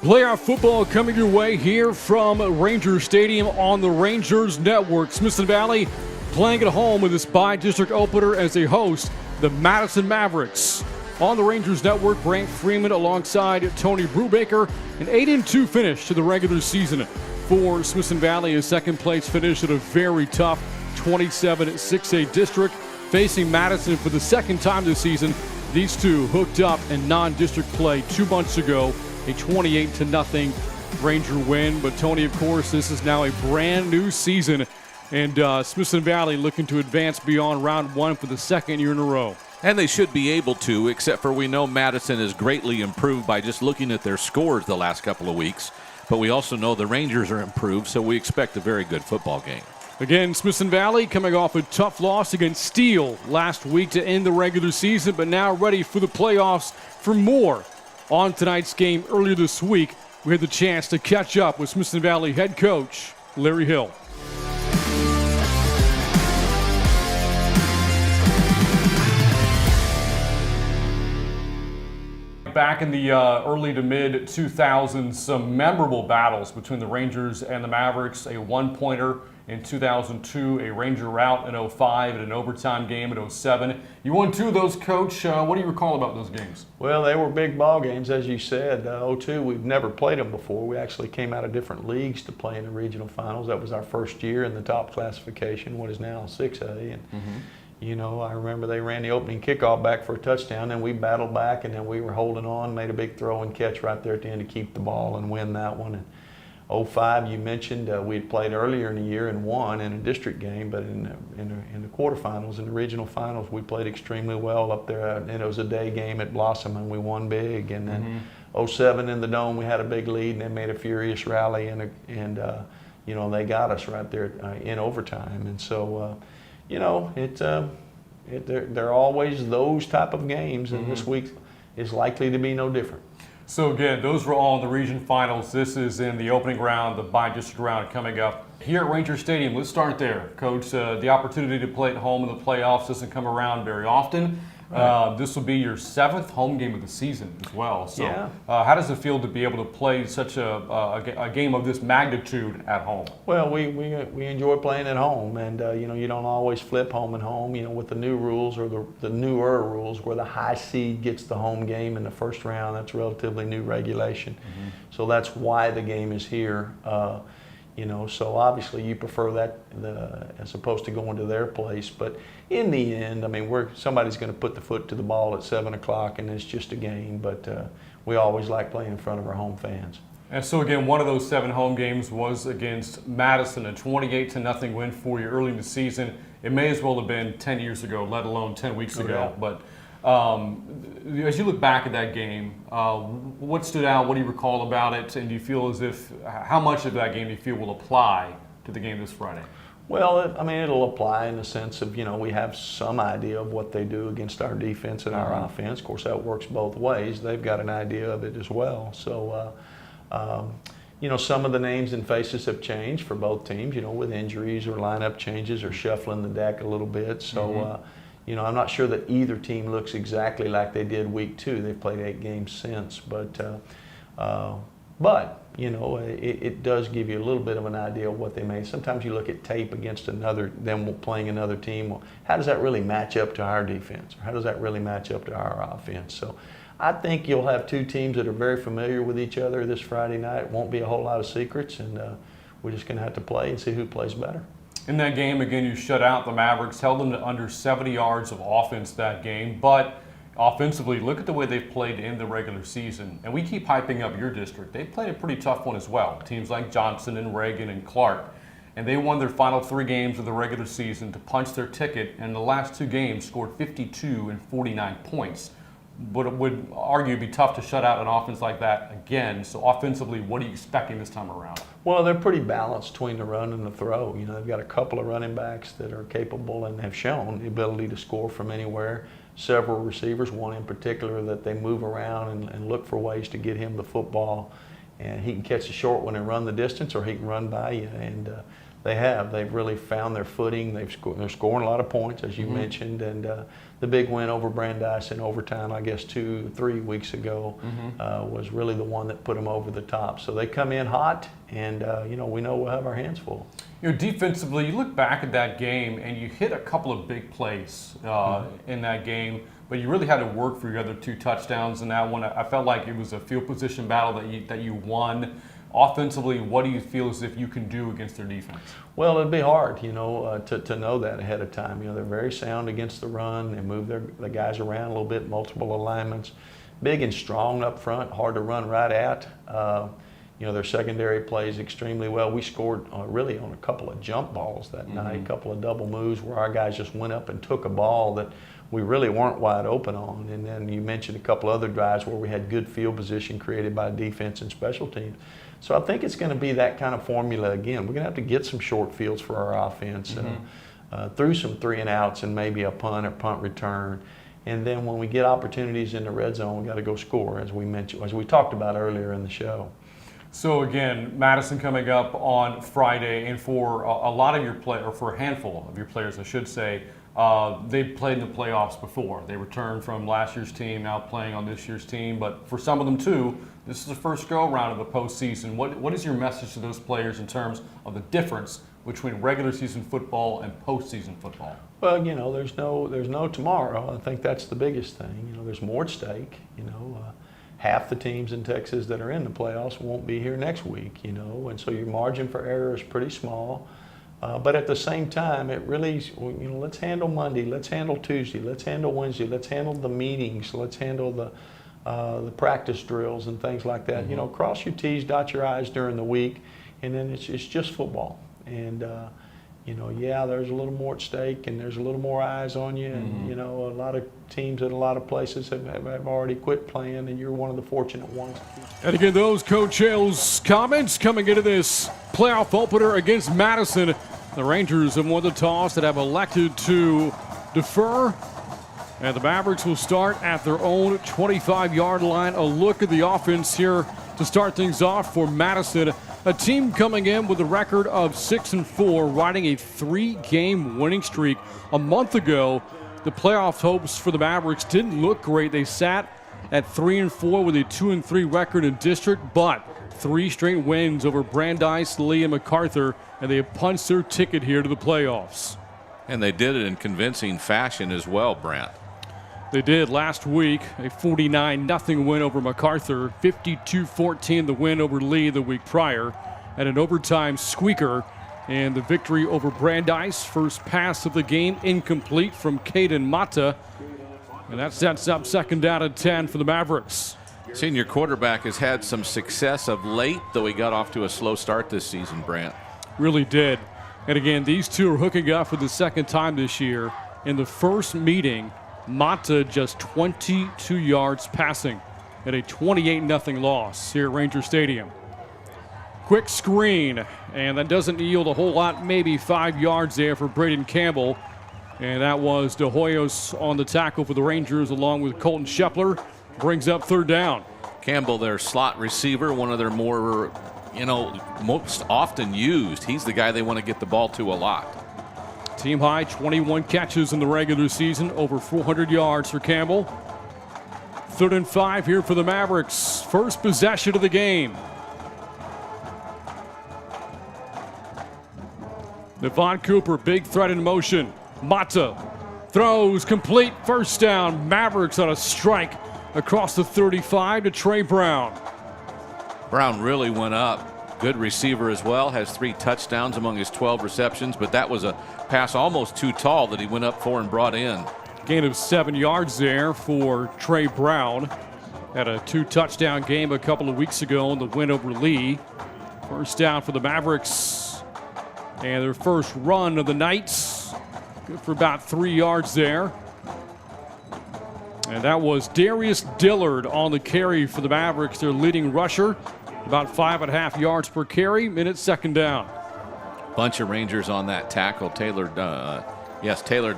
Playoff football coming your way here from Rangers Stadium on the Rangers Network. Smithson Valley playing at home with this bi-district opener as they host the Madison Mavericks. On the Rangers Network, Grant Freeman alongside Tony Brubaker. An 8-2 finish to the regular season for Smithson Valley. A second place finish at a very tough 27-6A district. Facing Madison for the second time this season. These two hooked up in non-district play 2 months ago. A 28-0 Ranger win. But Tony, of course, this is now a brand new season. And Smithson Valley looking to advance beyond round one for the second year in a row. And they should be able to, except for we know Madison has greatly improved by just looking at their scores the last couple of weeks. But we also know the Rangers are improved, so we expect a very good football game. Again, Smithson Valley coming off a tough loss against Steele last week to end the regular season, but now ready for the playoffs for more. On tonight's game earlier this week, we had the chance to catch up with Smithson Valley head coach Larry Hill. Back in the early to mid 2000s, some memorable battles between the Rangers and the Mavericks. A one-pointer in 2002, a Ranger rout in 05, and an overtime game in 07. You won two of those, Coach. What do you recall about those games? Well, they were big ball games, as you said. 02, we've never played them before. We actually came out of different leagues to play in the regional finals. That was our first year in the top classification, what is now 6A. And you know, I remember they ran the opening kickoff back for a touchdown, and we battled back, and then we were holding on, made a big throw and catch right there at the end to keep the ball and win that one. And 05, you mentioned, we had played earlier in the year and won in a district game, but in the quarterfinals, in the regional finals, we played extremely well up there. And it was a day game at Blossom, and we won big. And then 07 in the Dome, we had a big lead, and they made a furious rally, and you know, they got us right there in overtime. And so, you know, there are always those type of games, and this week is likely to be no different. So again, those were all in the region finals. This is in the opening round, the bi-district round coming up. Here at Ranger Stadium, let's start there. Coach, the opportunity to play at home in the playoffs doesn't come around very often. Right. This will be your 7th home game of the season as well. So yeah. How does it feel to be able to play such a game of this magnitude at home? Well, we enjoy playing at home, and you know, you don't always flip home and home. You know, with the new rules, or the newer rules, where the high seed gets the home game in the first round. That's relatively new regulation. So that's why the game is here. You know, so obviously you prefer that as opposed to going to their place. But in the end, I mean, somebody's going to put the foot to the ball at 7 o'clock, and it's just a game. But we always like playing in front of our home fans. And so again, one of those 7 home games was against Madison, a 28-0 win for you early in the season. It may as well have been 10 years ago, let alone 10 weeks ago. Yeah. But as you look back at that game, what stood out? What do you recall about it? And do you feel as if, how much of that game do you feel will apply to the game this Friday? Well, I mean, it'll apply in the sense of, you know, we have some idea of what they do against our defense and our offense. Of course, that works both ways. They've got an idea of it as well. So, you know, some of the names and faces have changed for both teams, you know, with injuries or lineup changes or shuffling the deck a little bit. So, you know, I'm not sure that either team looks exactly like they did week 2. They've played 8 games since, but you know, it does give you a little bit of an idea of what they may. Sometimes you look at tape against them playing another team. Well, how does that really match up to our defense? Or how does that really match up to our offense? So I think you'll have 2 teams that are very familiar with each other this Friday night. It won't be a whole lot of secrets, and we're just going to have to play and see who plays better. In that game, again, you shut out the Mavericks, held them to under 70 yards of offense that game. But offensively, look at the way they've played in the regular season. And we keep hyping up your district. They've played a pretty tough one as well. Teams like Johnson and Reagan and Clark. And they won their final 3 games of the regular season to punch their ticket. And in the last 2 games, scored 52 and 49 points. But it would argue be tough to shut out an offense like that again. So offensively, what are you expecting this time around? Well, they're pretty balanced between the run and the throw. You know, they've got a couple of running backs that are capable and have shown the ability to score from anywhere. Several receivers, one in particular that they move around and look for ways to get him the football. And he can catch the short one and run the distance, or he can run by you. And They have. They've really found their footing. They're scoring a lot of points, as you mentioned, and the big win over Brandeis in overtime, I guess 2-3 weeks ago, was really the one that put them over the top. So they come in hot, and we know we'll have our hands full. Defensively, you look back at that game and you hit a couple of big plays in that game, but you really had to work for your other 2 touchdowns in that one. I felt like it was a field position battle that you won. Offensively, what do you feel as if you can do against their defense? Well, it'd be hard, to know that ahead of time. They're very sound against the run. They move the guys around a little bit, multiple alignments. Big and strong up front, hard to run right at. Their secondary plays extremely well. We scored really on a couple of jump balls that night, a couple of double moves where our guys just went up and took a ball that we really weren't wide open on. And then you mentioned a couple other drives where we had good field position created by defense and special teams. So I think it's going to be that kind of formula again. We're going to have to get some short fields for our offense through some 3 and outs and maybe a punt or punt return. And then when we get opportunities in the red zone, we got to go score, as we mentioned, as we talked about earlier in the show. So again, Madison coming up on Friday, and for a lot of your or for a handful of your players, I should say, they've played in the playoffs before. They returned from last year's team, now playing on this year's team. But for some of them too, this is the first go-around of the postseason. What is your message to those players in terms of the difference between regular season football and postseason football? Well, there's no tomorrow. I think that's the biggest thing. There's more at stake. Half the teams in Texas that are in the playoffs won't be here next week. And so your margin for error is pretty small. But at the same time, it really, let's handle Monday, let's handle Tuesday, let's handle Wednesday, let's handle the meetings, let's handle the practice drills and things like that. Cross your T's, dot your I's during the week, and then it's just football. And there's a little more at stake, and there's a little more eyes on you, and a lot of teams at a lot of places have already quit playing, and you're one of the fortunate ones. And again, those Coach Hale's comments coming into this playoff opener against Madison. The Rangers have won the toss and have elected to defer. And the Mavericks will start at their own 25-yard line. A look at the offense here to start things off for Madison. A team coming in with a record of 6-4, riding a 3-game winning streak. A month ago, the playoff hopes for the Mavericks didn't look great. They sat at 3-4 with a 2-3 record in district, but 3 straight wins over Brandeis, Lee, and MacArthur, and they have punched their ticket here to the playoffs. And they did it in convincing fashion as well, Brent. They did last week, a 49-0 win over MacArthur, 52-14 the win over Lee the week prior, and an overtime squeaker, and the victory over Brandeis. First pass of the game incomplete from Caden Mata, and that sets up 2nd down and 10 for the Mavericks. Senior quarterback has had some success of late, though he got off to a slow start this season, Brant. Really did. And again, these two are hooking up for the 2nd time this year. In the first meeting, Mata just 22 yards passing in a 28-0 loss here at Ranger Stadium. Quick screen, and that doesn't yield a whole lot, maybe 5 yards there for Braden Campbell. And that was De Hoyos on the tackle for the Rangers, along with Colton Shepler. Brings up 3rd down. Campbell, their slot receiver, one of their more, most often used. He's the guy they want to get the ball to a lot. Team high 21 catches in the regular season, over 400 yards for Campbell. 3rd and 5 here for the Mavericks. First possession of the game. Devon Cooper, big threat in motion. Mata throws complete, 1st down. Mavericks on a strike across the 35 to Trey Brown. Brown really went up. Good receiver as well. Has 3 touchdowns among his 12 receptions, but that was a pass almost too tall that he went up for and brought in. Gain of 7 yards there for Trey Brown. Had a 2-touchdown game a couple of weeks ago in the win over Lee. 1st down for the Mavericks. And their first run of the night. Good for about 3 yards there. And that was Darius Dillard on the carry for the Mavericks, their leading rusher. About 5.5 yards per carry, minute 2nd down. Bunch of Rangers on that tackle. Tanner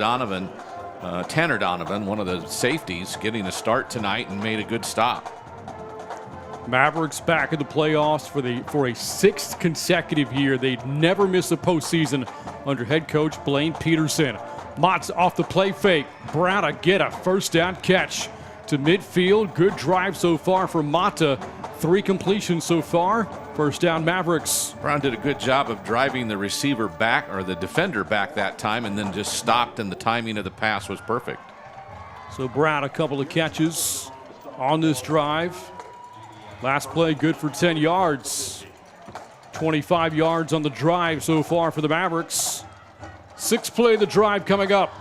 Donovan, one of the safeties, getting a start tonight and made a good stop. Mavericks back in the playoffs for a sixth consecutive year. They'd never miss a postseason under head coach Blaine Peterson. Mott's off the play fake. Brown to get a first down catch to midfield. Good drive so far for Mata. 3 completions so far. First down Mavericks. Brown did a good job of driving the receiver back, or the defender back that time, and then just stopped, and the timing of the pass was perfect. So Brown, a couple of catches on this drive. Last play good for 10 yards. 25 yards on the drive so far for the Mavericks. 6th play of the drive coming up.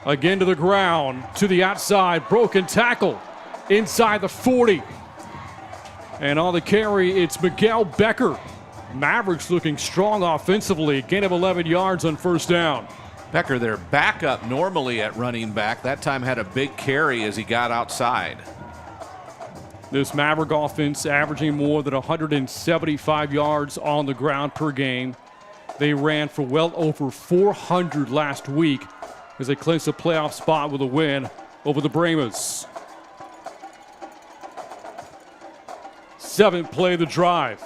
Again to the ground, to the outside, broken tackle inside the 40. And on the carry, it's Miguel Becker. Mavericks looking strong offensively. Gain of 11 yards on first down. Becker, their backup normally at running back, that time had a big carry as he got outside. This Maverick offense averaging more than 175 yards on the ground per game. They ran for well over 400 last week as they clinched a playoff spot with a win over the Brahmas. 7th play of the drive.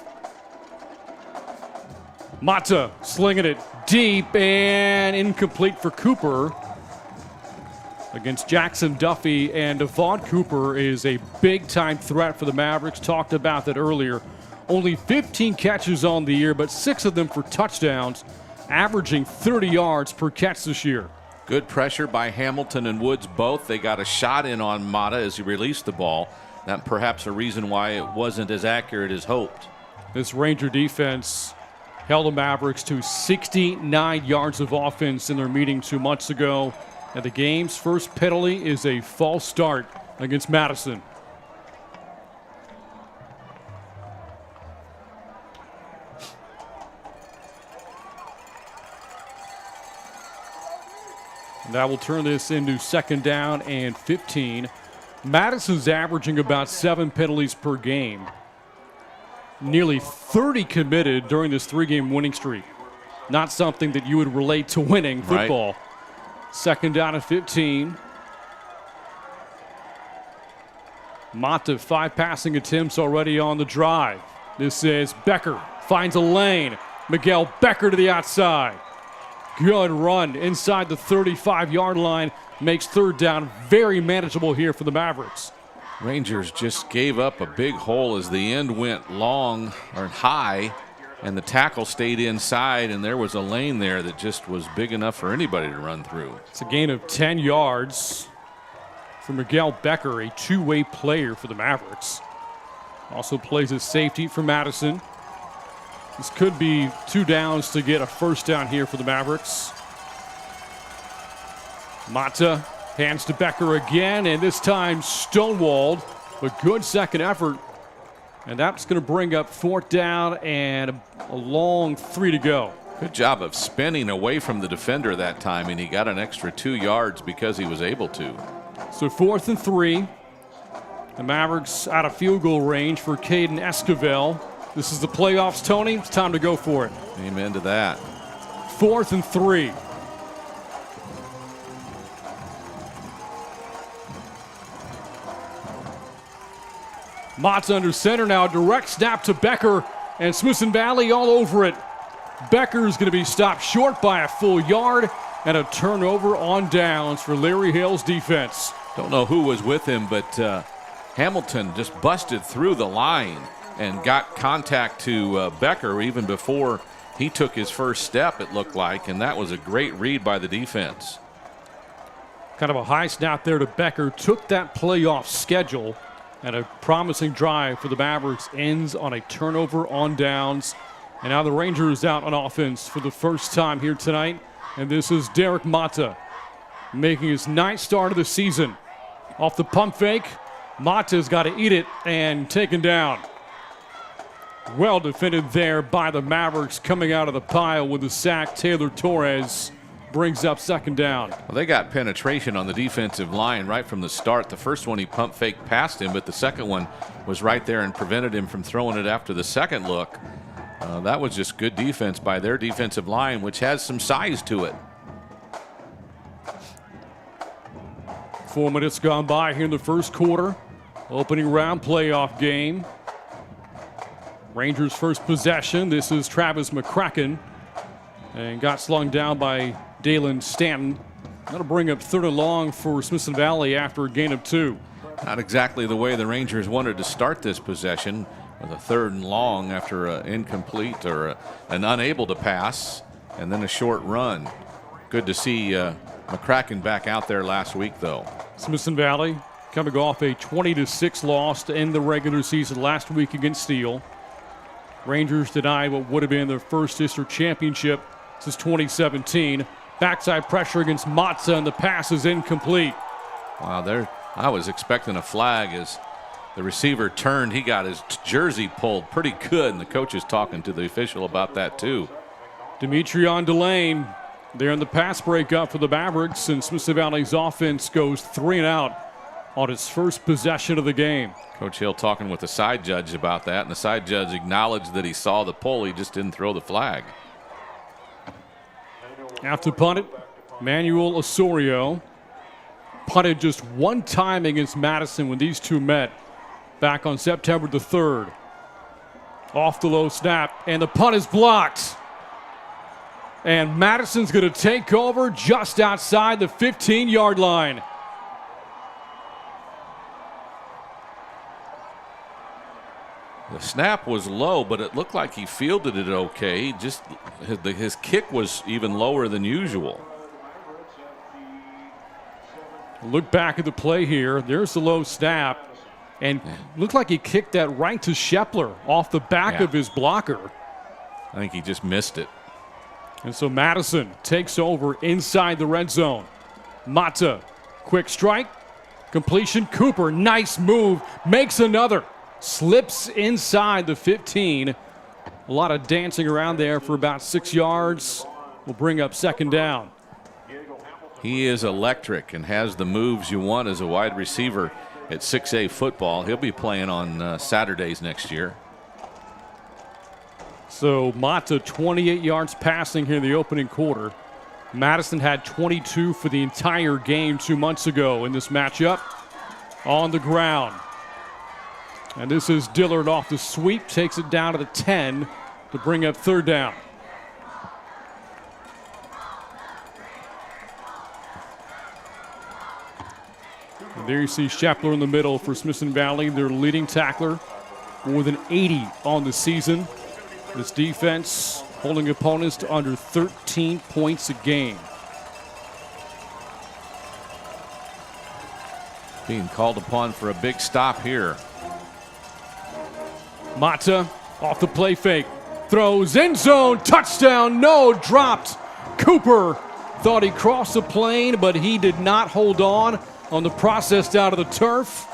Mata slinging it deep and incomplete for Cooper. Against Jackson Duffy, and Devon Cooper is a big-time threat for the Mavericks. Talked about that earlier. Only 15 catches on the year, but 6 of them for touchdowns, averaging 30 yards per catch this year. Good pressure by Hamilton and Woods both. They got a shot in on Mata as he released the ball. That perhaps a reason why it wasn't as accurate as hoped. This Ranger defense held the Mavericks to 69 yards of offense in their meeting 2 months ago. And the game's first penalty is a false start against Madison. And that will turn this into 2nd down and 15. Madison's averaging about 7 penalties per game. Nearly 30 committed during this 3-game winning streak. Not something that you would relate to winning football. Right. 2nd down and 15. Mata, 5 passing attempts already on the drive. This is Becker, finds a lane. Miguel Becker to the outside. Good run inside the 35-yard line. Makes 3rd down very manageable here for the Mavericks. Rangers just gave up a big hole as the end went long or high, and the tackle stayed inside, and there was a lane there that just was big enough for anybody to run through. It's a gain of 10 yards for Miguel Becker, a 2-way player for the Mavericks. Also plays as safety for Madison. This could be 2 downs to get a first down here for the Mavericks. Mata hands to Becker again, and this time stonewalled, but good second effort. And that's going to bring up 4th down and a long 3 to go. Good job of spinning away from the defender that time, and he got an extra 2 yards because he was able to. So 4th and 3. The Mavericks out of field goal range for Caden Esquivel. This is the playoffs, Tony. It's time to go for it. Amen to that. 4th and 3. Mott's under center now. Direct snap to Becker, and Smithson Valley all over it. Becker is going to be stopped short by a full yard, and a turnover on downs for Larry Hale's defense. Don't know who was with him, but Hamilton just busted through the line and got contact to Becker even before he took his first step, it looked like, and that was a great read by the defense. Kind of a high snap there to Becker. Took that play off schedule. And a promising drive for the Mavericks ends on a turnover on downs. And now the Rangers out on offense for the first time here tonight. And this is Derek Mata making his 9th start of the season. Off the pump fake, Mata's got to eat it and taken down. Well defended there by the Mavericks coming out of the pile with the sack. Taylor Torres brings up 2nd down. Well, they got penetration on the defensive line right from the start. The first one he pump faked past him, but the second one was right there and prevented him from throwing it after the second look. That was just good defense by their defensive line, which has some size to it. 4 minutes gone by here in the first quarter. Opening round playoff game. Rangers first possession. This is Travis McCracken. And got slung down by Dalen Stanton. That'll bring up 3rd and long for Smithson Valley after a gain of 2. Not exactly the way the Rangers wanted to start this possession, with a 3rd and long after an incomplete or an unable to pass, and then a short run. Good to see McCracken back out there last week, though. Smithson Valley coming off a 20-6 loss to end the regular season last week against Steele. Rangers denied what would have been their first district championship since 2017. Backside pressure against Matza, and the pass is incomplete. Wow, there I was expecting a flag as the receiver turned. He got his jersey pulled pretty good, and the coach is talking to the official about that too. Demetrion Delane there in the pass breakup for the Mavericks, and Smithson Valley's offense goes 3 and out on its first possession of the game. Coach Hill talking with the side judge about that, and the side judge acknowledged that he saw the pull. He just didn't throw the flag. After punt it, Manuel Osorio punted just one time against Madison when these two met back on September the 3rd. Off the low snap, and the punt is blocked. And Madison's going to take over just outside the 15-yard line. The snap was low, but it looked like he fielded it okay. Just his kick was even lower than usual. Look back at the play here. There's the low snap. And looked like he kicked that right to Shepler off the back of his blocker. I think he just missed it. And so Madison takes over inside the red zone. Mata, quick strike, completion. Cooper, nice move, makes another. Slips inside the 15. A lot of dancing around there for about 6 yards. Will bring up 2nd down. He is electric and has the moves you want as a wide receiver at 6A football. He'll be playing on Saturdays next year. So Mata 28 yards passing here in the opening quarter. Madison had 22 for the entire game 2 months ago in this matchup. On the ground. And this is Dillard off the sweep, takes it down to the 10 to bring up 3rd down. And there you see Shepler in the middle for Smithson Valley, their leading tackler, more than 80 on the season. This defense holding opponents to under 13 points a game. Being called upon for a big stop here. Mata off the play fake, throws end zone, touchdown, no, dropped. Cooper thought he crossed the plane, but he did not hold on the process out of the turf.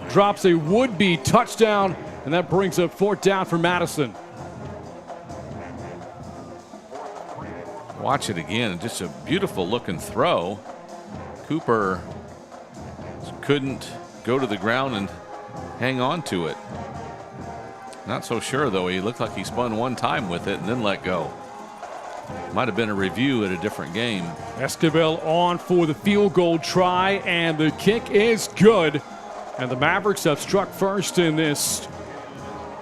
Drops a would-be touchdown, and that brings up 4th down for Madison. Watch it again, just a beautiful looking throw. Cooper couldn't go to the ground and hang on to it. Not so sure, though. He looked like he spun one time with it and then let go. Might have been a review at a different game. Esquivel on for the field goal try, and the kick is good. And the Mavericks have struck first in this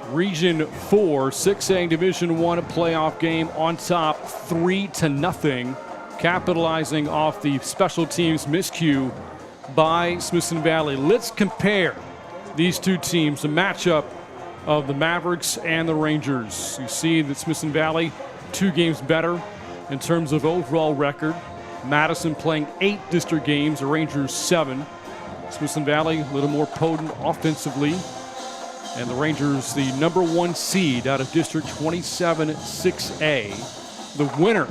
Region 4 6A Division I playoff game on top 3-0, capitalizing off the special teams miscue by Smithson Valley. Let's compare these two teams, the matchup of the Mavericks and the Rangers. You see that Smithson Valley 2 games better in terms of overall record. Madison playing 8 district games, the Rangers 7. Smithson Valley a little more potent offensively. And the Rangers the number 1 seed out of District 27 6A. The winner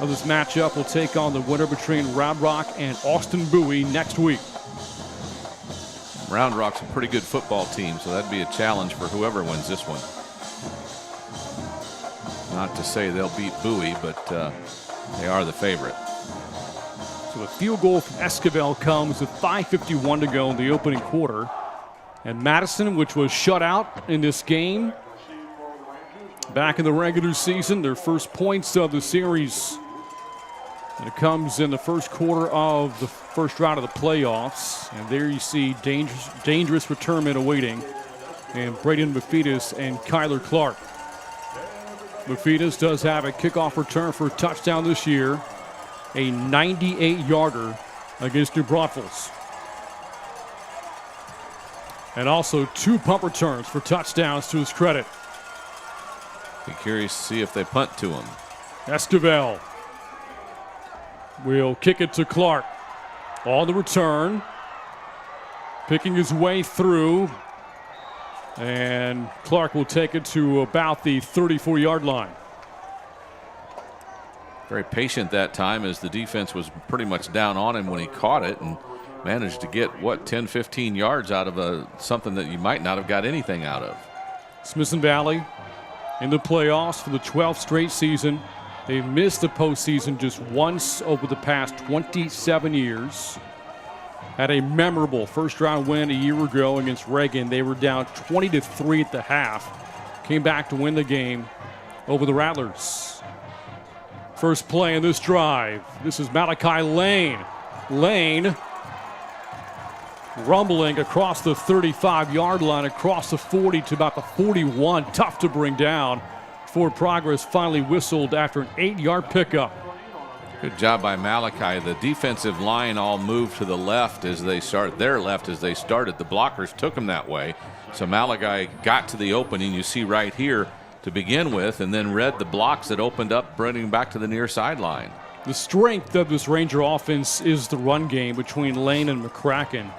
of this matchup will take on the winner between Round Rock and Austin Bowie next week. Round Rock's a pretty good football team, so that'd be a challenge for whoever wins this one. Not to say they'll beat Bowie, but they are the favorite. So a field goal from Esquivel comes with 5:51 to go in the opening quarter. And Madison, which was shut out in this game back in the regular season, their first points of the series And it comes in the first quarter of the first round of the playoffs. And there you see dangerous returnment awaiting. And Braden Mephitis and Kyler Clark. Mephitis does have a kickoff return for a touchdown this year. A 98-yarder against New Braunfels. And also 2 punt returns for touchdowns to his credit. Be curious to see if they punt to him. Esquivel will kick it to Clark. On the return. Picking his way through. And Clark will take it to about the 34-yard line. Very patient that time as the defense was pretty much down on him when he caught it and managed to get, 10, 15 yards out of something that you might not have got anything out of. Smithson Valley in the playoffs for the 12th straight season. They've missed the postseason just once over the past 27 years. Had a memorable first-round win a year ago against Reagan. They were down 20-3 at the half. Came back to win the game over the Rattlers. First play in this drive. This is Malachi Lane. Lane rumbling across the 35-yard line, across the 40 to about the 41. Tough to bring down. Forward progress finally whistled after an 8-yard pickup. Good job by Malachi. The defensive line all moved to the left as they started. Their left as they started. The blockers took them that way. So Malachi got to the opening you see right here to begin with, and then read the blocks that opened up, bringing back to the near sideline. The strength of this Ranger offense is the run game between Lane and McCracken,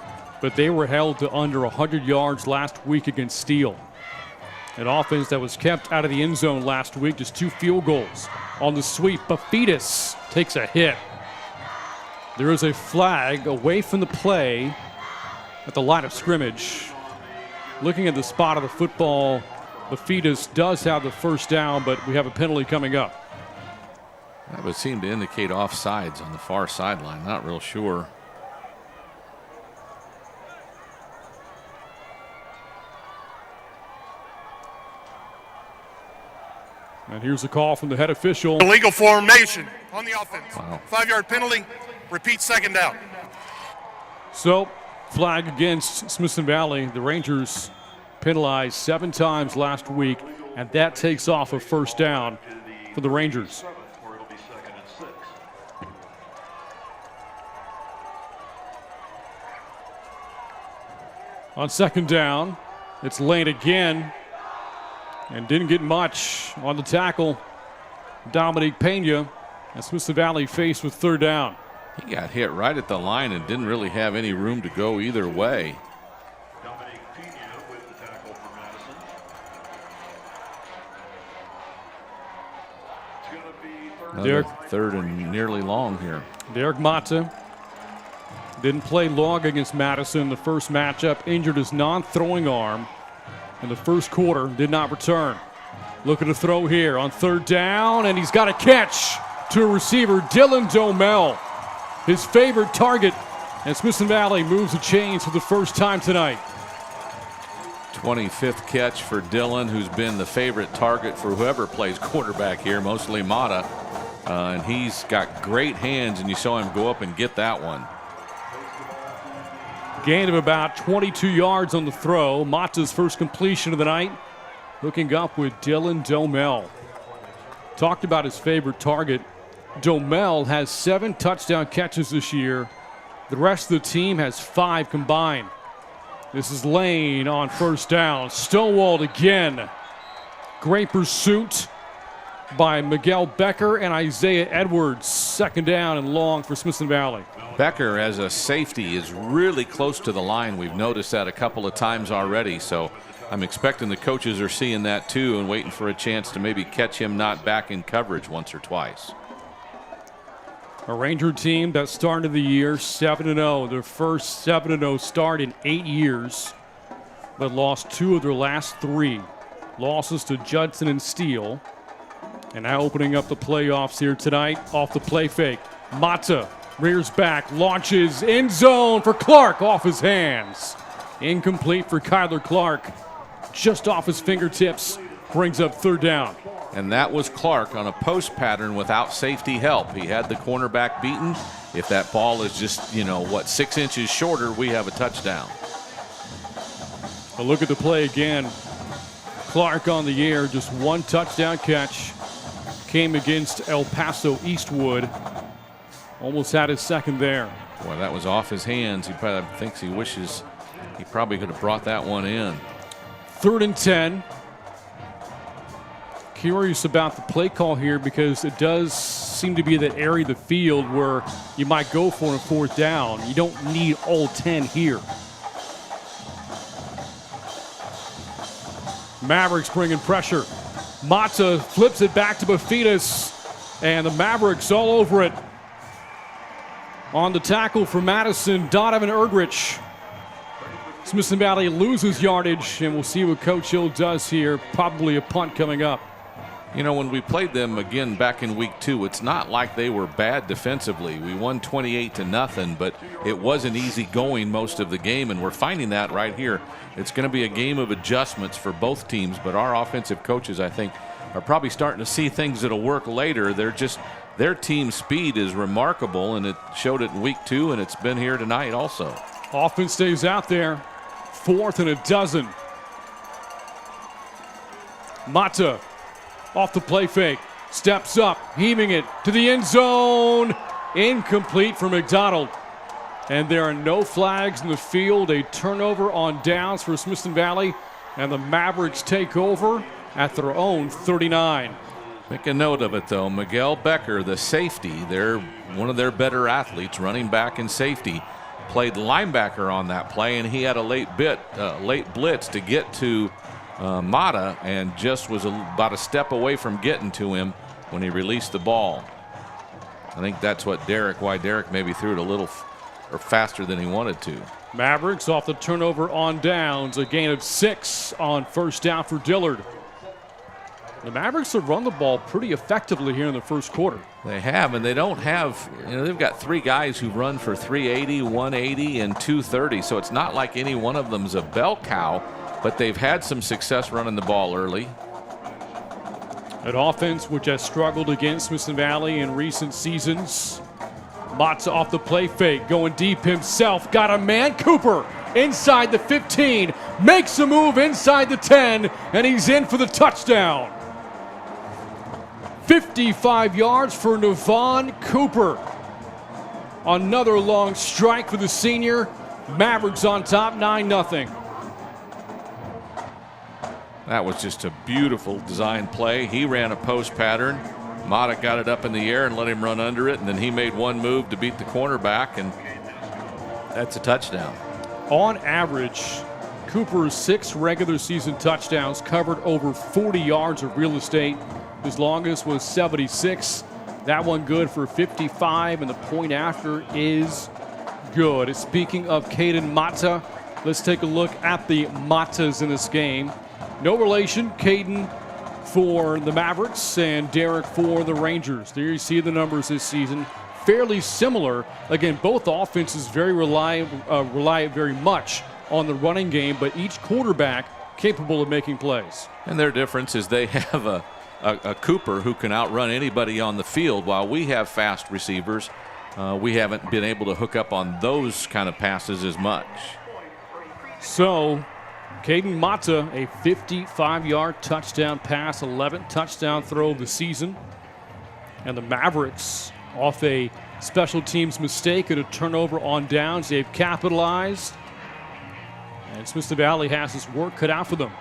but they were held to under 100 yards last week against Steele. An offense that was kept out of the end zone last week, just 2 field goals. On the sweep, Mephitis takes a hit. There is a flag away from the play at the line of scrimmage. Looking at the spot of the football, Mephitis does have the first down, but we have a penalty coming up. That would seem to indicate offsides on the far sideline. Not real sure. And here's a call from the head official. Illegal formation on the offense. Wow. 5-yard penalty. Repeat second down. So, flag against Smithson Valley. The Rangers penalized 7 times last week, and that takes off a first down for the Rangers. On second down, it's Lane again. And didn't get much on the tackle. Dominique Pena, and Smithson Valley faced with third down. He got hit right at the line and didn't really have any room to go either way. Dominique Pena with the tackle for Madison. It's going to be Third and nearly long here. Derek Mata didn't play long against Madison in the first matchup. Injured his non-throwing arm in the first quarter, did not return. Looking to throw here on third down, and he's got a catch to a receiver, Dylan Domel, his favorite target, and Smithson Valley moves the chains for the first time tonight. 25th catch for Dylan, who's been the favorite target for whoever plays quarterback here, mostly Mata. And he's got great hands, and you saw him go up and get that one. Gain of about 22 yards on the throw. Mata's first completion of the night. Hooking up with Dylan Domel. Talked about his favorite target. Domel has 7 touchdown catches this year. The rest of the team has 5 combined. This is Lane on first down. Stonewalled again. Great pursuit by Miguel Becker and Isaiah Edwards. Second down and long for Smithson Valley. Becker, as a safety, is really close to the line. We've noticed that a couple of times already, so I'm expecting the coaches are seeing that too and waiting for a chance to maybe catch him not back in coverage once or twice. A Ranger team that started the year 7-0, their first 7-0 start in 8 years, but lost 2 of their last 3. Losses to Judson and Steele. And now opening up the playoffs here tonight off the play fake. Mata rears back, launches end zone for Clark, off his hands. Incomplete for Kyler Clark. Just off his fingertips, brings up third down. and that was Clark on a post pattern without safety help. He had the cornerback beaten. If that ball is just, 6 inches shorter, we have a touchdown. A look at the play again. Clark on the air, just one touchdown catch. Came against El Paso Eastwood. Almost had his second there. Boy, that was off his hands. He probably thinks he wishes he probably could have brought that one in. 3rd and 10. Curious about the play call here because it does seem to be that area of the field where you might go for a 4th down. You don't need all 10 here. Mavericks bringing pressure. Mata flips it back to Bafidas, and the Mavericks all over it. On the tackle for Madison, Donovan Erdrich. Smithson Valley loses yardage, and we'll see what Coach Hill does here. Probably a punt coming up. When we played them again back in week 2, it's not like they were bad defensively. We won 28-0, but it wasn't easy going most of the game, and we're finding that right here. It's going to be a game of adjustments for both teams, but our offensive coaches, I think, are probably starting to see things that'll work later. Their team speed is remarkable, and it showed it in week 2, and it's been here tonight also. Offense stays out there. 4th and 12. Mata off the play fake, steps up, heaving it to the end zone. Incomplete for McDonald. And there are no flags in the field. A turnover on downs for Smithson Valley, and the Mavericks take over at their own 39. Make a note of it, though. Miguel Becker, the safety, they're one of their better athletes, running back and safety, played linebacker on that play, and he had a late blitz to get to Mata, and just was about a step away from getting to him when he released the ball. I think that's why Derek maybe threw it a little or faster than he wanted to. Mavericks off the turnover on downs, a gain of 6 on 1st down for Dillard. The Mavericks have run the ball pretty effectively here in the first quarter. They have, and they don't have, they've got 3 guys who run for 380, 180, and 230, so it's not like any one of them's a bell cow, but they've had some success running the ball early. An offense which has struggled against Smithson Valley in recent seasons. Mata off the play fake, going deep himself, got a man. Cooper inside the 15, makes a move inside the 10, and he's in for the touchdown. 55 yards for Navon Cooper. Another long strike for the senior. Mavericks on top, 9-0. That was just a beautiful design play. He ran a post pattern. Mata got it up in the air and let him run under it, and then he made one move to beat the cornerback, and that's a touchdown. On average, Cooper's 6 regular season touchdowns covered over 40 yards of real estate. His longest was 76. That one good for 55, and the point after is good. Speaking of Caden Mata, let's take a look at the Matas in this game. No relation, Caden for the Mavericks and Derek for the Rangers. There you see the numbers this season. Fairly similar. Again, both offenses rely very much on the running game, but each quarterback capable of making plays. And their difference is they have a Cooper who can outrun anybody on the field, while we have fast receivers. We haven't been able to hook up on those kind of passes as much. So, Caden Mata, a 55-yard touchdown pass, 11th touchdown throw of the season. And the Mavericks, off a special teams mistake and a turnover on downs, they've capitalized. And Smithson Valley has his work cut out for them.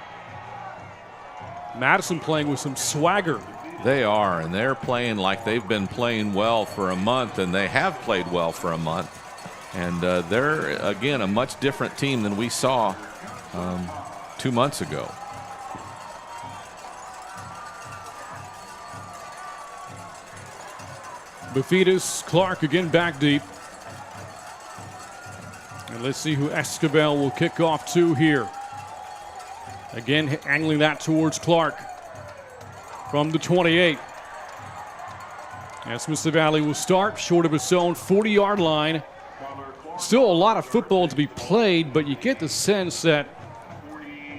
Madison playing with some swagger. They are, and they're playing like they've been playing well for a month, and they have played well for a month. And they're, again, a much different team than we saw 2 months ago. Bafidas, Clark again back deep. And let's see who Escobar will kick off to here. Again, angling that towards Clark from the 28. And Smithson Valley will start short of its own 40-yard line. Still a lot of football to be played, but you get the sense that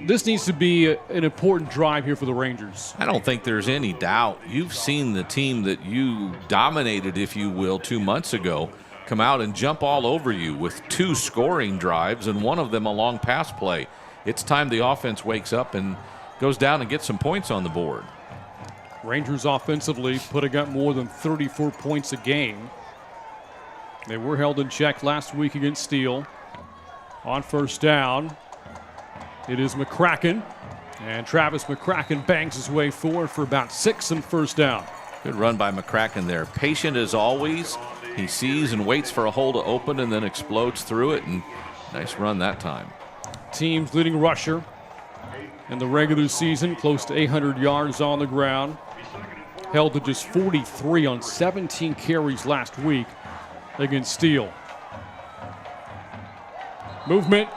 this needs to be an important drive here for the Rangers. I don't think there's any doubt. You've seen the team that you dominated, if you will, 2 months ago come out and jump all over you with 2 scoring drives and one of them a long pass play. It's time the offense wakes up and goes down and gets some points on the board. Rangers offensively putting up more than 34 points a game. They were held in check last week against Steele. On first down, it is McCracken. And Travis McCracken bangs his way forward for about 6 and first down. Good run by McCracken there. Patient as always. He sees and waits for a hole to open and then explodes through it. And nice run that time. Team's leading rusher in the regular season, close to 800 yards on the ground. Held to just 43 on 17 carries last week against Steele. Movement.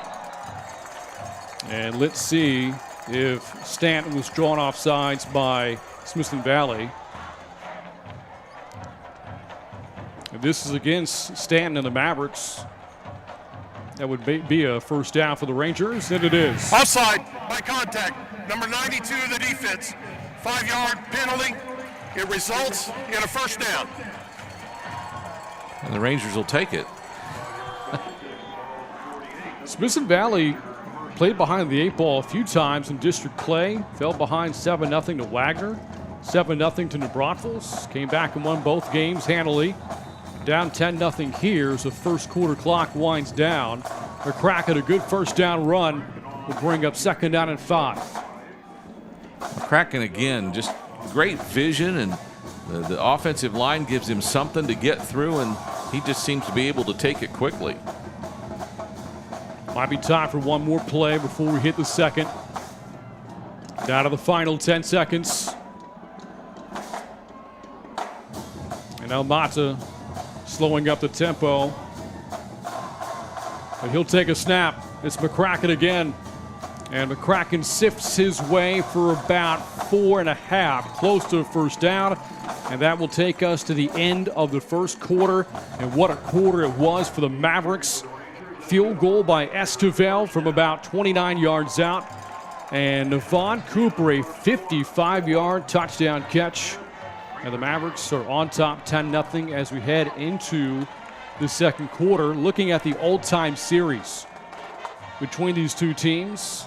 And let's see if Stanton was drawn off sides by Smithson Valley. And this is against Stanton and the Mavericks. That would be a first down for the Rangers, and it is. Offside by contact. Number 92 of the defense. 5-yard penalty. It results in a first down. And the Rangers will take it. Smithson Valley played behind the 8 ball a few times in district play. Fell behind 7-0 to Wagner, 7-0 to New Braunfels. Came back and won both games handily. Down 10-0 here as the first quarter clock winds down. McCracken, a good first down run, will bring up second down and 5. McCracken again, just great vision, and the offensive line gives him something to get through, and he just seems to be able to take it quickly. Might be time for one more play before we hit the second. Down to the final 10 seconds. And now Mata slowing up the tempo. But he'll take a snap. It's McCracken again. And McCracken sifts his way for about 4.5, close to a first down. And that will take us to the end of the first quarter. And what a quarter it was for the Mavericks. Field goal by Estevelle from about 29 yards out. And Nevon Cooper, a 55-yard touchdown catch. And the Mavericks are on top 10-0 as we head into the second quarter. Looking at the all-time series between these two teams,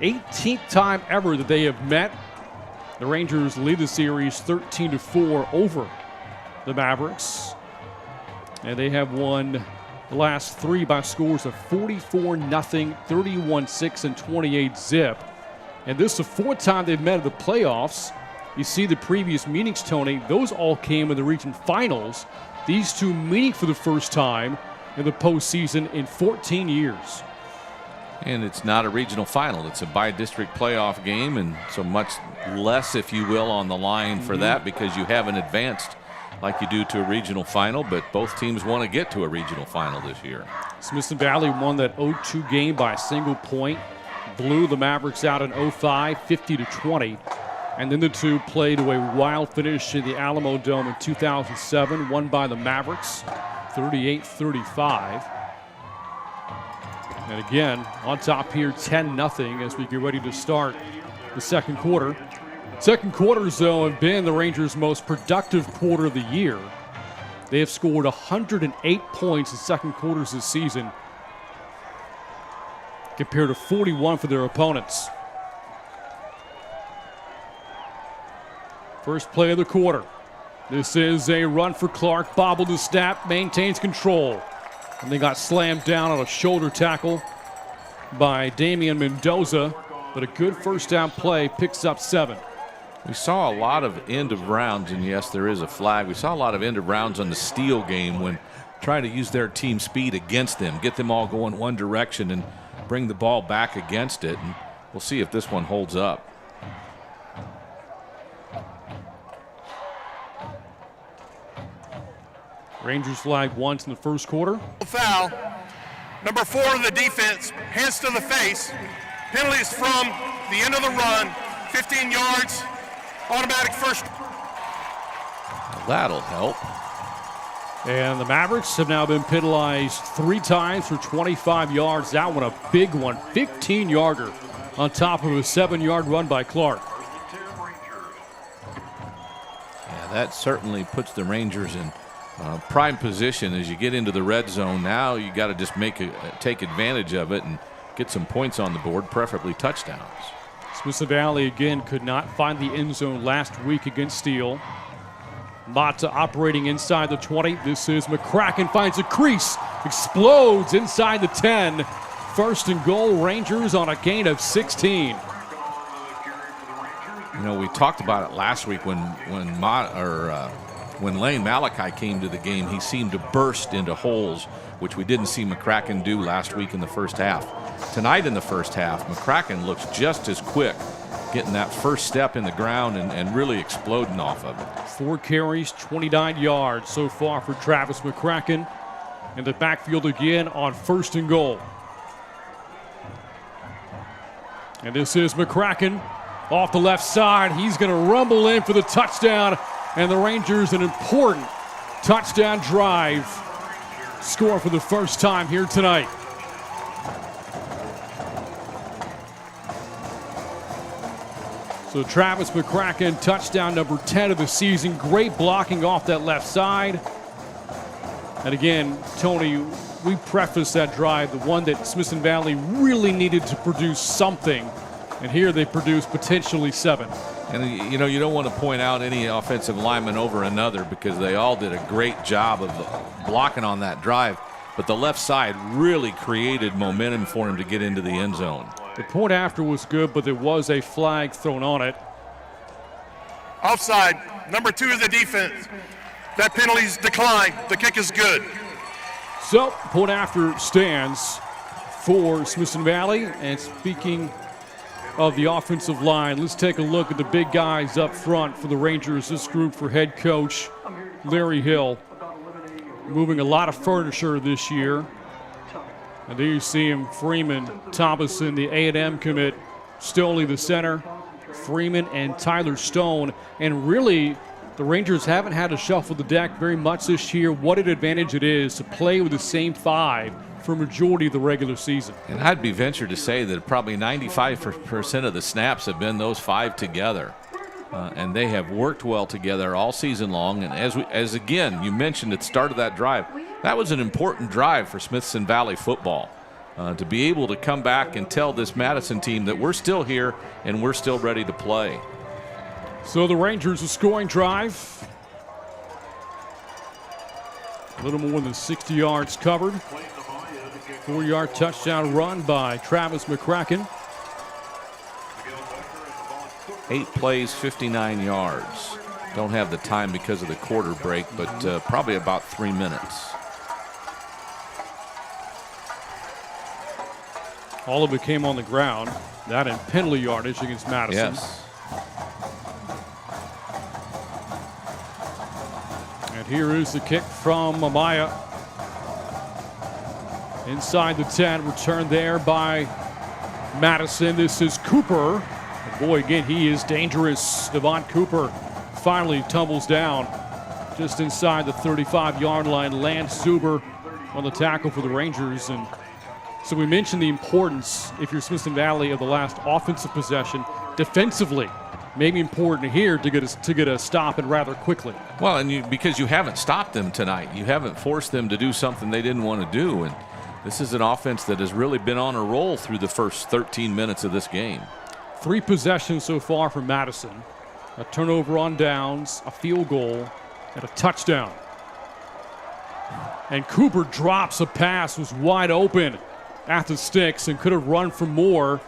18th time ever that they have met. The Rangers lead the series 13-4 over the Mavericks. And they have won the last 3 by scores of 44-0, 31-6, and 28-zip. And this is the 4th time they've met at the playoffs. You see the previous meetings, Tony, those all came in the region finals. These two meeting for the first time in the postseason in 14 years. And it's not a regional final. It's a by-district playoff game, and so much less, if you will, on the line for that because you haven't advanced like you do to a regional final, but both teams want to get to a regional final this year. Smithson Valley won that 0-2 game by a single point. Blew the Mavericks out in 05, 50-20. And then the two played to a wild finish in the Alamo Dome in 2007, won by the Mavericks, 38-35. And again, on top here, 10-0 as we get ready to start the second quarter. Second quarters, though, have been the Rangers' most productive quarter of the year. They have scored 108 points in second quarters this season, compared to 41 for their opponents. First play of the quarter. This is a run for Clark. Bobbled the snap, maintains control. And they got slammed down on a shoulder tackle by Damian Mendoza. But a good first down play, picks up 7. We saw a lot of end of rounds, and yes, there is a flag. We saw a lot of end of rounds on the Steele game when trying to use their team speed against them, get them all going one direction and bring the ball back against it. And we'll see if this one holds up. Rangers flag once in the first quarter. Foul. Number 4 of the defense, hands to the face. Penalty is from the end of the run, 15 yards, automatic first. That'll help. And the Mavericks have now been penalized 3 times for 25 yards. That one a big one, 15-yarder on top of a 7-yard run by Clark. Yeah, that certainly puts the Rangers in prime position as you get into the red zone. Now you got to just take advantage of it and get some points on the board, preferably touchdowns. Smithson Valley again could not find the end zone last week against Steele. Mata operating inside the 20. This is McCracken, finds a crease, explodes inside the 10. First and goal, Rangers on a gain of 16. You know, we talked about it last week when Lane Malachi came to the game. He seemed to burst into holes, which we didn't see McCracken do last week in the first half. Tonight in the first half, McCracken looks just as quick, getting that first step in the ground and really exploding off of it. 4 carries, 29 yards so far for Travis McCracken. In the backfield again on first and goal. And this is McCracken off the left side. He's going to rumble in for the touchdown. And the Rangers an important touchdown drive. Score for the first time here tonight. So Travis McCracken, touchdown number 10 of the season. Great blocking off that left side. And again, Tony, we prefaced that drive, the one that Smithson Valley really needed to produce something. And here they produced potentially 7. And, you know, you don't want to point out any offensive lineman over another because they all did a great job of blocking on that drive. But the left side really created momentum for him to get into the end zone. The point after was good, but there was a flag thrown on it. Offside, number 2 of the defense. That penalty's declined. The kick is good. So, point after stands for Smithson Valley. And speaking of the offensive line, let's take a look at the big guys up front for the Rangers. This group for head coach Larry Hill. Moving a lot of furniture this year. And there you see him, Freeman, Thomason, the A&M commit, Stoney, the center, Freeman and Tyler Stone. And really, the Rangers haven't had to shuffle the deck very much this year. What an advantage it is to play with the same 5 for a majority of the regular season. And I'd be ventured to say that probably 95% of the snaps have been those 5 together. And they have worked well together all season long. And as again, you mentioned at the start of that drive, that was an important drive for Smithson Valley football. To be able to come back and tell this Madison team that we're still here and we're still ready to play. So the Rangers, a scoring drive. A little more than 60 yards covered. 4-yard touchdown run by Travis McCracken. 8 plays, 59 yards. Don't have the time because of the quarter break, but probably about 3 minutes. All of it came on the ground. That in penalty yardage against Madison. Yes. And here is the kick from Amaya. Inside the 10, returned there by Madison. This is Cooper. And boy, again, he is dangerous. Devon Cooper finally tumbles down just inside the 35-yard line. Lance Zuber on the tackle for the Rangers. And so we mentioned the importance, if you're Smithson Valley, of the last offensive possession. Defensively, maybe important here to get a stop and rather quickly. Well, and because you haven't stopped them tonight. You haven't forced them to do something they didn't want to do. And this is an offense that has really been on a roll through the first 13 minutes of this game. 3 possessions so far for Madison. A turnover on downs, a field goal, and a touchdown. And Cooper drops a pass, was wide open at the sticks and could have run for more.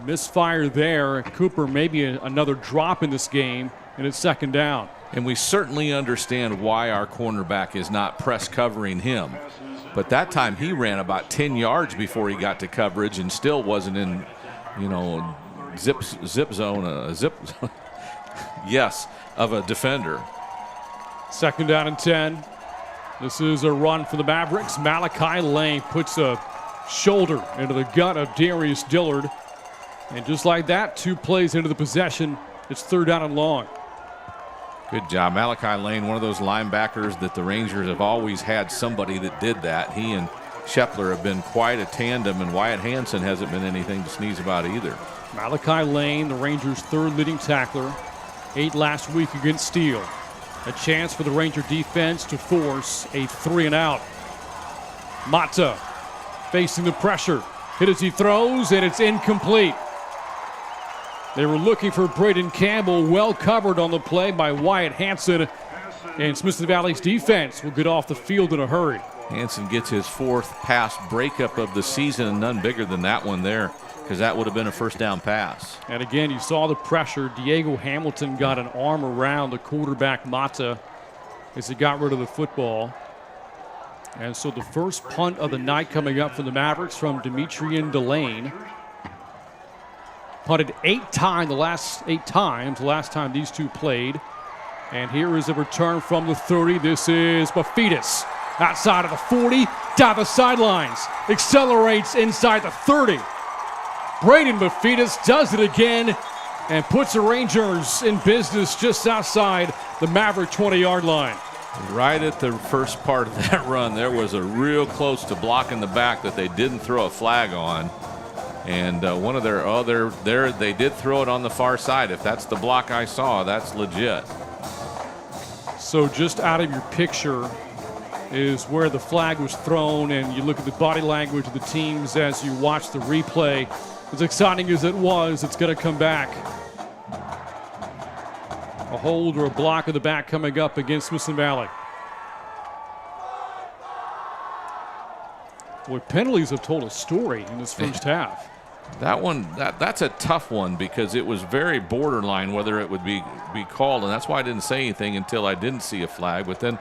Misfire there. Cooper maybe another drop in this game, and it's second down. And we certainly understand why our cornerback is not press covering him. But that time he ran about 10 yards before he got to coverage and still wasn't in, zip zone, yes, of a defender. Second down and 10. This is a run for the Mavericks. Malachi Lane puts a shoulder into the gut of Darius Dillard. And just like that, 2 plays into the possession, it's third down and long. Good job. Malachi Lane, one of those linebackers that the Rangers have always had somebody that did that. He and Scheffler have been quite a tandem, and Wyatt Hansen hasn't been anything to sneeze about either. Malachi Lane, the Rangers' third leading tackler, 8 last week against Steele. A chance for the Ranger defense to force a 3-and-out. Mata facing the pressure. Hit as he throws, and it's incomplete. They were looking for Braden Campbell, well covered on the play by Wyatt Hansen, and Smithson Valley's defense will get off the field in a hurry. Hansen gets his 4th pass breakup of the season, and none bigger than that one there, because that would have been a first down pass. And again, you saw the pressure. Diego Hamilton got an arm around the quarterback Mata as he got rid of the football. And so the first punt of the night coming up from the Mavericks from Demetrian Delane. Punted 8 times the last time these two played. And here is a return from the 30. This is Bafidis outside of the 40, down the sidelines, accelerates inside the 30. Braden Bafidis does it again and puts the Rangers in business just outside the Maverick 20-yard line. Right at the first part of that run, there was a real close to block in the back that they didn't throw a flag on. And one of their they did throw it on the far side. If that's the block I saw, that's legit. So just out of your picture is where the flag was thrown, and you look at the body language of the teams as you watch the replay. As exciting as it was, it's going to come back. A hold or a block of the back coming up against Smithson Valley. Boy, penalties have told a story in this first half. That one, that's a tough one because it was very borderline whether it would be called, and that's why I didn't say anything until I didn't see a flag. But then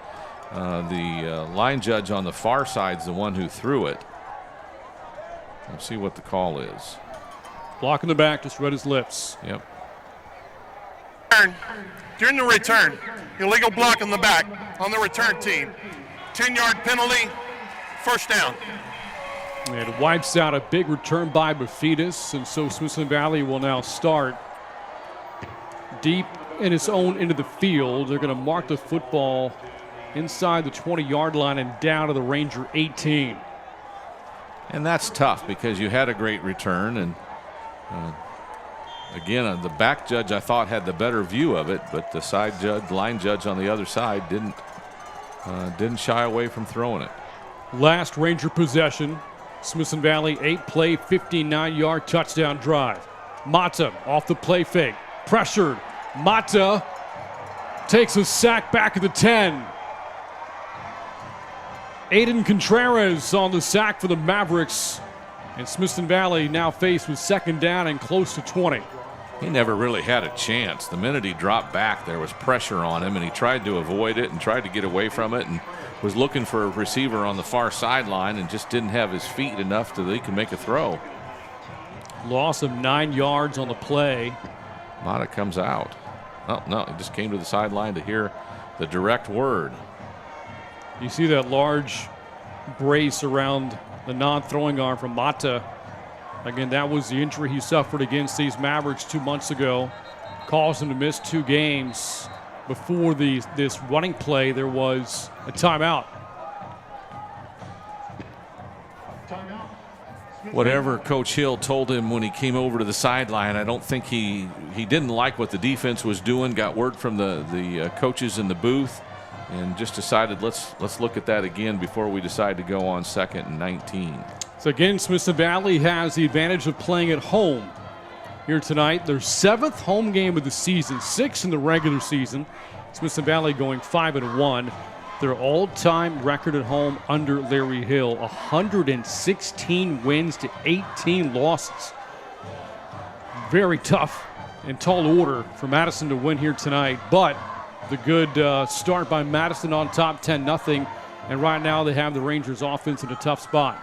the line judge on the far side is the one who threw it. We'll see what the call is. Block in the back, just read his lips. Yep. During the return, illegal block on the back on the return team. 10-yard penalty, first down. And it wipes out a big return by Bafidis, and so Smithson Valley will now start deep in its own end of the field. They're going to mark the football inside the 20-yard line and down to the Ranger 18. And that's tough because you had a great return, and again, the back judge I thought had the better view of it, but the side judge, line judge on the other side didn't shy away from throwing it. Last Ranger possession, Smithson Valley 8-play, 59-yard touchdown drive. Mata off the play fake, pressured. Mata takes a sack back at the 10. Aiden Contreras on the sack for the Mavericks. And Smithson Valley now faced with second down and close to 20. He never really had a chance. The minute he dropped back, there was pressure on him, and he tried to avoid it and tried to get away from it and was looking for a receiver on the far sideline and just didn't have his feet enough that he could make a throw. Loss of 9 yards on the play. Mata comes out. Oh, no, he just came to the sideline to hear the direct word. You see that large brace around the non-throwing arm from Mata. Again, that was the injury he suffered against these Mavericks 2 months ago. Caused him to miss 2 games. Before this running play, there was a timeout. Whatever Coach Hill told him when he came over to the sideline, I don't think he didn't like what the defense was doing. Got word from the coaches in the booth, and just decided let's look at that again before we decide to go on 2nd and 19. So again, Smithson Valley has the advantage of playing at home here tonight. Their 7th home game of the season, 6 in the regular season. Smithson Valley going 5-1. Their all-time record at home under Larry Hill, 116 wins to 18 losses. Very tough and tall order for Madison to win here tonight, but the good start by Madison on top 10-0, and right now they have the Rangers offense in a tough spot.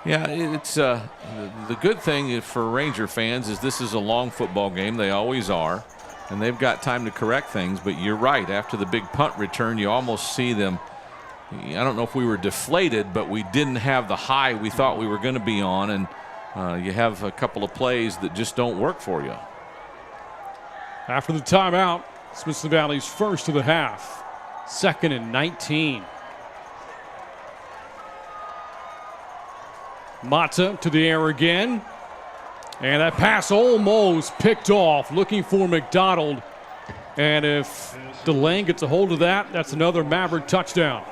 Yeah, it's the good thing for Ranger fans is this is a long football game. They always are, and they've got time to correct things. But you're right. After the big punt return, you almost see them. I don't know if we were deflated, but we didn't have the high we thought we were going to be on, and you have a couple of plays that just don't work for you. After the timeout, Smithson Valley's first of the half, 2nd and 19. Mata to the air again. And that pass almost picked off, looking for McDonald. And if DeLane gets a hold of that, that's another Maverick touchdown.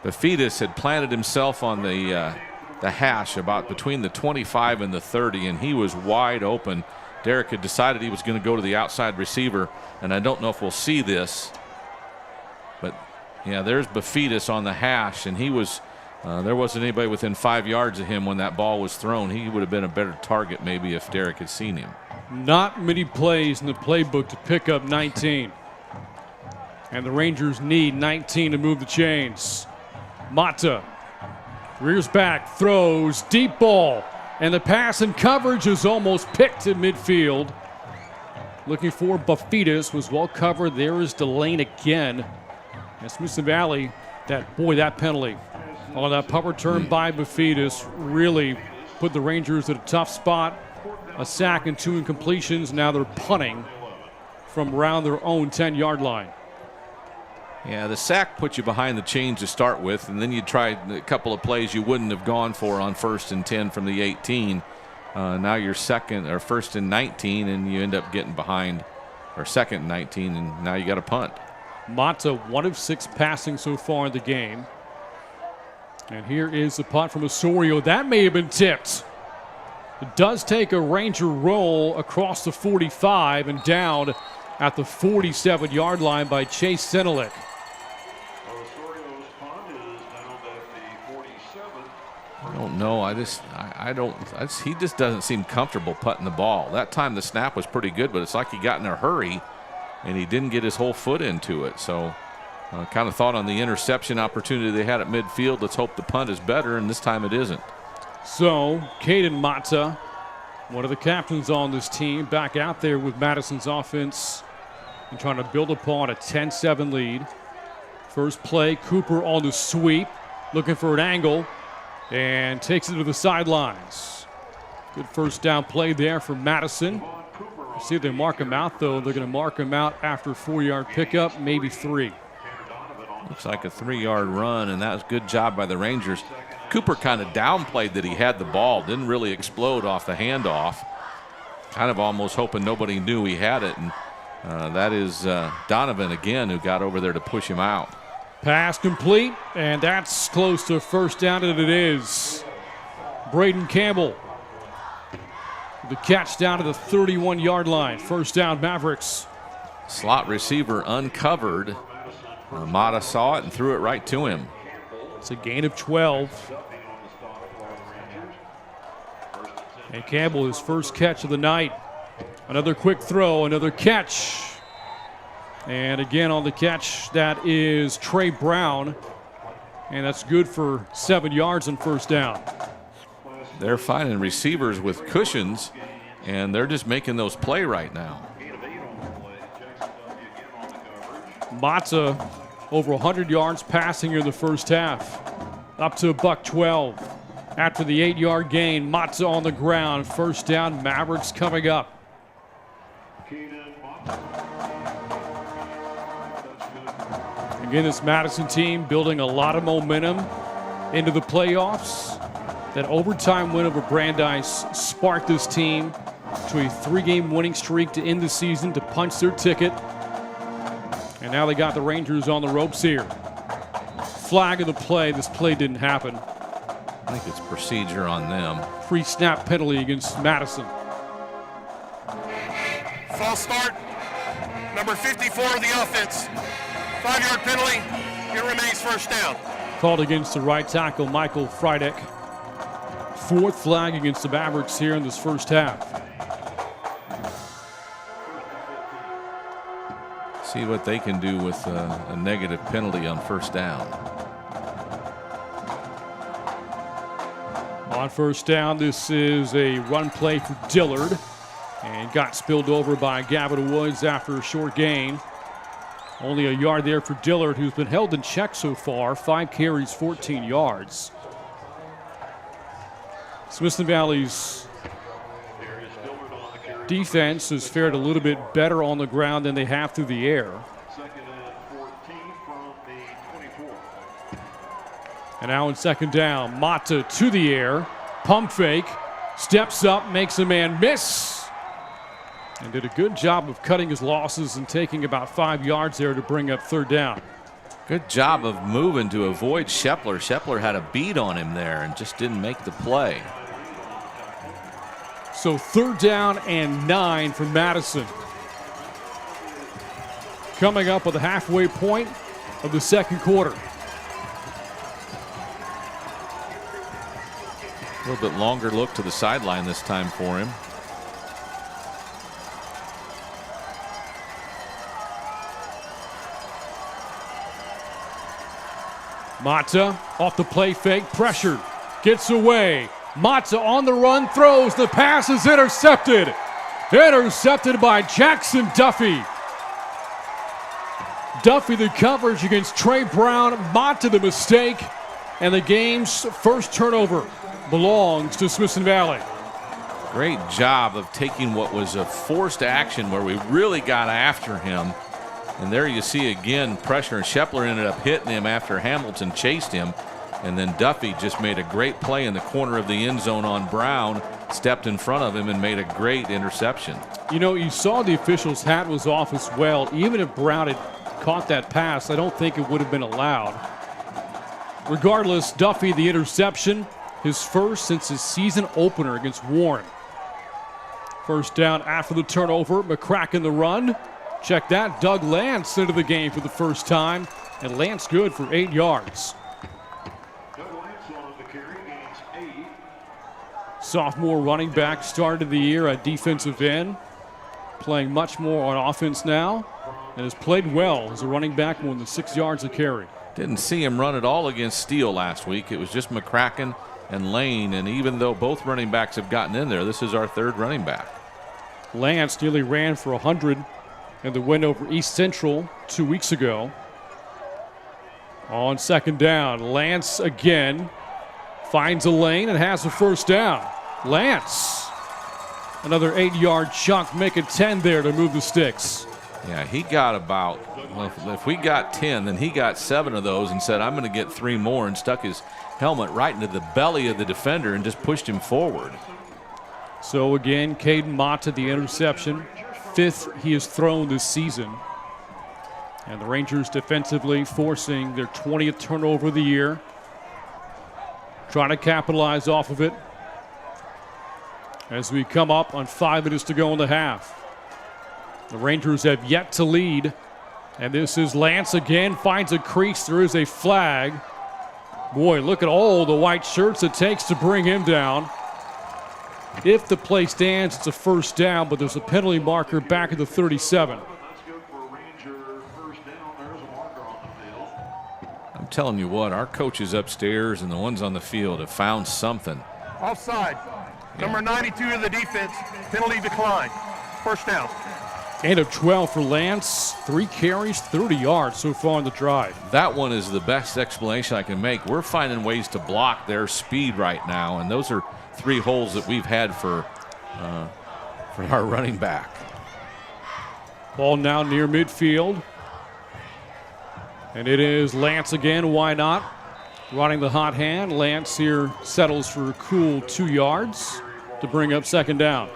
Bafidis had planted himself on the hash about between the 25 and the 30, and he was wide open. Derek had decided he was going to go to the outside receiver, and I don't know if we'll see this, but yeah, there's Bafidis on the hash, and he was there wasn't anybody within 5 yards of him when that ball was thrown. He would have been a better target maybe if Derek had seen him. Not many plays in the playbook to pick up 19. And the Rangers need 19 to move the chains. Mata rears back, throws, deep ball. And the pass and coverage is almost picked at midfield. Looking for Bafidis, was well covered. There is DeLane again. And Smithson Valley, that penalty on that punt return by Bafidis really put the Rangers at a tough spot. A sack and 2 incompletions. Now they're punting from around their own 10-yard line. Yeah, the sack put you behind the chains to start with, and then you tried a couple of plays you wouldn't have gone for on 1st and 10 from the 18. Now you're 1st and 19, and you end up getting behind, or 2nd and 19, and now you got a punt. Mata 1 of 6 passing so far in the game. And here is the punt from Osorio. That may have been tipped. It does take a Ranger roll across the 45 and down at the 47-yard line by Chase Senelik. Osorio's punt is down at the 47. I don't know. He just doesn't seem comfortable putting the ball. That time the snap was pretty good, but it's like he got in a hurry and he didn't get his whole foot into it. So kind of thought on the interception opportunity they had at midfield, let's hope the punt is better, and this time it isn't. So Caden Mata, one of the captains on this team, back out there with Madison's offense and trying to build upon a 10-7 lead. First play, Cooper on the sweep, looking for an angle, and takes it to the sidelines. Good first down play there for Madison. See if they mark him out, though. They're going to mark him out after a 4-yard pickup, maybe 3. Looks like a 3-yard run, and that was a good job by the Rangers. Cooper kind of downplayed that he had the ball, didn't really explode off the handoff. Kind of almost hoping nobody knew he had it, and that is Donovan again who got over there to push him out. Pass complete, and that's close to first down, and it is. Braden Campbell, the catch down to the 31-yard line. First down, Mavericks. Slot receiver uncovered. Mata saw it and threw it right to him. It's a gain of 12. And Campbell, his first catch of the night. Another quick throw, another catch. And again on the catch, that is Trey Brown. And that's good for 7 yards and first down. They're finding receivers with cushions, and they're just making those play right now. Mata over 100 yards passing in the first half. Up to $112. After the 8-yard gain, Mata on the ground. First down, Mavericks coming up. Again, this Madison team building a lot of momentum into the playoffs. That overtime win over Brandeis sparked this team to a 3-game winning streak to end the season, to punch their ticket. And now they got the Rangers on the ropes here. Flag of the play. This play didn't happen. I think it's procedure on them. Pre-snap penalty against Madison. False start. Number 54 of the offense. 5-yard penalty. It remains first down. Called against the right tackle, Michael Frydek. 4th flag against the Mavericks here in this first half. See what they can do with a negative penalty on first down. On first down, this is a run play for Dillard. And got spilled over by Gavin Woods after a short gain. Only a yard there for Dillard, who's been held in check so far. 5 carries, 14 yards. Smithson Valley's defense has fared a little bit better on the ground than they have through the air. Second and 14 from the 24. And now in second down, Mata to the air. Pump fake. Steps up, makes a man miss. And did a good job of cutting his losses and taking about 5 yards there to bring up third down. Good job of moving to avoid Shepler. Shepler had a beat on him there and just didn't make the play. So third down and 9 for Madison. Coming up with the halfway point of the second quarter. A little bit longer look to the sideline this time for him. Mata off the play fake, pressured, gets away. Mata on the run, throws, the pass is intercepted. Intercepted by Jackson Duffy. Duffy the coverage against Trey Brown. Mata the mistake. And the game's first turnover belongs to Smithson Valley. Great job of taking what was a forced action where we really got after him. And there you see again pressure, and Shepler ended up hitting him after Hamilton chased him. And then Duffy just made a great play in the corner of the end zone on Brown, stepped in front of him and made a great interception. You know, you saw the official's hat was off as well. Even if Brown had caught that pass, I don't think it would have been allowed. Regardless, Duffy the interception, his first since his season opener against Warren. First down after the turnover, McCracken the run. Check that, Doug Lance into the game for the first time, and Lance good for 8 yards. Doug Lance on the carry, gains 8. Sophomore running back started the year at defensive end, playing much more on offense now, and has played well as a running back, more than 6 yards a carry. Didn't see him run at all against Steele last week. It was just McCracken and Lane, and even though both running backs have gotten in there, this is our third running back. Lance nearly ran for 100 in the win over East Central 2 weeks ago. On second down, Lance again finds a lane and has a first down. Lance, another 8-yard chunk, make it 10 there to move the sticks. Yeah, he got about, well, if we got 10, then he got 7 of those and said, I'm going to get 3 more, and stuck his helmet right into the belly of the defender and just pushed him forward. So again, Caden Mata, the interception. 5th he has thrown this season. And the Rangers defensively forcing their 20th turnover of the year. Trying to capitalize off of it as we come up on 5 minutes to go in the half. The Rangers have yet to lead. And this is Lance again, finds a crease. There is a flag. Boy, look at all the white shirts it takes to bring him down. If the play stands, it's a first down, but there's a penalty marker back at the 37. That's good for a Ranger first down. There's a marker on the field. I'm telling you what, our coaches upstairs and the ones on the field have found something. Offside. Number 92 of the defense. Penalty decline. First down. Gain of 12 for Lance. 3 carries, 30 yards so far in the drive. That one is the best explanation I can make. We're finding ways to block their speed right now, and those are 3 holes that we've had for our running back. Ball now near midfield. And it is Lance again. Why not? Running the hot hand. Lance here settles for a cool 2 yards to bring up second down.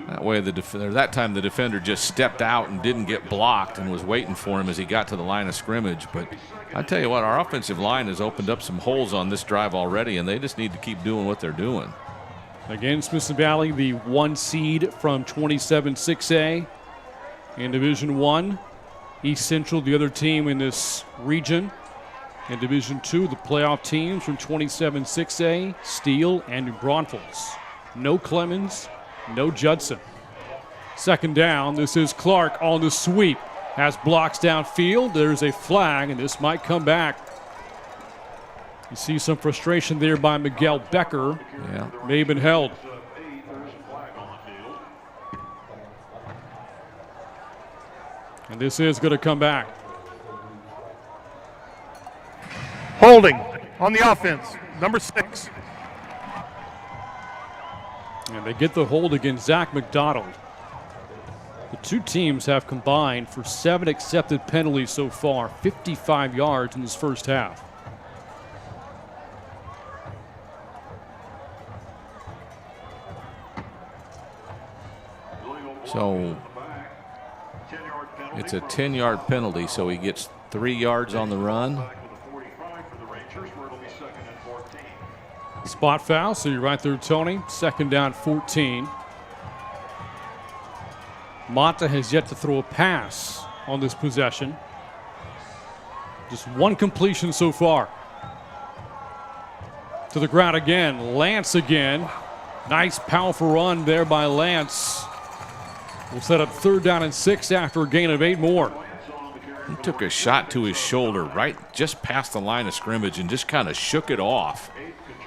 That way, that time the defender just stepped out and didn't get blocked and was waiting for him as he got to the line of scrimmage. But I tell you what, our offensive line has opened up some holes on this drive already, and they just need to keep doing what they're doing. Again, Smithson Valley, the 1 seed from 27-6A in Division 1. East Central, the other team in this region. In Division 2, the playoff teams from 27-6A, Steele and New Braunfels. No Clemens, no Judson. Second down, this is Clark on the sweep. Has blocks downfield. There's a flag, and this might come back. You see some frustration there by Miguel Becker. Yeah. May have been held. And this is going to come back. Holding on the offense. Number 6. And they get the hold against Zach McDonald. The 2 teams have combined for 7 accepted penalties so far, 55 yards in this first half. So it's a 10-yard penalty, so he gets 3 yards on the run. Spot foul, so you're right there, Tony. Second down, 14. Mata has yet to throw a pass on this possession. Just one completion so far. To the ground again. Lance again. Nice, powerful run there by Lance. We'll set up 3rd down and 6 after a gain of 8 more. He took a shot to his shoulder right just past the line of scrimmage and just kind of shook it off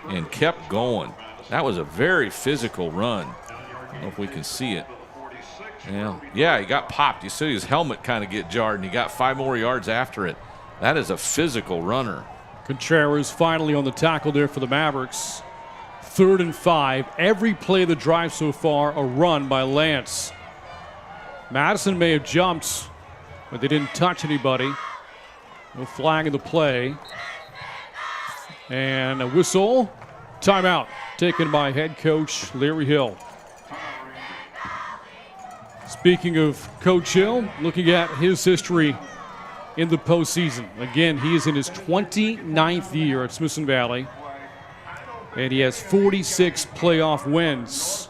and kept going. That was a very physical run. I don't know if we can see it. Yeah, he got popped. You see his helmet kind of get jarred, and he got 5 more yards after it. That is a physical runner. Contreras finally on the tackle there for the Mavericks. 3rd and 5. Every play of the drive so far, a run by Lance. Madison may have jumped, but they didn't touch anybody. No flag in the play. And a whistle. Timeout taken by head coach Larry Hill. Speaking of Coach Hill, looking at his history in the postseason. Again, he is in his 29th year at Smithson Valley, and he has 46 playoff wins.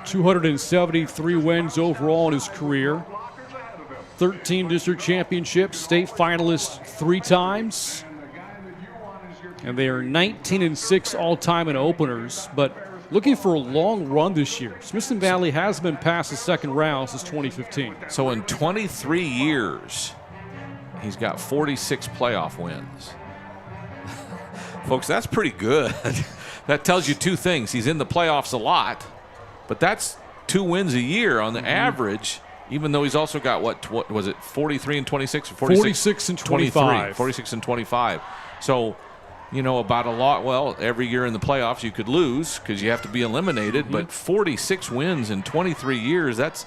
273 wins overall in his career. 13 district championships, state finalist 3 times. And they are 19-6 all-time in openers, but looking for a long run this year. Smithson Valley has been past the second round since 2015. So in 23 years, he's got 46 playoff wins. Folks, that's pretty good. That tells you 2 things. He's in the playoffs a lot, but that's 2 wins a year on the average, even though he's also got, what was it, 43 and 26? Or 46 and 25. 46 and 25. So, you know, about a lot. Well, every year in the playoffs you could lose because you have to be eliminated. But 46 wins in 23 years, that's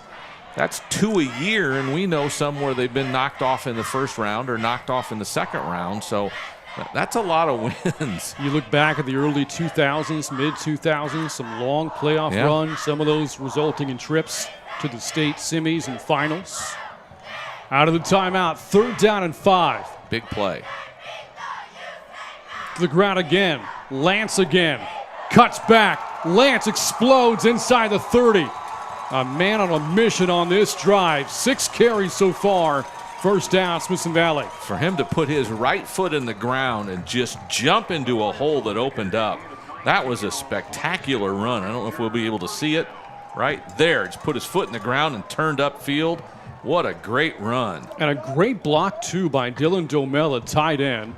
2 a year. And we know some where they've been knocked off in the first round or knocked off in the second round. So that's a lot of wins. You look back at the early 2000s, mid-2000s, some long playoff runs, some of those resulting in trips to the state semis and finals. Out of the timeout, 3rd down and 5. Big play. To the ground again. Lance again. Cuts back. Lance explodes inside the 30. A man on a mission on this drive. 6 carries so far. First down, Smithson Valley. For him to put his right foot in the ground and just jump into a hole that opened up, that was a spectacular run. I don't know if we'll be able to see it right there. Just put his foot in the ground and turned upfield. What a great run. And a great block, too, by Dylan Domela, tight end.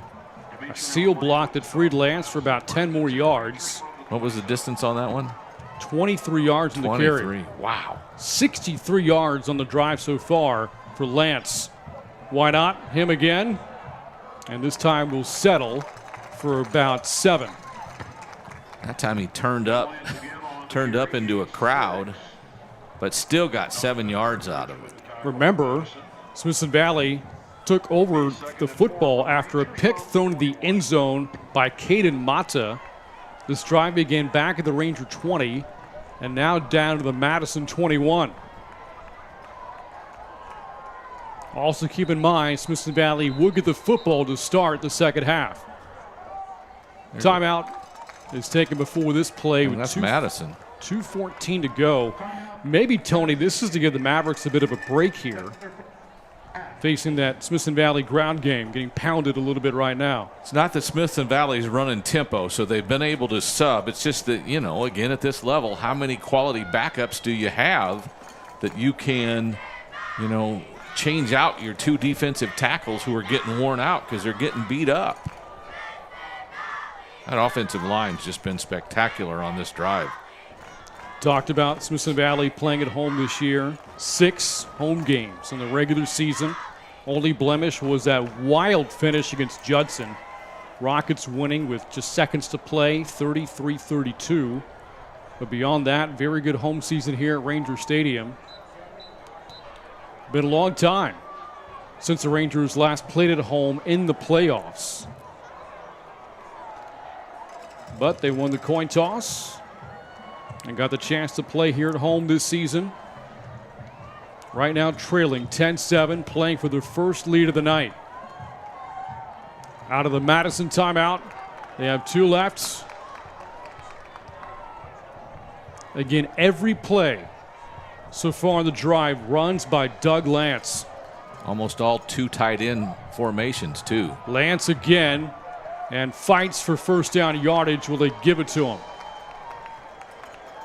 A seal block that freed Lance for about 10 more yards. What was the distance on that one? 23 yards in the carry. Wow. 63 yards on the drive so far for Lance. Why not? Him again. And this time we'll settle for about 7. That time he turned up into a crowd, but still got 7 yards out of it. Remember, Smithson Valley took over the football after a pick thrown in the end zone by Caden Mata. This drive began back at the Ranger 20 and now down to the Madison 21. Also keep in mind, Smithson Valley will get the football to start the second half. Timeout is taken before this play. With that's Madison. 2:14 to go. Maybe, Tony, this is to give the Mavericks a bit of a break here, facing that Smithson Valley ground game, getting pounded a little bit right now. It's not that Smithson Valley's running tempo, so they've been able to sub. It's just that, you know, again, at this level, how many quality backups do you have that you can, you know, change out your 2 defensive tackles who are getting worn out because they're getting beat up? That offensive line's just been spectacular on this drive. Talked about Smithson Valley playing at home this year. 6 home games in the regular season. Only blemish was that wild finish against Judson. Rockets winning with just seconds to play, 33-32. But beyond that, very good home season here at Ranger Stadium. Been a long time since the Rangers last played at home in the playoffs. But they won the coin toss. and got the chance to play here at home this season. Right now trailing 10-7, playing for their first lead of the night. Out of the Madison timeout, they have 2 left. Again, every play so far on the drive runs by Doug Lance. Almost all 2 tight end formations, too. Lance again, and fights for first down yardage. Will they give it to him?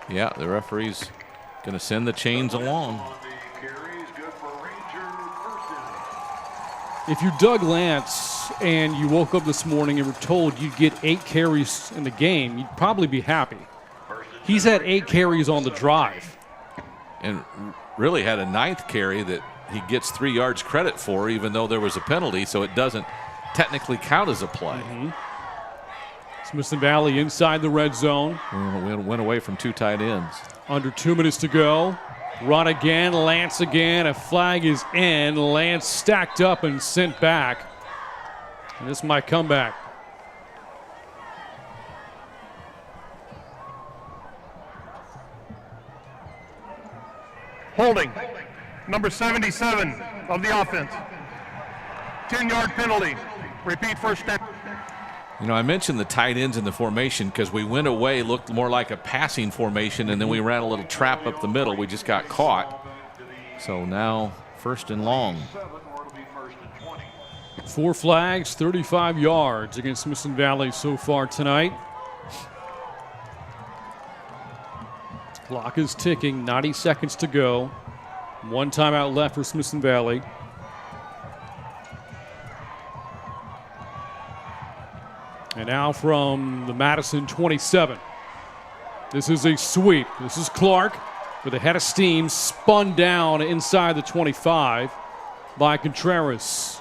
Yeah, the referee's going to send the chains along. If you're Doug Lance and you woke up this morning and were told you'd get 8 carries in the game, you'd probably be happy. He's had 8 carries on the drive. And really had a 9th carry that he gets 3 yards credit for, even though there was a penalty, so it doesn't technically count as a play. Smithson Valley inside the red zone. Went away from 2 tight ends. Under 2 minutes to go. Run again, Lance again. A flag is in. Lance stacked up and sent back. And this might come back. Holding. Number 77 of the offense. 10-yard penalty. Repeat first down. You know, I mentioned the tight ends in the formation because we went away, looked more like a passing formation, and then we ran a little trap up the middle. We just got caught. So now 1st and long. 4 flags, 35 yards against Smithson Valley so far tonight. Clock is ticking, 90 seconds to go. 1 timeout left for Smithson Valley. And now from the Madison 27. This is a sweep. This is Clark with a head of steam, spun down inside the 25 by Contreras.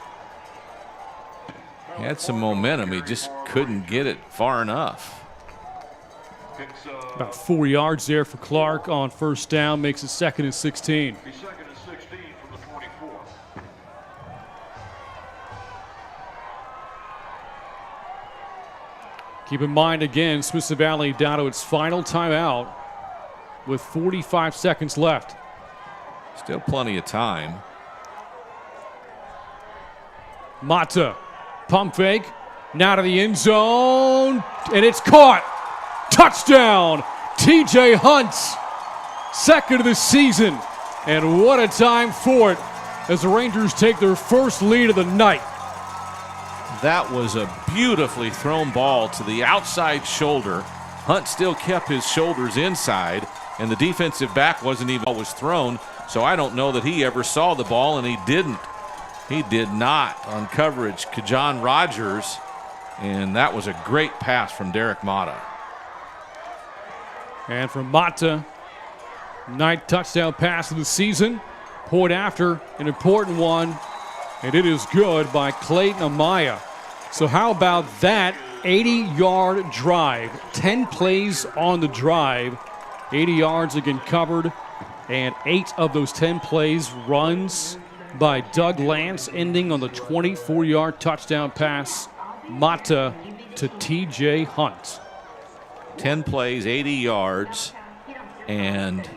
He had some momentum. He just couldn't get it far enough. About 4 yards there for Clark on first down, makes it 2nd and 16. Be 2nd and 16 from the 24. Keep in mind again, Smithson Valley down to its final timeout with 45 seconds left. Still plenty of time. Mata, pump fake, now to the end zone, and it's caught. Touchdown, TJ Hunt, 2nd of the season, and what a time for it as the Rangers take their first lead of the night. That was a beautifully thrown ball to the outside shoulder. Hunt still kept his shoulders inside, and the defensive back wasn't even was thrown, so I don't know that he ever saw the ball, and he didn't. He did not on coverage. Kajon Rogers, and that was a great pass from Derek Mata. And from Mata, 9th touchdown pass of the season. Point after, an important one, and it is good by Clayton Amaya. So how about that 80-yard drive? 10 plays on the drive, 80 yards again covered, and 8 of those 10 plays runs by Doug Lance, ending on the 24-yard touchdown pass, Mata to TJ Hunt. 10 plays, 80 yards, and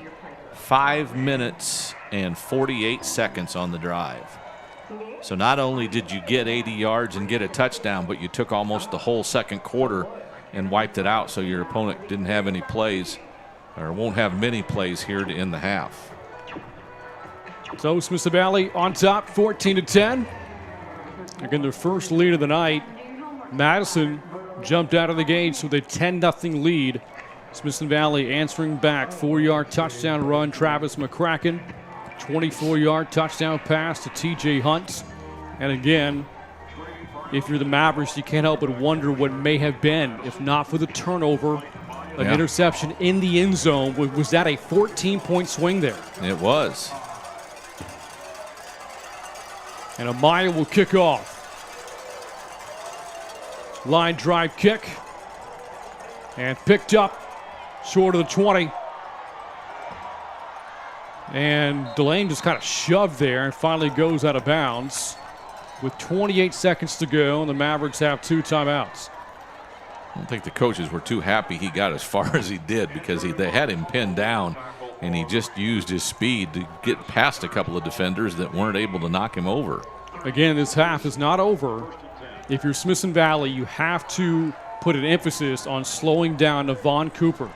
5 minutes and 48 seconds on the drive. So not only did you get 80 yards and get a touchdown, but you took almost the whole second quarter and wiped it out, so your opponent didn't have any plays, or won't have many plays here to end the half. So Smithson Valley on top, 14-10. Again, their first lead of the night. Madison jumped out of the gates with a 10-0 lead. Smithson Valley answering back, 4-yard touchdown run, Travis McCracken. 24-yard touchdown pass to TJ Hunt. And again, if you're the Mavericks, you can't help but wonder what may have been, if not for the turnover, an interception in the end zone. Was that a 14-point swing there? It was. And Amaya will kick off. Line drive kick. And picked up short of the 20. And Delane just kind of shoved there and finally goes out of bounds with 28 seconds to go, and the Mavericks have 2 timeouts. I don't think the coaches were too happy he got as far as he did, because they had him pinned down, and he just used his speed to get past a couple of defenders that weren't able to knock him over. Again, this half is not over. If you're Smithson Valley, you have to put an emphasis on slowing down Devon Cooper.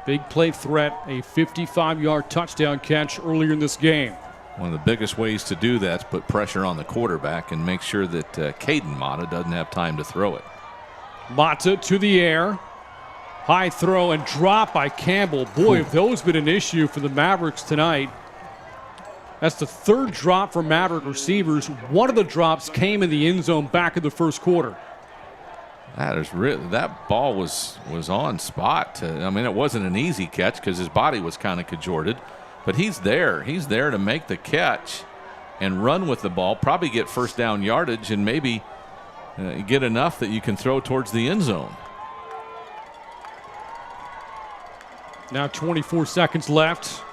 Big play threat, a 55-yard touchdown catch earlier in this game. One of the biggest ways to do that is put pressure on the quarterback and make sure that Caden Mata doesn't have time to throw it. Mata to the air. High throw and drop by Campbell. Boy, have those been an issue for the Mavericks tonight. That's the third drop for Maverick receivers. One of the drops came in the end zone back in the first quarter. That ball was on spot. I mean, it wasn't an easy catch because his body was kind of cajored, but he's there. He's there to make the catch and run with the ball, probably get first down yardage, and maybe get enough that you can throw towards the end zone. Now 24 seconds left.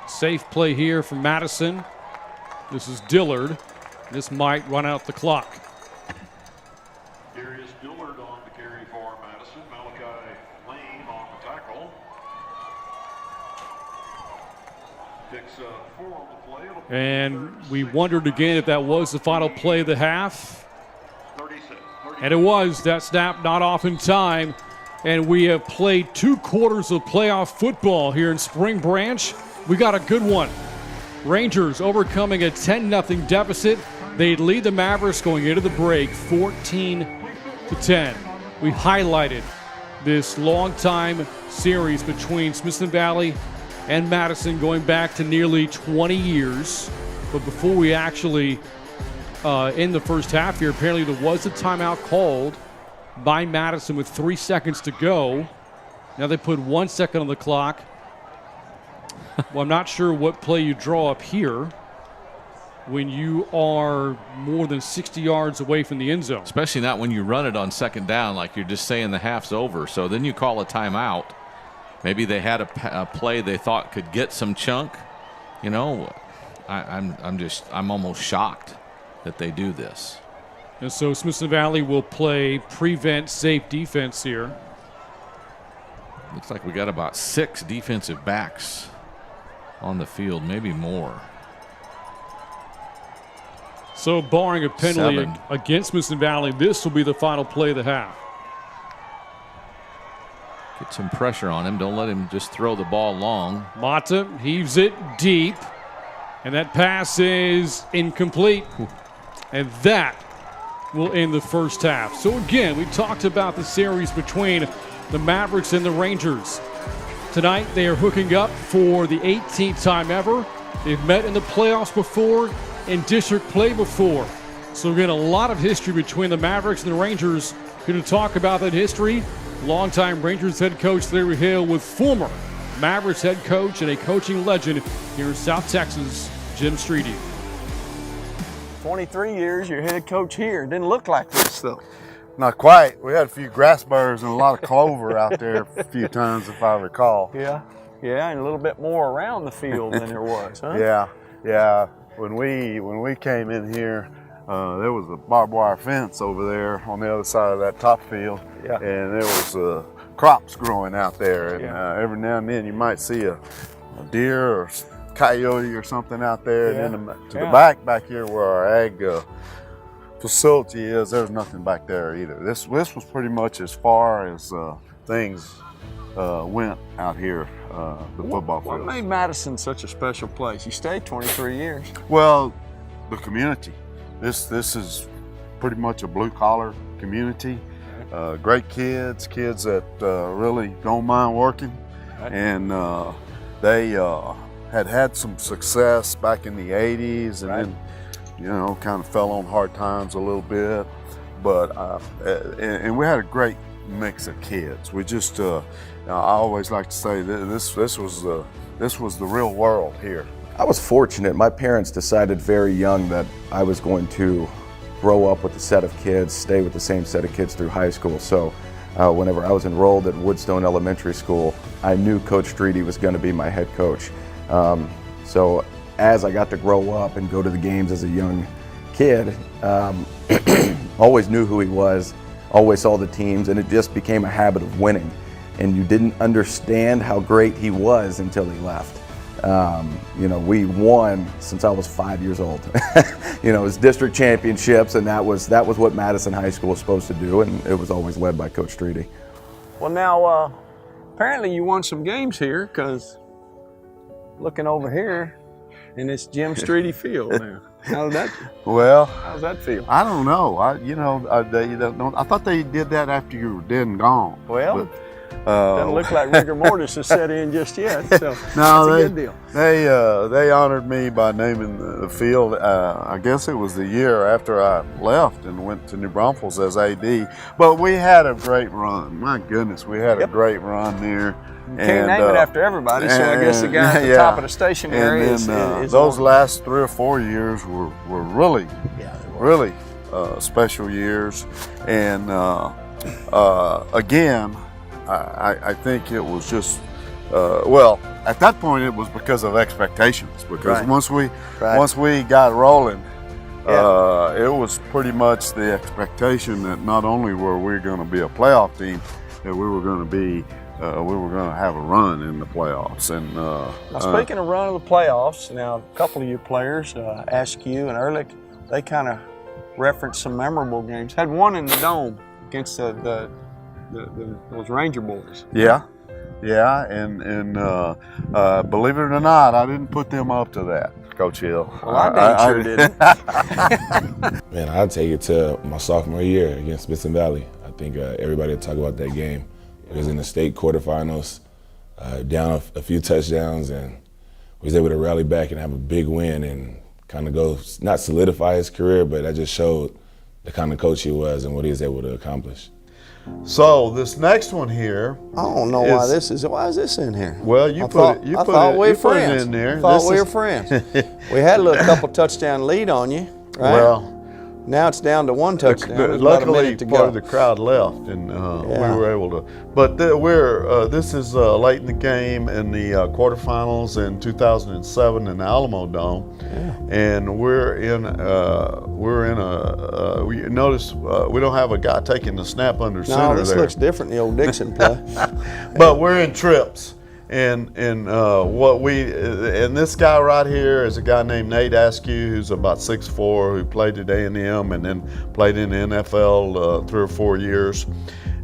Safe play here from Madison. This is Dillard. This might run out the clock. Darius Dillard on the carry for Madison. Malachi Lane on the tackle. Picks up 4 on the play. And we wondered again if that was the final play of the half. 36. And it was. That snap not off in time. And we have played 2 quarters of playoff football here in Spring Branch. We got a good one. Rangers overcoming a 10-0 deficit. They lead the Mavericks going into the break 14-10. We highlighted this long-time series between Smithson Valley and Madison going back to nearly 20 years. But before we actually end the first half here, apparently there was a timeout called by Madison with 3 seconds to go. Now they put 1 second on the clock. Well, I'm not sure what play you draw up here when you are more than 60 yards away from the end zone. Especially not when you run it on second down, like you're just saying the half's over. So then you call a timeout. Maybe they had a play they thought could get some chunk. You know, I'm almost shocked that they do this. And so Smithson Valley will play prevent safe defense here. Looks like we got about 6 defensive backs on the field, maybe more. So barring a penalty 7 against Smithson Valley, this will be the final play of the half. Get some pressure on him. Don't let him just throw the ball long. Mata heaves it deep, and that pass is incomplete. And that will end the first half. So again, we talked about the series between the Mavericks and the Rangers. Tonight they are hooking up for the 18th time ever. They've met in the playoffs before, in district play before. So again, a lot of history between the Mavericks and the Rangers. Going to talk about that history. Longtime Rangers head coach Larry Hill with former Mavericks head coach and a coaching legend here in South Texas, Jim Streety. 23 years, your head coach here. Didn't look like this, though. Not quite. We had a few grass burrs and a lot of clover out there a few times, if I recall. Yeah, and a little bit more around the field than there was, huh? Yeah. When we came in here, there was a barbed wire fence over there on the other side of that top field, Yeah. and there was crops growing out there. And Yeah. every now and then you might see a deer or coyote or something out there. Yeah. And then the Yeah. back here where our ag facility is, there's nothing back there either. This was pretty much as far as things went out here, the football What field. made Madison such a special place? You stayed 23 years. Well, the community. This is pretty much a blue collar community. Great kids that really don't mind working, and they had some success back in the 80s, and then kind of fell on hard times a little bit. But and we had a great mix of kids. We just I always like to say that this was the real world here. I was fortunate. My parents decided very young that I was going to grow up with a set of kids, stay with the same set of kids through high school. So whenever I was enrolled at Woodstone Elementary School, I knew Coach Streety was going to be my head coach. So as I got to grow up and go to the games as a young kid, always knew who he was, always saw the teams, and it just became a habit of winning. And you didn't understand how great he was until he left. You know, we won since I was 5 years old. You know, it was district championships, and that was what Madison High School was supposed to do, and it was always led by Coach Streety. Well, now, apparently you won some games here, because looking over here, and it's Jim Streety Field now. How's that feel? I don't know. I thought they did that after you were dead and gone. Well, doesn't look like rigor mortis has set in just yet, so no, that's a good deal. They honored me by naming the field. I guess it was the year after I left and went to New Braunfels as AD. But we had a great run. My goodness, we had a great run there. Can't name it after everybody, so I guess the guy at the top of the station area is those last 3 or 4 years were really, really special years. And again, I think it was just, well, at that point it was because of expectations. Because once we got rolling, it was pretty much the expectation that not only were we going to be a playoff team, that we were going to have a run in the playoffs. And now, speaking of run of the playoffs, now a couple of your players, Askew and Ehrlich, they kind of referenced some memorable games. Had one in the Dome against those Ranger boys. Yeah, and believe it or not, I didn't put them up to that, Coach Hill. Well, I sure didn't. Man, I'd take it to my sophomore year against Smithson Valley. I think everybody would talk about that game. It was in the state quarterfinals, down a few touchdowns, and was able to rally back and have a big win and kind of go, not solidify his career, but that just showed the kind of coach he was and what he was able to accomplish. So this next one here, I don't know why this is in here. Well, you put it in there. I thought we were friends. We had a little couple touchdown lead on you, right? Well, now it's down to one touchdown. Luckily, part of the crowd left, and we were able to. But this is late in the game in the quarterfinals in 2007 in the Alamo Dome, and we notice we don't have a guy taking the snap under center. No, this looks different than the old Dixon play. But we're in trips. And this guy right here is a guy named Nate Askew, who's about 6'4", who played at A&M and then played in the NFL 3 or 4 years.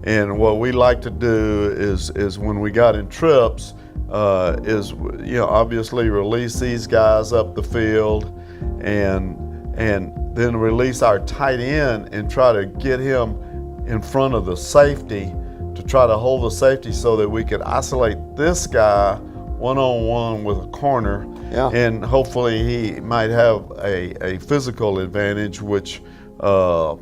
And what we like to do is when we got in trips, obviously release these guys up the field, and then release our tight end and try to get him in front of the safety, to try to hold the safety so that we could isolate this guy one-on-one with a corner, and hopefully he might have a physical advantage, which most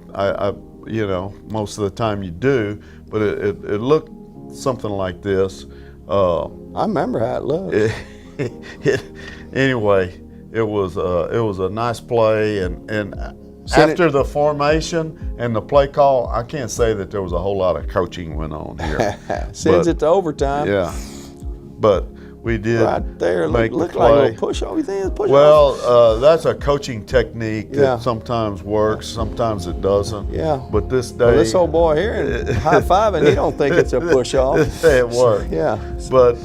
of the time you do, but it looked something like this. I remember how it looked. Anyway, it was a nice play, and after the formation and the play call, I can't say that there was a whole lot of coaching went on here. Sends it to overtime. Yeah, but we did right there. Looked like a little push off. You think it's push off? Well, that's a coaching technique that sometimes works, sometimes it doesn't. Yeah. But this day, this old boy here high fiving, he don't think it's a push off. It worked. Yeah. But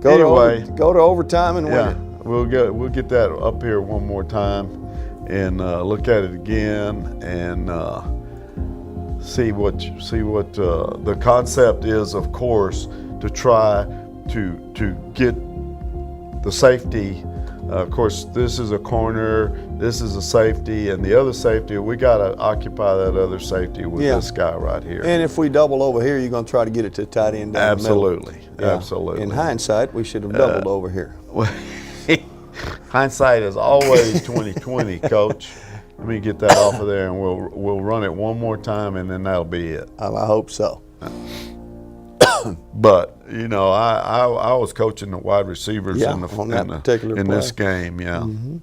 go to overtime and win it. We'll get that up here one more time and look at it again and see what the concept is. Of course, to try to get the safety. Of course, this is a corner, this is a safety, and the other safety, we got to occupy that other safety with this guy right here. And if we double over here, you're going to try to get it to the tight end down the middle. Absolutely. In hindsight, we should have doubled over here. Hindsight is always 20/20, Coach. Let me get that off of there, and we'll run it one more time, and then that'll be it. I hope so. But I was coaching the wide receivers in this game. Yeah. Mm-hmm.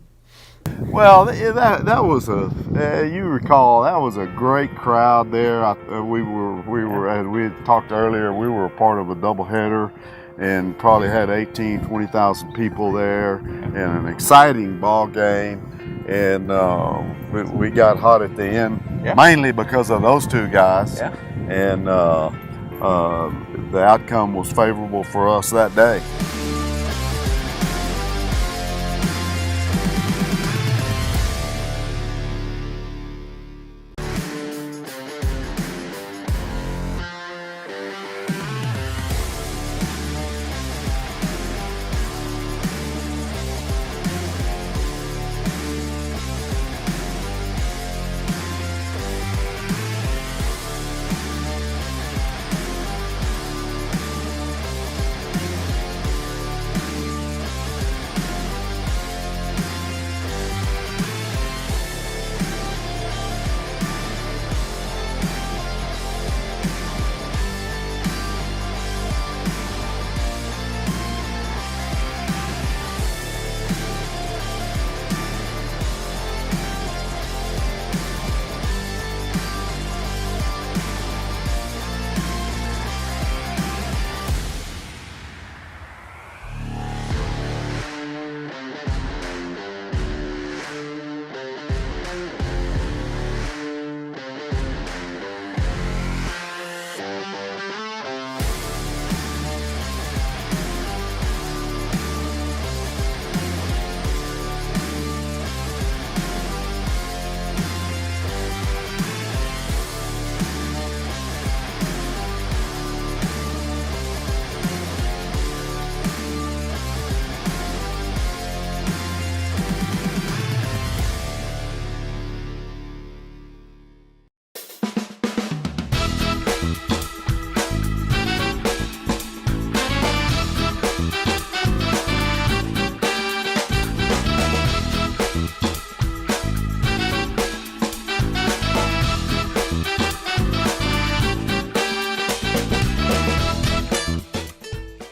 Well, that was you recall that was a great crowd there. We were as we had talked earlier. We were a part of a doubleheader, and probably had 20,000 people there, and an exciting ball game. And we got hot at the end mainly because of those two guys. Yeah. And the outcome was favorable for us that day.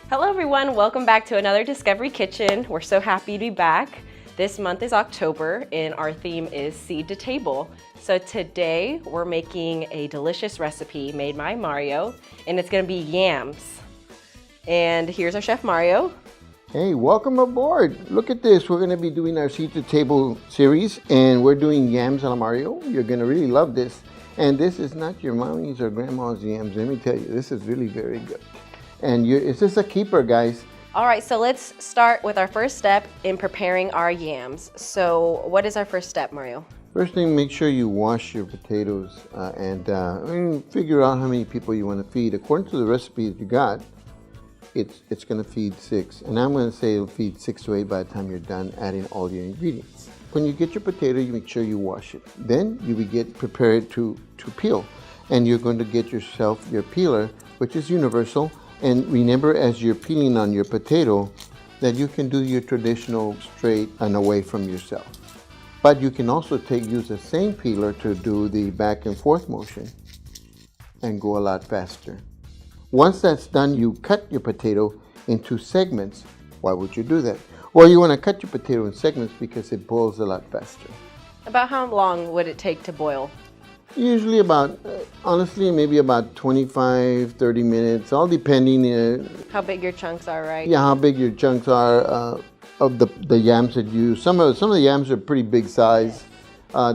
Hello everyone, welcome back to another Discovery Kitchen. We're so happy to be back. This month is October and our theme is Seed to Table. So today we're making a delicious recipe made by Mario and it's gonna be yams. And here's our chef Mario. Hey, welcome aboard. Look at this. We're gonna be doing our Seed to Table series and we're doing yams a la Mario. You're gonna really love this. And this is not your mommy's or grandma's yams. Let me tell you, this is really very good. And it's just a keeper, guys. All right, so let's start with our first step in preparing our yams. So what is our first step, Mario? First thing, make sure you wash your potatoes and figure out how many people you want to feed. According to the recipe that you got, it's going to feed 6. And I'm going to say it'll feed 6 to 8 by the time you're done adding all your ingredients. When you get your potato, you make sure you wash it. Then you will get prepared to peel. And you're going to get yourself your peeler, which is universal. And remember, as you're peeling on your potato, that you can do your traditional straight and away from yourself. But you can also use the same peeler to do the back and forth motion and go a lot faster. Once that's done, you cut your potato into segments. Why would you do that? Well, you want to cut your potato in segments because it boils a lot faster. About how long would it take to boil? Usually about, honestly, maybe about 25, 30 minutes, all depending. How big your chunks are, right? Yeah, how big your chunks are of the yams that you use. Some of the yams are pretty big size.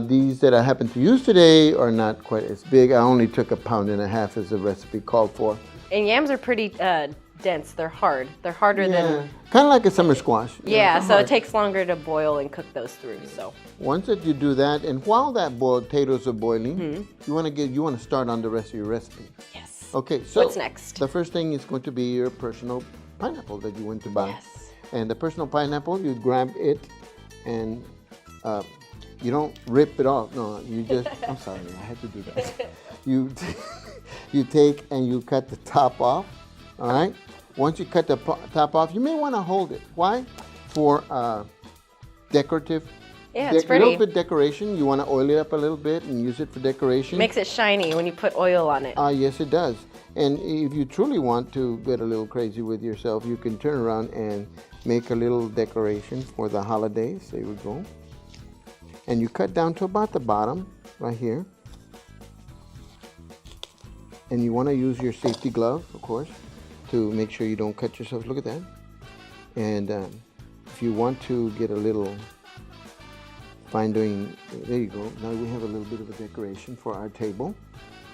These that I happen to use today are not quite as big. I only took 1.5 pounds as the recipe called for. And yams are pretty dense. They're hard. They're harder than... Kind of like a summer squash. Yeah, so it takes longer to boil and cook those through, so... Once that you do that, and while that potatoes are boiling, you want to start on the rest of your recipe. Yes. Okay, so what's next? The first thing is going to be your personal pineapple that you went to buy. Yes. And the personal pineapple, you grab it, and you don't rip it off. No, you just. I'm sorry, I had to do that. You take and you cut the top off. All right. Once you cut the top off, you may want to hold it. Why? For decorative. Yeah, it's pretty. A little bit decoration. You want to oil it up a little bit and use it for decoration. Makes it shiny when you put oil on it. Yes, it does. And if you truly want to get a little crazy with yourself, you can turn around and make a little decoration for the holidays. There we go. And you cut down to about the bottom, right here. And you want to use your safety glove, of course, to make sure you don't cut yourself. Look at that. And if you want to get a little fine doing. There you go. Now we have a little bit of a decoration for our table,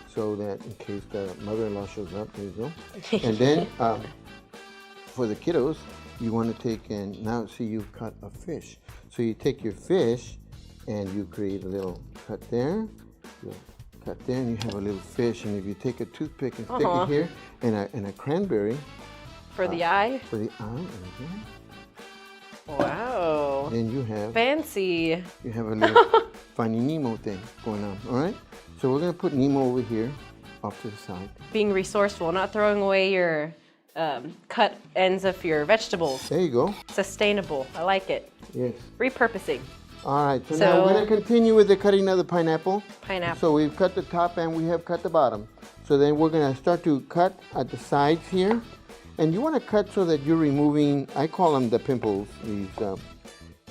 so that in case the mother-in-law shows up, there you go. And then for the kiddos, you want to take and now see you've cut a fish. So you take your fish and you create a little cut there, cut there, and you have a little fish. And if you take a toothpick and stick it here, and a cranberry for the eye. For the eye, and again. Wow. Then you have fancy. You have a little Finding Nemo thing going on. All right. So we're gonna put Nemo over here, off to the side. Being resourceful, not throwing away your cut ends of your vegetables. There you go. Sustainable. I like it. Yes. Repurposing. All right. So now we're gonna continue with the cutting of the pineapple. Pineapple. So we've cut the top and we have cut the bottom. So then we're gonna start to cut at the sides here. And you want to cut so that you're removing, I call them the pimples,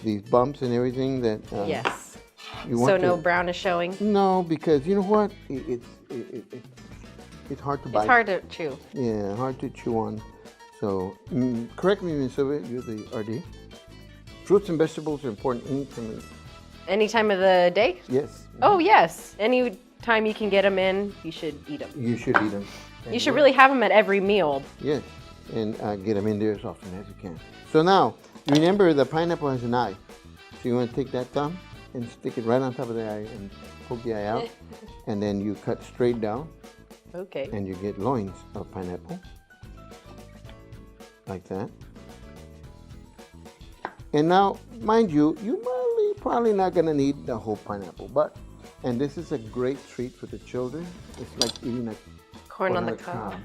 these bumps and everything that. Yes. You want no brown is showing? No, because you know what? It's hard to bite. It's hard to chew. Yeah, hard to chew on. So, correct me, Ms. Silva, you're the RD. Fruits and vegetables are important any time of the day? Yes. Oh, yes. Any time you can get them in, you should eat them. You should eat them. You should really have them at every meal. Yes. And get them in there as often as you can. So now, remember the pineapple has an eye. So you want to take that thumb and stick it right on top of the eye and poke the eye out. And then you cut straight down. Okay. And you get loins of pineapple. Like that. And now, mind you, probably not going to need the whole pineapple. And this is a great treat for the children. It's like eating a corn on the cob.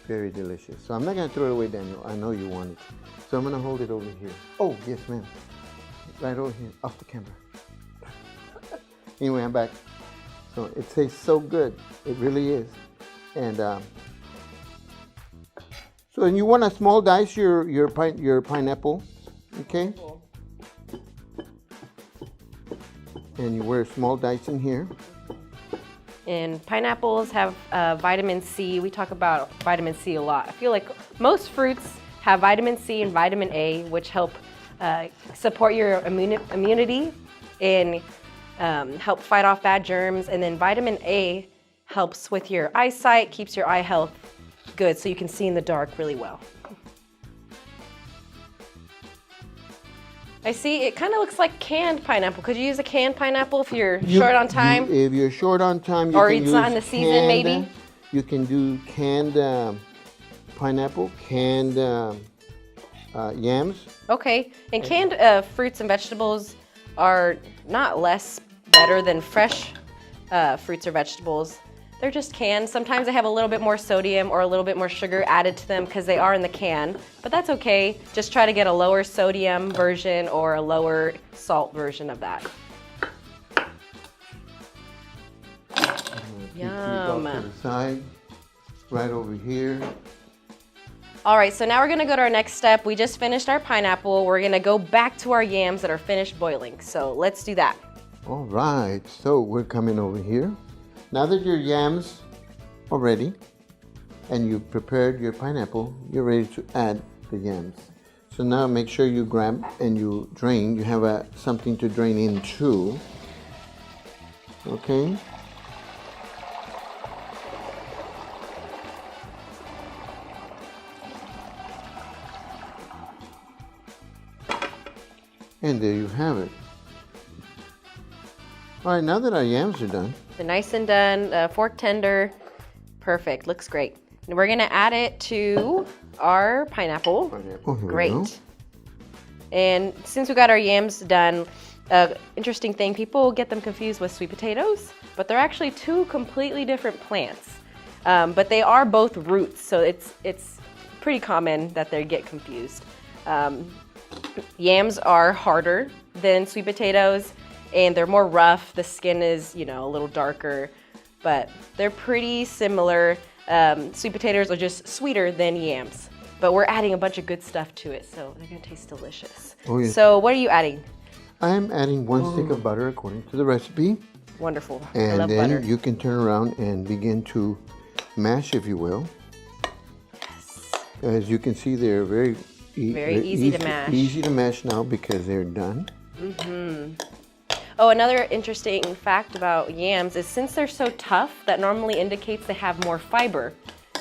Very delicious. So I'm not going to throw it away, Daniel. I know you want it. So I'm going to hold it over here. Oh, yes, ma'am. Right over here, off the camera. Anyway, I'm back. So it tastes so good. It really is. And so you want to small dice your pineapple, okay? And you wear small dice in here. And pineapples have vitamin C. We talk about vitamin C a lot. I feel like most fruits have vitamin C and vitamin A, which help support your immunity and help fight off bad germs. And then vitamin A helps with your eyesight, keeps your eye health good so you can see in the dark really well. I see, it kind of looks like canned pineapple. Could you use a canned pineapple if you're short on time? If you're short on time, you or can it's use not in the season, maybe? You can do canned pineapple, canned yams. Okay, and canned fruits and vegetables are not less better than fresh fruits or vegetables. They're just canned. Sometimes they have a little bit more sodium or a little bit more sugar added to them because they are in the can, but that's okay. Just try to get a lower sodium version or a lower salt version of that. Yum. To the side, right over here. All right, so now we're gonna go to our next step. We just finished our pineapple. We're gonna go back to our yams that are finished boiling. So let's do that. All right, so we're coming over here. Now that your yams are ready and you've prepared your pineapple, you're ready to add the yams. So now make sure you grab and you drain. You have something to drain into. Okay. And there you have it. All right, now that our yams are done. They're nice and done, fork tender, perfect, looks great. And we're gonna add it to our pineapple. Great. And since we got our yams done, interesting thing, people get them confused with sweet potatoes, but they're actually two completely different plants. But they are both roots, so it's pretty common that they get confused. Yams are harder than sweet potatoes, and they're more rough. The skin is, a little darker, but they're pretty similar. Sweet potatoes are just sweeter than yams, but we're adding a bunch of good stuff to it, so they're gonna taste delicious. Oh, yes. So what are you adding? I'm adding 1 stick of butter according to the recipe. Wonderful. And I love then butter. you can turn around and begin to mash, if you will. Yes. As you can see, they're very easy to mash. Easy to mash now because they're done. Mm-hmm. Oh, another interesting fact about yams is since they're so tough, that normally indicates they have more fiber.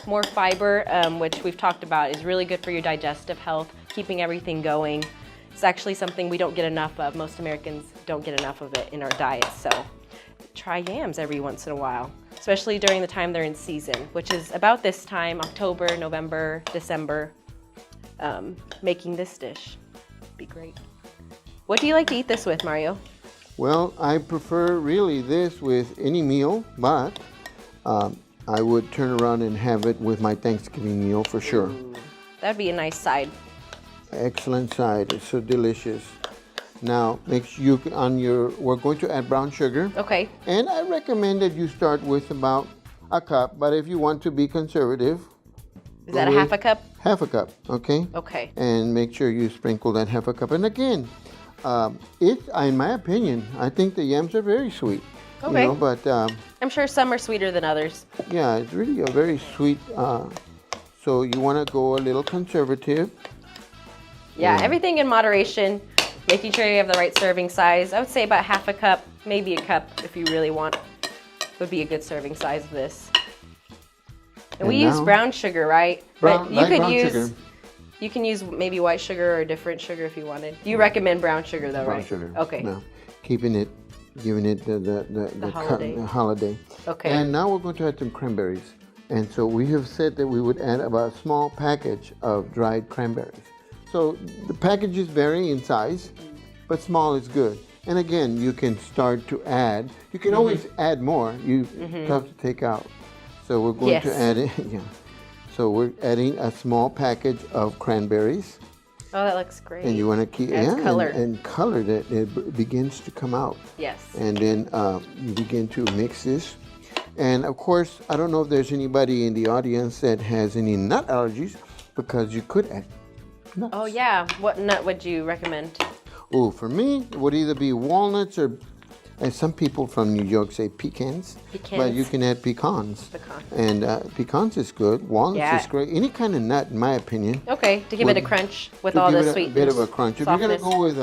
More fiber, which we've talked about, is really good for your digestive health, keeping everything going. It's actually something we don't get enough of. Most Americans don't get enough of it in our diet, so try yams every once in a while, especially during the time they're in season, which is about this time, October, November, December. Making this dish be great. What do you like to eat this with, Mario? Well, I prefer really this with any meal, but I would turn around and have it with my Thanksgiving meal for sure. That'd be a nice side. Excellent side. It's so delicious. Now, make sure you we're going to add brown sugar. Okay. And I recommend that you start with about a cup, but if you want to be conservative. Is that a half a cup? Half a cup, okay? Okay. And make sure you sprinkle that half a cup. And again, in my opinion, I think the yams are very sweet. Okay. You know, but I'm sure some are sweeter than others. yeah, it's really a very sweet. So you want to go a little conservative. Yeah, everything in moderation, making sure you have the right serving size. I would say about half a cup, maybe a cup if you really want, would be a good serving size of this. And we use brown sugar, right? But you could use sugar. You can use maybe white sugar or a different sugar if you wanted. You recommend brown sugar though, Brown right? sugar. Okay. No, giving it the holiday. Okay. And now we're going to add some cranberries. And so we have said that we would add about a small package of dried cranberries. So the packages vary in size, but small is good. And again, you can start to add. You can always add more. You have to take out. So we're going to add it. Yeah. So we're adding a small package of cranberries. Oh, that looks great. And you want to keep color. And color that it begins to come out. Yes. And then you begin to mix this. And of course, I don't know if there's anybody in the audience that has any nut allergies, because you could add nuts. Oh yeah. What nut would you recommend? Oh, for me, it would either be walnuts or, as some people from New York say, pecans. Pecans. But you can add pecans. Pecan. And pecans is good. Walnuts is great. Any kind of nut, in my opinion. Okay, to give it a crunch with all the sweetness. A bit of a crunch. If you're going to go with,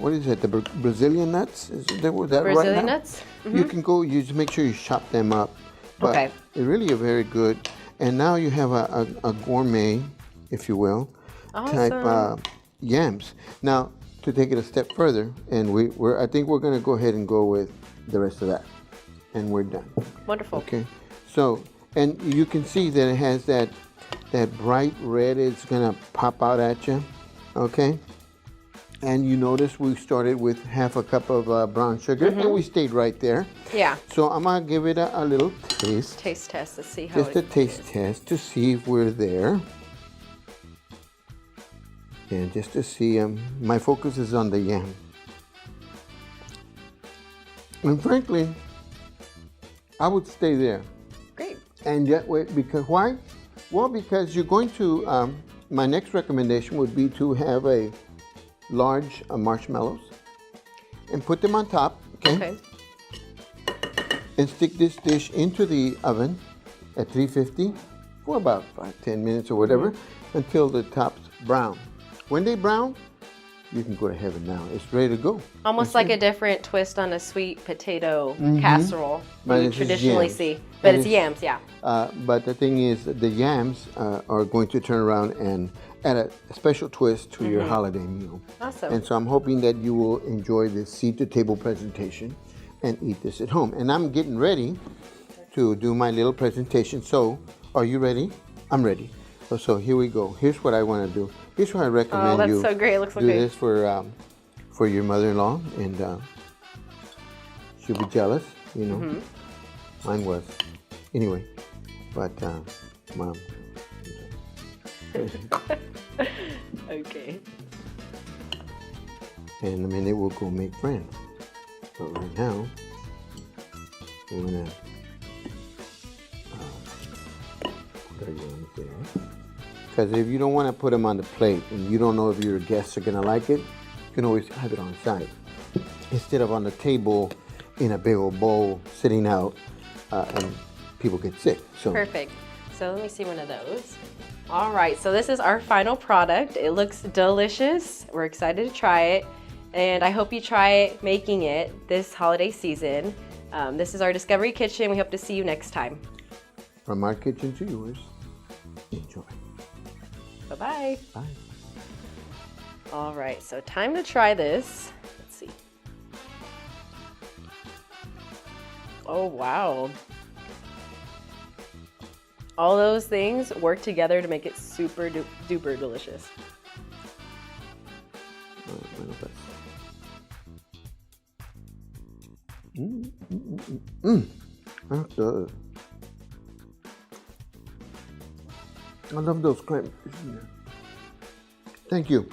what is it, the Brazilian nuts? Is that right? Brazilian nuts? You can go, you just make sure you chop them up. But Okay. They really are very good. And now you have a gourmet, if you will, type yams. Now, to take it a step further, and I think we're going to go ahead and go with the rest of that, and we're done. Wonderful. Okay, so, and you can see that it has that bright red. It's going to pop out at you, okay? And you notice we started with half a cup of brown sugar, and we stayed right there. Yeah. So I'm going to give it a little taste. Taste test to see how Just a taste test to see if we're there. And just to see, my focus is on the yam. And frankly, I would stay there. Great. And yet, wait, because why? Well, because you're going to, my next recommendation would be to have a large marshmallows and put them on top, okay? And stick this dish into the oven at 350 for about 10 minutes or whatever until the top's brown. When they brown, you can go to heaven now. It's ready to go. Almost like a different twist on a sweet potato casserole But you it's traditionally yams. see. But it's yams, yeah. But the thing is, the yams are going to turn around and add a special twist to your holiday meal. Awesome. And so I'm hoping that you will enjoy this seed-to-table presentation and eat this at home. And I'm getting ready to do my little presentation. So, are you ready? I'm ready. So here we go. Here's what I want to do. Here's what I recommend you so great. It looks do okay. this for your mother-in-law, and she'll be jealous, you know. Mine was. Anyway, but Mom. Okay. And in a minute we'll go make friends. But right now, we're gonna put our yams there. Because if you don't want to put them on the plate and you don't know if your guests are gonna like it, you can always have it on the side instead of on the table in a big old bowl sitting out, and people get sick. So Perfect. So let me see one of those. All right, so this is our final product. It looks delicious. We're excited to try it. and I hope you try making it this holiday season. This is our Discovery Kitchen. We hope to see you next time. From our kitchen to yours, enjoy. Bye-bye. Bye. All right, so time to try this. Let's see. Oh, wow. All those things work together to make it super duper delicious. That's good. I love those clams. Thank you.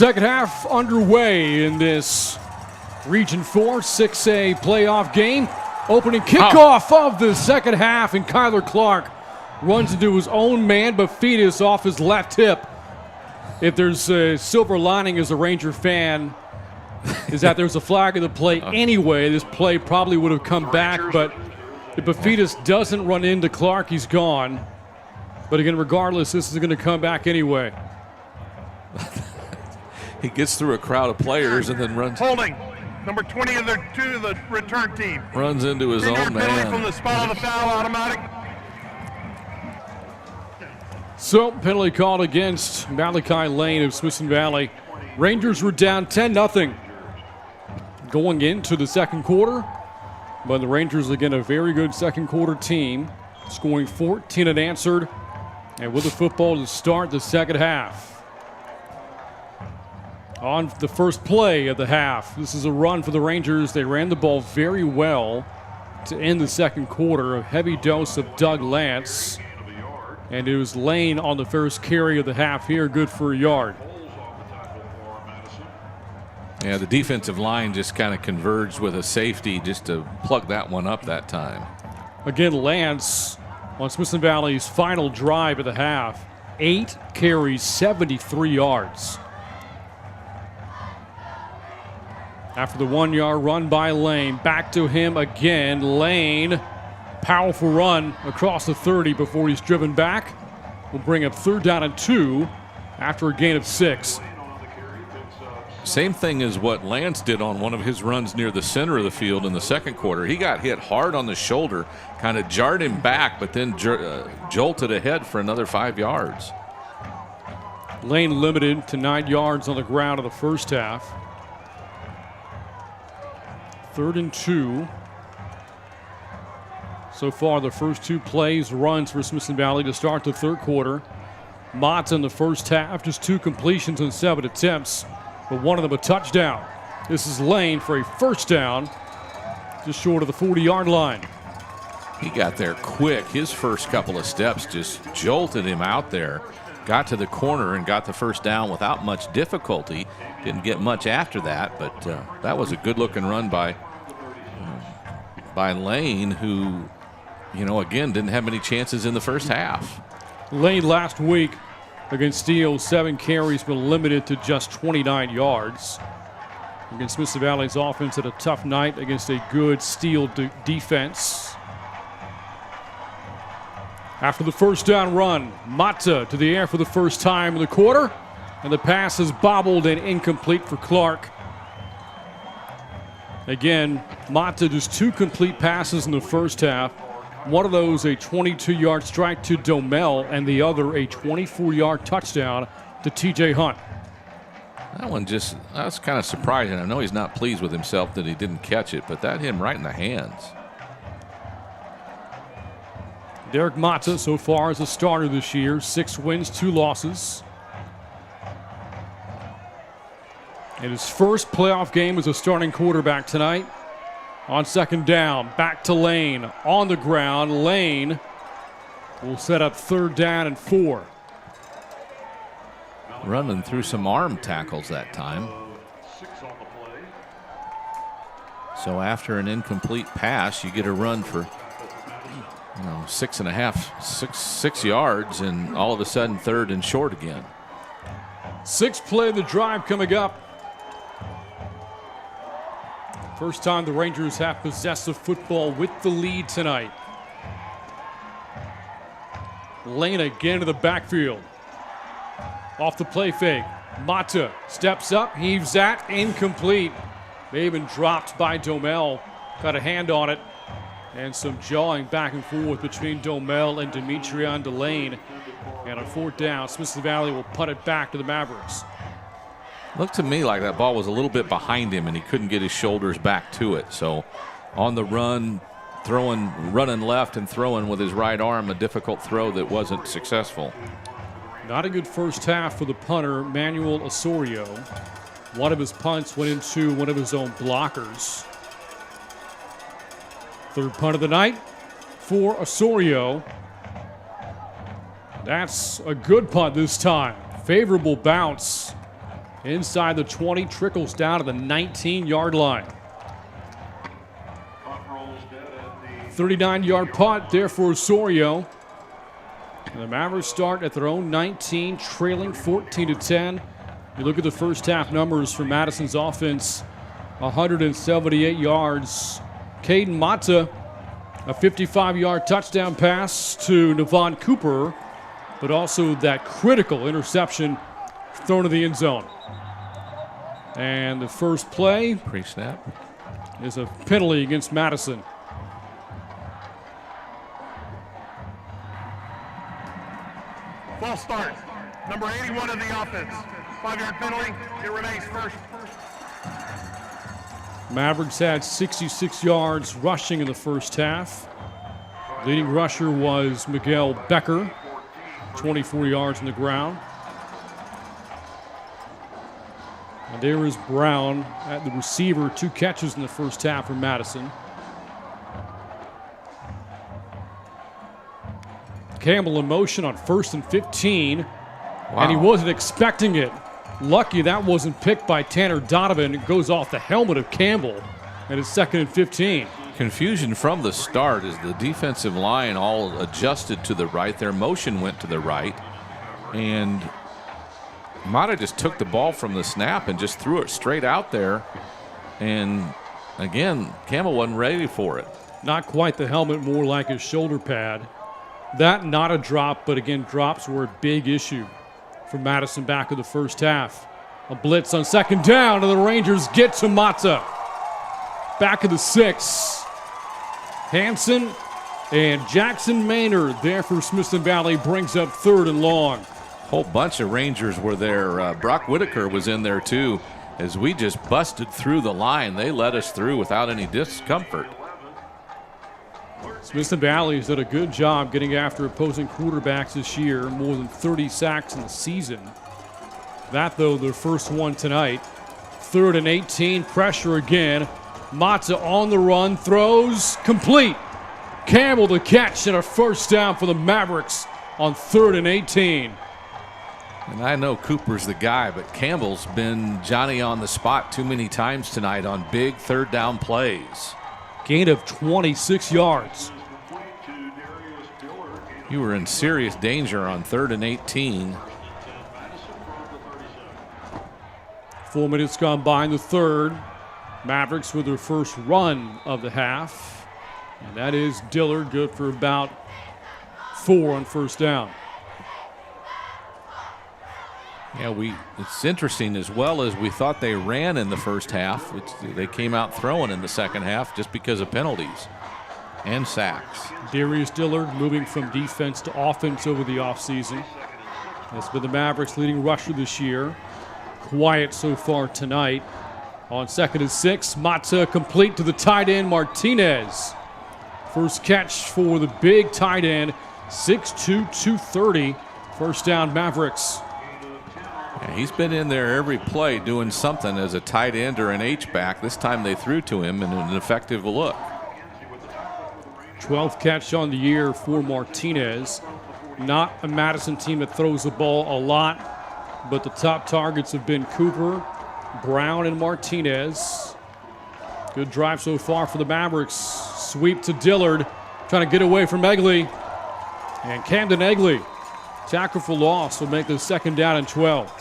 Second half underway in this Region 4 6A playoff game. Opening kickoff of the second half, and Kyler Clark runs into his own man, but Fetus off his left hip. If there's a silver lining as a Ranger fan, is that there's a flag of the play anyway. This play probably would have come back, but if Bafetus doesn't run into Clark, he's gone. But again, regardless, this is going to come back anyway. He gets through a crowd of players and then runs. Holding. Number 20 of the return team. Runs into his own man. From the spot of the foul, automatic. So, penalty called against Malachi Lane of Smithson Valley. Rangers were down 10-0 going into the second quarter. But the Rangers, again, a very good second quarter team, scoring 14 unanswered, and with the football to start the second half. On the first play of the half, this is a run for the Rangers. They ran the ball very well to end the second quarter. A heavy dose of Doug Lance. And it was Lane on the first carry of the half here, good for a yard. Yeah, the defensive line just kind of converged with a safety just to plug that one up that time. Again, Lance on Smithson Valley's final drive of the half. 8 carries, 73 yards. After the 1-yard run by Lane, back to him again. Lane, powerful run across the 30 before he's driven back. Will bring up 3rd down and 2 after a gain of 6. Same thing as what Lance did on one of his runs near the center of the field in the second quarter. He got hit hard on the shoulder, kind of jarred him back, but then jolted ahead for another 5 yards. Lane limited to 9 yards on the ground in the first half. 3rd and 2. So far, the first 2 plays, runs for Smithson Valley to start the third quarter. Mott in the first half, just 2 completions and 7 attempts, but one of them a touchdown. This is Lane for a first down, just short of the 40-yard line. He got there quick. His first couple of steps just jolted him out there. Got to the corner and got the first down without much difficulty. Didn't get much after that, but that was a good-looking run by Lane, who, again, didn't have many chances in the first half. Lane last week against Steele, 7 carries, but limited to just 29 yards. Against Smithson Valley's offense had a tough night against a good Steele defense. After the first down run, Mata to the air for the first time in the quarter, and the pass is bobbled and incomplete for Clark. Again, Mata just 2 complete passes in the first half. One of those a 22-yard strike to Domel, and the other a 24-yard touchdown to TJ Hunt. That's kind of surprising. I know he's not pleased with himself that he didn't catch it, but that hit him right in the hands. Derek Mata so far as a starter this year, 6 wins, 2 losses. In his first playoff game as a starting quarterback tonight. On second down, back to Lane on the ground. Lane will set up 3rd down and 4. Running through some arm tackles that time. So after an incomplete pass, you get a run for 6 yards, and all of a sudden 3rd and short again. 6th play of the drive coming up. First time the Rangers have possessive football with the lead tonight. Lane again to the backfield. Off the play fake. Mata steps up, heaves that, incomplete. May have been dropped by Domel. Got a hand on it. And some jawing back and forth between Domel and Demetrion Delane. And on 4th down, Smithson Valley will punt it back to the Mavericks. Looked to me like that ball was a little bit behind him and he couldn't get his shoulders back to it. So on the run, running left and throwing with his right arm, a difficult throw that wasn't successful. Not a good first half for the punter, Manuel Osorio. One of his punts went into one of his own blockers. 3rd punt of the night for Osorio. That's a good punt this time. Favorable bounce Inside the 20, trickles down to the 19-yard line. 39-yard punt there for Osorio. And the Mavericks start at their own 19, trailing 14-10. You look at the first half numbers for Madison's offense, 178 yards. Caden Mata, a 55-yard touchdown pass to Navon Cooper, but also that critical interception thrown to the end zone. And the first play pre-snap is a penalty against Madison. False start. Number 81 of the offense. 5-yard penalty. It remains first. Mavericks had 66 yards rushing in the first half. Leading rusher was Miguel Becker, 24 yards on the ground. And there is Brown at the receiver, 2 catches in the first half for Madison. Campbell in motion on 1st and 15, and he wasn't expecting it. Lucky that wasn't picked by Tanner Donovan. It goes off the helmet of Campbell, and it's 2nd and 15. Confusion from the start as the defensive line all adjusted to the right. Their motion went to the right, and Mata just took the ball from the snap and just threw it straight out there. And again, Campbell wasn't ready for it. Not quite the helmet, more like his shoulder pad. That not a drop, but again, drops were a big issue for Madison back in the first half. A blitz on 2nd down, and the Rangers get to Mata. Back of the 6. Hanson and Jackson Maynard there for Smithson Valley brings up 3rd and long. Whole bunch of Rangers were there. Brock Whitaker was in there too. As we just busted through the line, they let us through without any discomfort. Smithson Valley has done a good job getting after opposing quarterbacks this year, more than 30 sacks in the season. That, though, their first one tonight. 3rd and 18, pressure again. Mata on the run, throws, complete. Campbell the catch and a first down for the Mavericks on 3rd and 18. And I know Cooper's the guy, but Campbell's been Johnny on the spot too many times tonight on big 3rd down plays. Gain of 26 yards. You were in serious danger on 3rd and 18. 4 minutes gone by in the 3rd. Mavericks with their first run of the half. And that is Dillard, good for about 4 on 1st down. Yeah, it's interesting, as well as we thought they ran in the first half, they came out throwing in the second half just because of penalties and sacks. Darius Dillard moving from defense to offense over the offseason. That's been the Mavericks' leading rusher this year. Quiet so far tonight. On 2nd and 6, Mata complete to the tight end Martinez. First catch for the big tight end, 6'2", 230. First down, Mavericks. Yeah, he's been in there every play doing something as a tight end or an H-back. This time they threw to him in an effective look. 12th catch on the year for Martinez. Not a Madison team that throws the ball a lot, but the top targets have been Cooper, Brown, and Martinez. Good drive so far for the Mavericks. Sweep to Dillard, trying to get away from Egley. And Camden Egley, tackle for loss, will make the 2nd down and 12.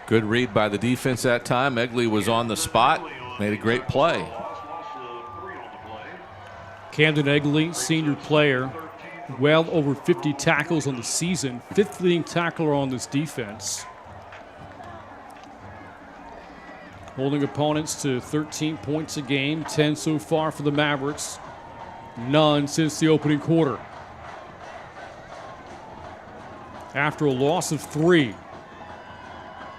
Good read by the defense that time. Egley was on the spot, made a great play. Camden Egley, senior player, well over 50 tackles on the season, 5th leading tackler on this defense. Holding opponents to 13 points a game, 10 so far for the Mavericks, none since the opening quarter. After a loss of 3,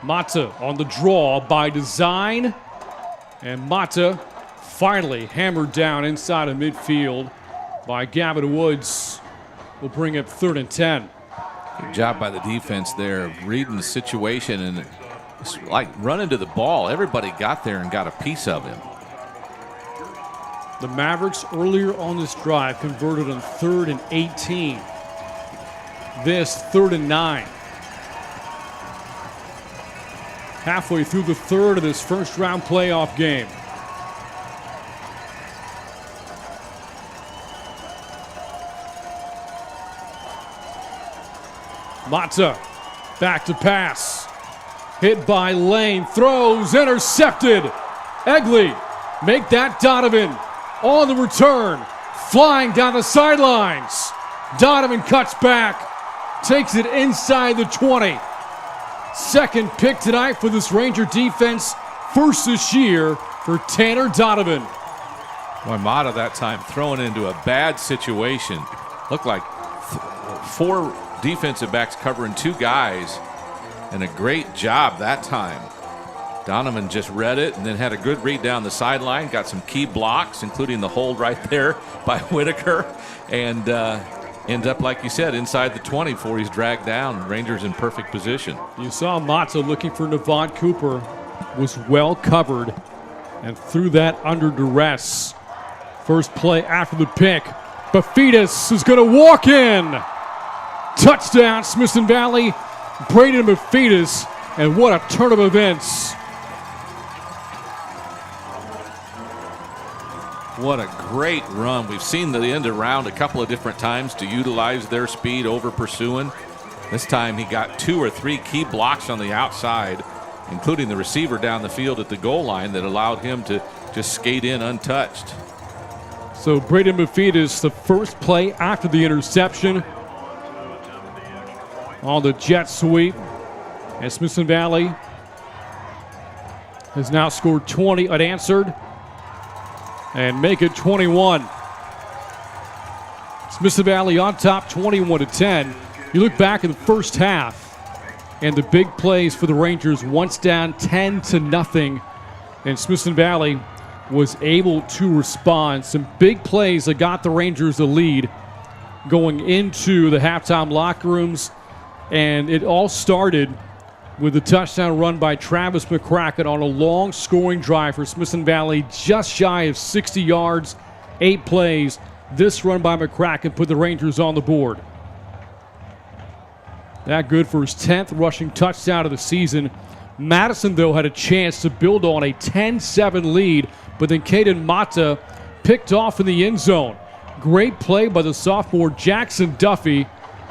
Mata on the draw by design, and Mata finally hammered down inside of midfield by Gavin Woods. Will bring up 3rd and 10. Good job by the defense there of reading the situation and like running to the ball. Everybody got there and got a piece of him. The Mavericks earlier on this drive converted on 3rd and 18. This 3rd and 9. halfway through the third of this first-round playoff game. Mata back to pass. Hit by Lane, throws, intercepted. Egley, make that Donovan on the return, flying down the sidelines. Donovan cuts back, takes it inside the 20. Second pick tonight for this Ranger defense, first this year for Tanner Donovan. Boy, Mata that time thrown into a bad situation. Looked like 4 defensive backs covering 2 guys, and a great job that time. Donovan just read it and then had a good read down the sideline, got some key blocks, including the hold right there by Whitaker, and ends up, like you said, inside the 20 before he's dragged down. Rangers in perfect position. You saw Mata looking for Navon Cooper, was well covered, and threw that under duress. First play after the pick. Bafidis is going to walk in. Touchdown, Smithson Valley. Braden Bafidis, and what a turn of events. What a great run. We've seen the end around a couple of different times to utilize their speed over pursuing. This time he got 2 or 3 key blocks on the outside, including the receiver down the field at the goal line, that allowed him to just skate in untouched. So Braden Bafidis, the first play after the interception on the jet sweep. And Smithson Valley has now scored 20 unanswered and make it 21. Smithson Valley on top 21-10. You look back at the first half and the big plays for the Rangers, once down 10-0, and Smithson Valley was able to respond. Some big plays that got the Rangers the lead going into the halftime locker rooms. And it all started with a touchdown run by Travis McCracken on a long scoring drive for Smithson Valley, just shy of 60 yards, 8 plays. This run by McCracken put the Rangers on the board. That good for his 10th rushing touchdown of the season. Madison, though, had a chance to build on a 10-7 lead, but then Caden Mata picked off in the end zone. Great play by the sophomore Jackson Duffy.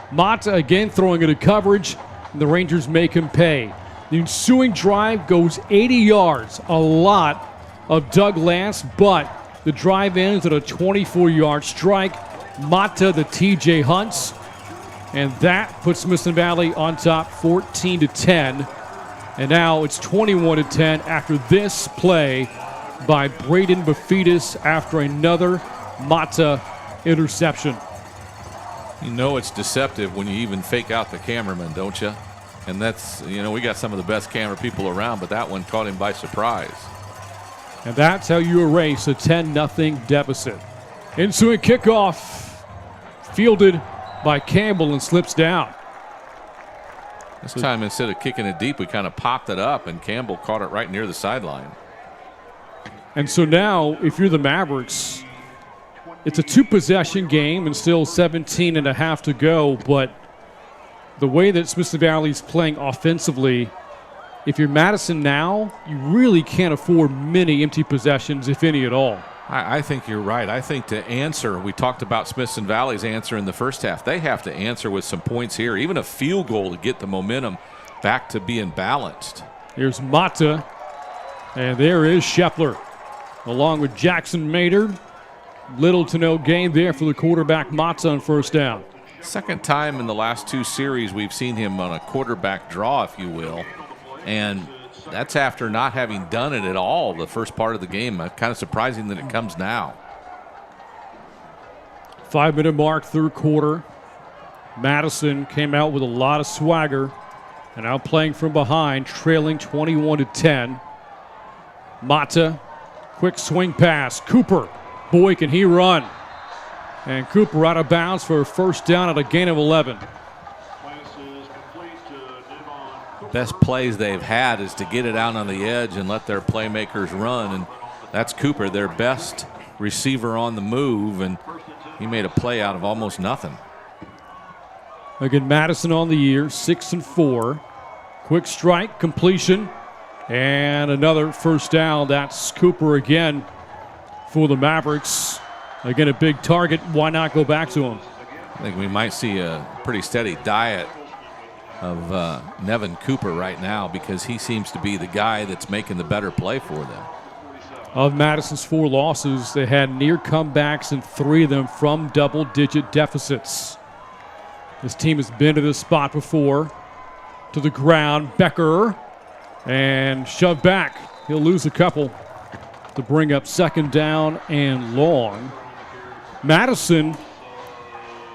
Mata again throwing into coverage, and the Rangers make him pay. The ensuing drive goes 80 yards, a lot of Doug Lance, but the drive ends at a 24-yard strike. Mata, the TJ Hunts, and that puts Smithson Valley on top 14-10. And now it's 21-10 after this play by Braden Bafidis after another Mata interception. You know it's deceptive when you even fake out the cameraman, don't you? And that's, we got some of the best camera people around, but that one caught him by surprise. And that's how you erase a 10-0 deficit. Ensuing kickoff, fielded by Campbell and slips down. This time, instead of kicking it deep, we kind of popped it up, and Campbell caught it right near the sideline. And so now, if you're the Mavericks, it's a 2-possession game and still 17.5 to go, but the way that Smithson Valley's playing offensively, if you're Madison now, you really can't afford many empty possessions, if any at all. I think you're right. I think to answer, we talked about Smithson Valley's answer in the first half. They have to answer with some points here, even a field goal to get the momentum back to being balanced. Here's Mata, and there is Scheffler, along with Jackson Maynard. Little to no gain there for the quarterback Mata on first down. Second time in the last 2 series we've seen him on a quarterback draw, if you will. And that's after not having done it at all the first part of the game. Kind of surprising that it comes now. 5-minute mark, third quarter. Madison came out with a lot of swagger and now playing from behind, trailing 21-10. Mata, quick swing pass. Cooper, boy, can he run. And Cooper out of bounds for a first down at a gain of 11. Best plays they've had is to get it out on the edge and let their playmakers run, and that's Cooper, their best receiver on the move, and he made a play out of almost nothing. Again, Madison on the year, 6-4. Quick strike, completion And another first down. That's Cooper again for the Mavericks. Again, a big target. Why not go back to him? I think we might see a pretty steady diet of Nevin Cooper right now because he seems to be the guy that's making the better play for them. Of Madison's 4 losses, they had near comebacks in 3 of them from double-digit deficits. This team has been to this spot before. To the ground, Becker, and shoved back. He'll lose a couple to bring up second down and long. Madison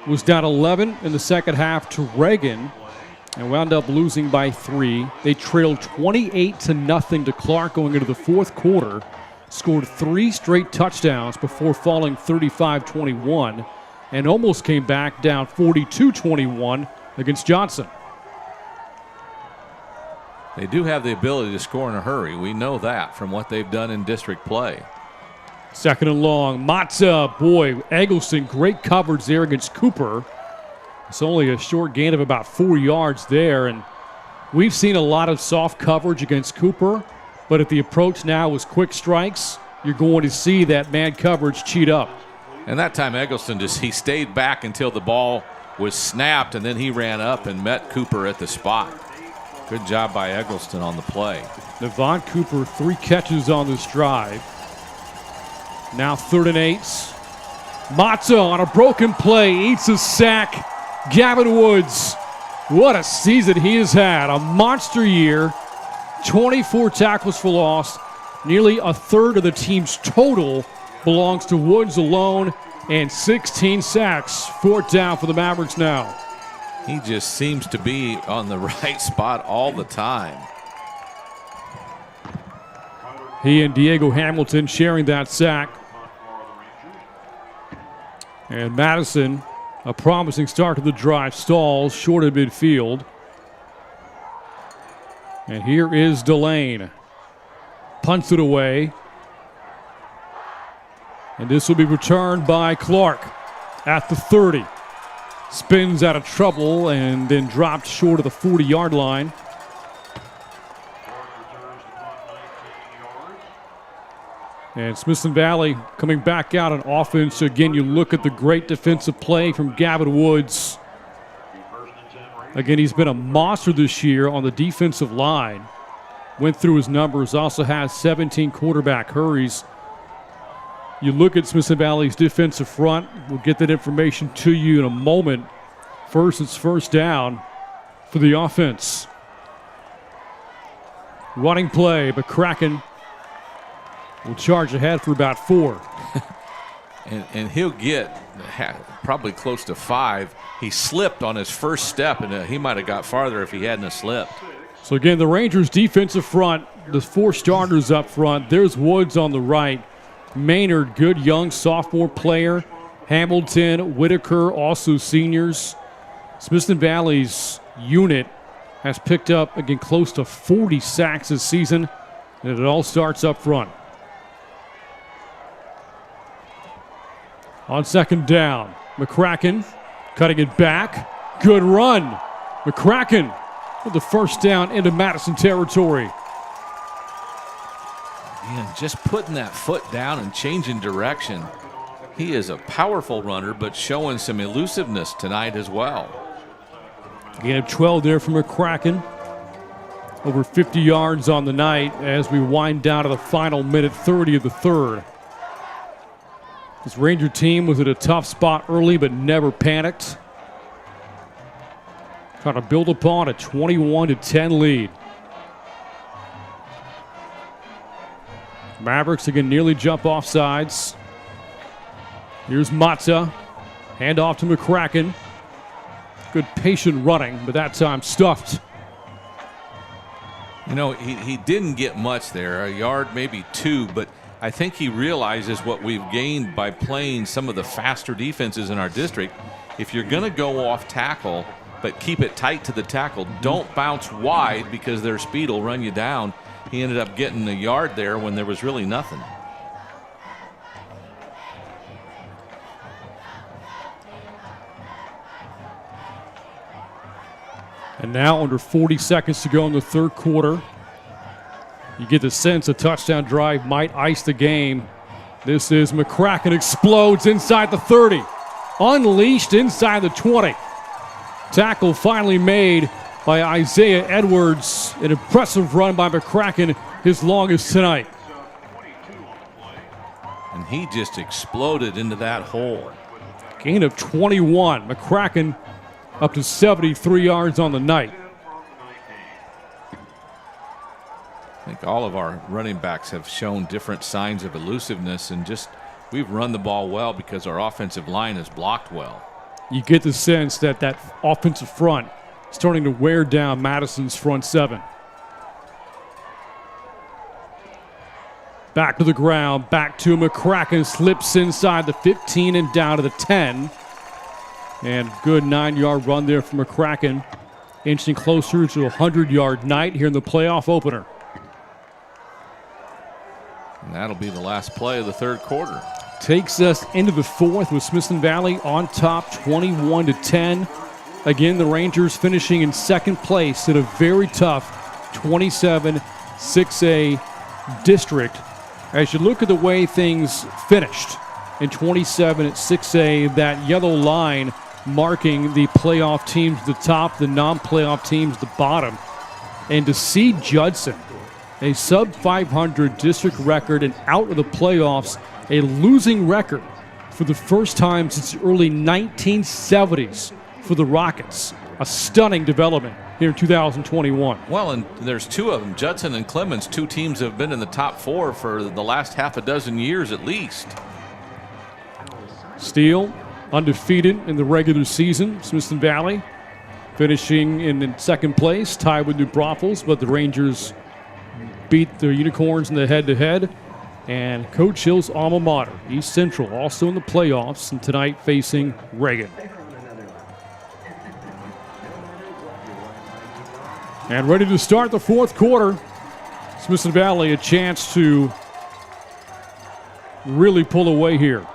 was down 11 in the second half to Reagan and wound up losing by 3. They trailed 28-0 to Clark going into the fourth quarter, scored 3 straight touchdowns before falling 35-21, and almost came back down 42-21 against Johnson. They do have the ability to score in a hurry. We know that from what they've done in district play. Second and long. Matza, boy, Eggleston, great coverage there against Cooper. It's only a short gain of about 4 yards there, and we've seen a lot of soft coverage against Cooper, but if the approach now was quick strikes, you're going to see that man coverage cheat up. And that time Eggleston he stayed back until the ball was snapped, and then he ran up and met Cooper at the spot. Good job by Eggleston on the play. Devon Cooper, 3 catches on this drive. Now 3rd and 8. Matza on a broken play, eats a sack. Gavin Woods, what a season he has had. A monster year. 24 tackles for loss. Nearly a third of the team's total belongs to Woods alone. And 16 sacks. 4th down for the Mavericks now. He just seems to be on the right spot all the time. He and Diego Hamilton sharing that sack. And Madison, a promising start to the drive, stalls short of midfield. And here is Delane. Punts it away. And this will be returned by Clark at the 30. Spins out of trouble and then dropped short of the 40-yard line. And Smithson Valley coming back out on offense. Again, you look at the great defensive play from Gavin Woods. Again, he's been a monster this year on the defensive line. Went through his numbers, also has 17 quarterback hurries. You look at Smithson Valley's defensive front. We'll get that information to you in a moment. First, it's first down for the offense. Running play, but Kraken will charge ahead for about 4. And he'll get probably close to 5. He slipped on his first step, and he might have got farther if he hadn't have slipped. So again, the Rangers defensive front, the 4 starters up front. There's Woods on the right. Maynard, good young sophomore player. Hamilton, Whitaker, also seniors. Smithson Valley's unit has picked up, again, close to 40 sacks this season, and it all starts up front. On second down, McCracken cutting it back. Good run. McCracken with the first down into Madison territory. Man, just putting that foot down and changing direction. He is a powerful runner, but showing some elusiveness tonight as well. Gain of 12 there from McCracken. Over 50 yards on the night as we wind down to the final minute 30 of the third. This Ranger team was at a tough spot early, but never panicked. Trying to build upon a 21-10 lead. Mavericks again nearly jump off sides. Here's Matza. Hand off to McCracken. Good patient running, but that time stuffed. You know, he didn't get much there, a yard, maybe 2, but I think he realizes what we've gained by playing some of the faster defenses in our district. If you're going to go off tackle, but keep it tight to the tackle, don't bounce wide because their speed will run you down. He ended up getting a yard there when there was really nothing. And now under 40 seconds to go in the third quarter. You get the sense a touchdown drive might ice the game. This is McCracken, explodes inside the 30. Unleashed inside the 20. Tackle finally made by Isaiah Edwards. An impressive run by McCracken, his longest tonight. And he just exploded into that hole. Gain of 21. McCracken up to 73 yards on the night. I think all of our running backs have shown different signs of elusiveness, and just we've run the ball well because our offensive line has blocked well. You get the sense that that offensive front is starting to wear down Madison's front seven. Back to the ground, back to McCracken, slips inside the 15 and down to the 10. And good 9-yard run there for McCracken, inching closer to a 100-yard night here in the playoff opener. And that'll be the last play of the third quarter. Takes us into the fourth with Smithson Valley on top 21-10. Again, the Rangers finishing in second place in a very tough 27-6A district. As you look at the way things finished in 27-6A, that yellow line marking the playoff teams at the top, the non-playoff teams at the bottom. And to see Judson, a sub-500 district record and out of the playoffs, a losing record for the first time since the early 1970s for the Rockets. A stunning development here in 2021. Well, and there's two of them, Judson and Clemens, two teams that have been in the top four for the last half a dozen years at least. Steele, undefeated in the regular season. Smithson Valley finishing in second place, tied with New Braunfels, but the Rangers beat the Unicorns in the head-to-head. And Coach Hill's alma mater, East Central, also in the playoffs, and tonight facing Reagan. And ready to start the fourth quarter. Smithson Valley a chance to really pull away here.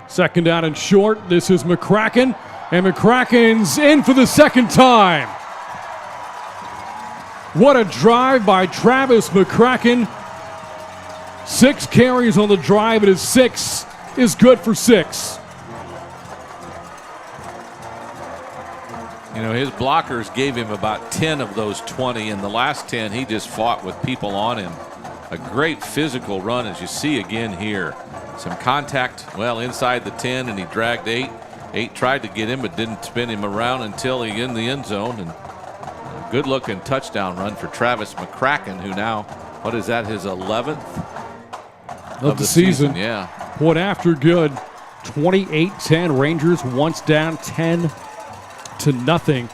Second down and short. This is McCracken. And McCracken's in for the second time. What a drive by Travis McCracken. 6 carries on the drive, and his 6 is good for 6. You know, his blockers gave him about 10 of those 20, and the last 10 he just fought with people on him. A great physical run, as you see again here. Some contact, well, inside the 10, and he dragged 8. 8 tried to get him, but didn't spin him around until he in the end zone. And a good-looking touchdown run for Travis McCracken, who now, what is that, his 11th of the season? Yeah. Point after good. 28-10. Rangers once down 10-0.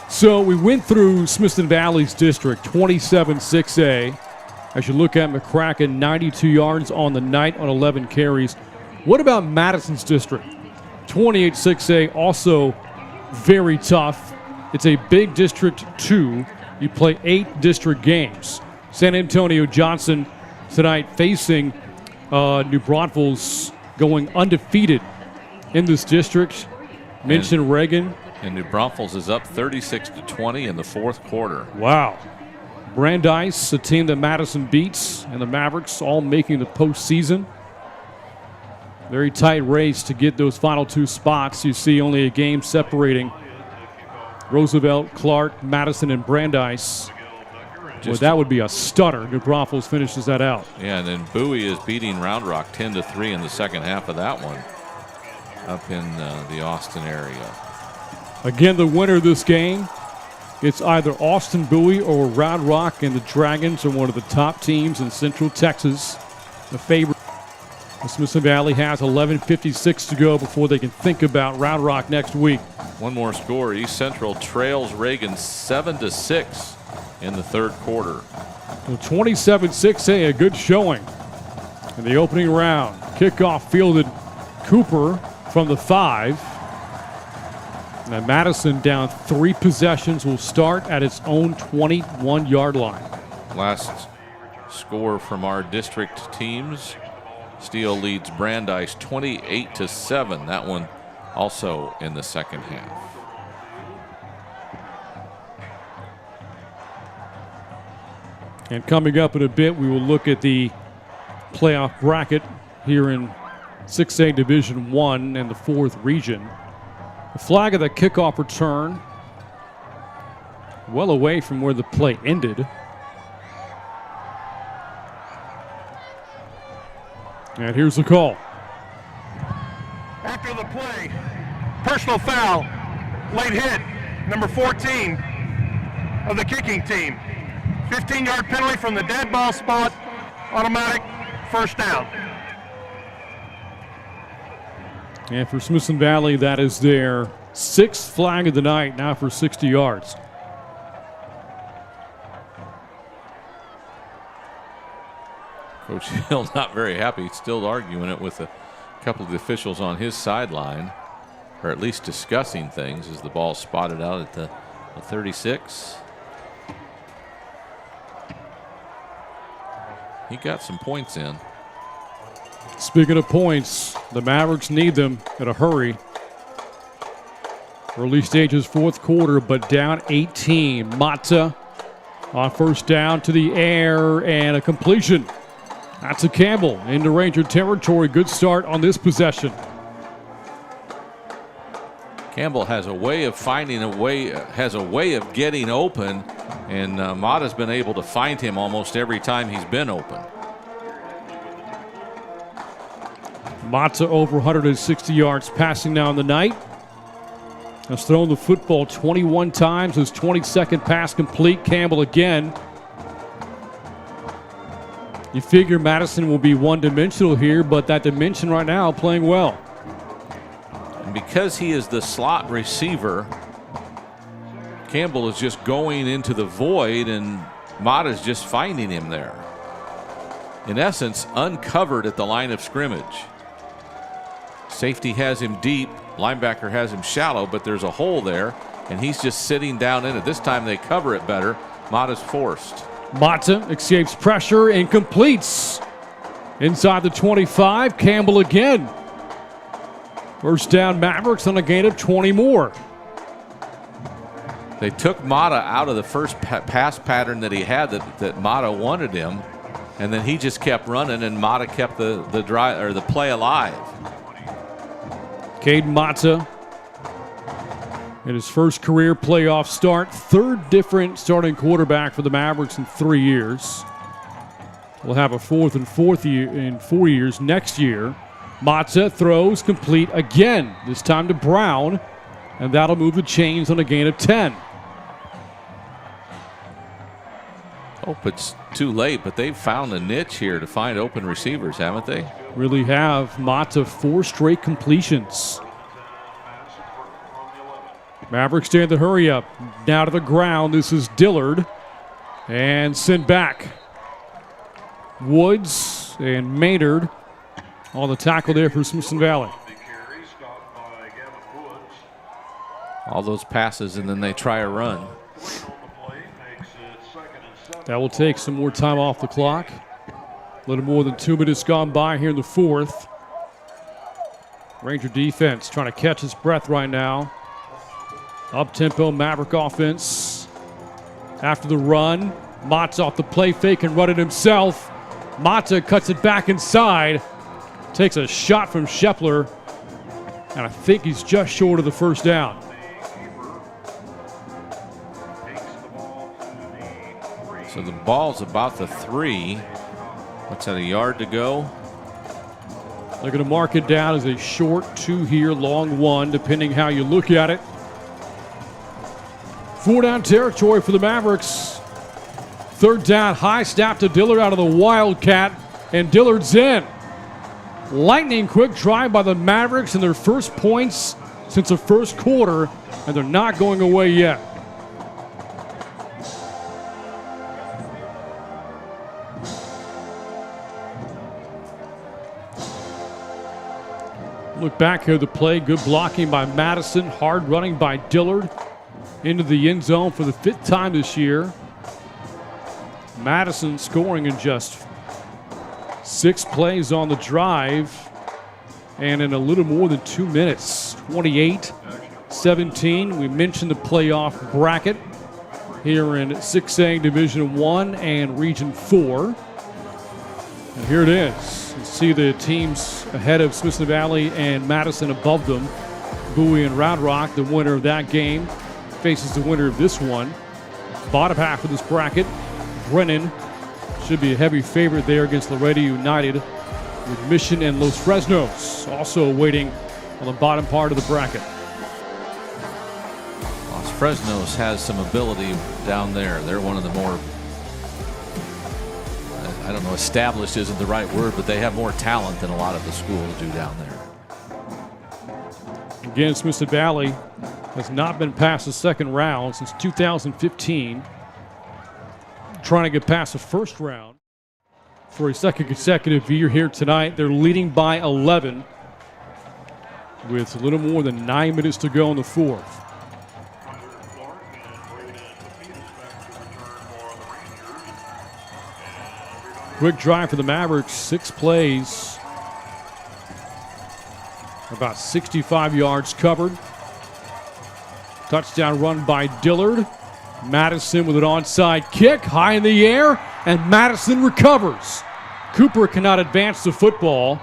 So we went through Smithson Valley's district, 27-6A. As you look at McCracken, 92 yards on the night on 11 carries. What about Madison's district? 28-6A, also very tough. It's a big district 2. You play 8 district games. San Antonio Johnson tonight facing New Braunfels, going undefeated in this district. Mention Reagan. And New Braunfels is up 36-20 in the fourth quarter. Wow. Brandeis, a team that Madison beats, and the Mavericks all making the postseason. Very tight race to get those final 2 spots. You see only a game separating Roosevelt, Clark, Madison, and Brandeis. Well, that would be a stunner. New Braunfels finishes that out. Yeah, and then Bowie is beating Round Rock 10-3 in the second half of that one up in the Austin area. Again, the winner of this game, it's either Austin Bowie or Round Rock, and the Dragons are one of the top teams in Central Texas. The favorite. Smithson Valley has 11:56 to go before they can think about Round Rock next week. One more score. East Central trails Reagan 7-6 in the third quarter. Well, 27-6A, a good showing in the opening round. Kickoff fielded Cooper from the 5. Now Madison down 3 possessions, will start at its own 21-yard line. Last score from our district teams. Steele leads Brandeis 28-7. That one also in the second half. And coming up in a bit, we will look at the playoff bracket here in 6A Division I and the 4th region. The flag of the kickoff return, well away from where the play ended. And here's the call. After the play, personal foul, late hit, number 14 of the kicking team. 15-yard penalty from the dead ball spot, automatic first down. And for Smithson Valley, that is their 6th flag of the night, now for 60 yards. Coach Hill not very happy. He's still arguing it with a couple of the officials on his sideline, or at least discussing things as the ball spotted out at the 36. He got some points in. Speaking of points, the Mavericks need them in a hurry. Early stages, 4th quarter, but down 18. Mata on first down to the air and a completion. That's a Campbell into Ranger territory. Good start on this possession. Campbell has a way of finding has a way of getting open, and Mata's been able to find him almost every time he's been open. Mata over 160 yards passing now in the night. Has thrown the football 21 times. His 22nd pass complete. Campbell again. You figure Madison will be one-dimensional here, but that dimension right now playing well. And because he is the slot receiver, Campbell is just going into the void, and Mata's just finding him there. In essence, uncovered at the line of scrimmage. Safety has him deep, linebacker has him shallow, but there's a hole there, and he's just sitting down in it. This time they cover it better. Mata's forced. Mata escapes pressure and completes. Inside the 25, Campbell again. First down Mavericks on a gain of 20 more. They took Mata out of the first pass pattern that he had that Mata wanted him, and then he just kept running, and Mata kept the drive or the play alive. Caden Mata in his first career playoff start, 3rd different starting quarterback for the Mavericks in 3 years. We'll have a 4th and 4th year in 4 years next year. Mata throws complete again, this time to Brown, and that'll move the chains on a gain of 10. Hope it's too late, but they've found a niche here to find open receivers, haven't they? Really have. Mata 4 straight completions. Mavericks stay in the hurry up. Now to the ground. This is Dillard. And sent back. Woods and Maynard on the tackle there for Smithson Valley. All those passes, and then they try a run. That will take some more time off the clock. A little more than 2 minutes gone by here in the 4th. Ranger defense trying to catch his breath right now. Up-tempo Maverick offense. After the run, Mata off the play fake and run it himself. Mata cuts it back inside. Takes a shot from Shepler. And I think he's just short of the first down. So the ball's about the 3. What's that, a yard to go? They're going to mark it down as a short 2 here, long 1, depending how you look at it. 4 down territory for the Mavericks. 3rd down, high snap to Dillard out of the Wildcat, and Dillard's in. Lightning quick drive by the Mavericks and their first points since the first quarter, and they're not going away yet. Look back here, the play, good blocking by Madison, hard running by Dillard into the end zone for the 5th time this year. Madison scoring in just 6 plays on the drive. and in a little more than 2 minutes. 28-17. We mentioned the playoff bracket here in 6A Division I and Region 4. And here it is. You see the teams ahead of Smithson Valley and Madison above them. Bowie and Round Rock, the winner of that game, faces the winner of this one. Bottom half of this bracket, Brennan should be a heavy favorite there against Laredo United, with Mission and Los Fresnos also waiting on the bottom part of the bracket. Los Fresnos has some ability down there. They're one of the more, I don't know, established isn't the right word, but they have more talent than a lot of the schools do down there. Again, Smithson Valley has not been past the second round since 2015. Trying to get past the first round for a second consecutive year here tonight. They're leading by 11 with a little more than 9 minutes to go in the fourth. Quick drive for the Mavericks, 6 plays, about 65 yards covered. Touchdown run by Dillard. Madison with an onside kick, high in the air, and Madison recovers. Cooper cannot advance the football.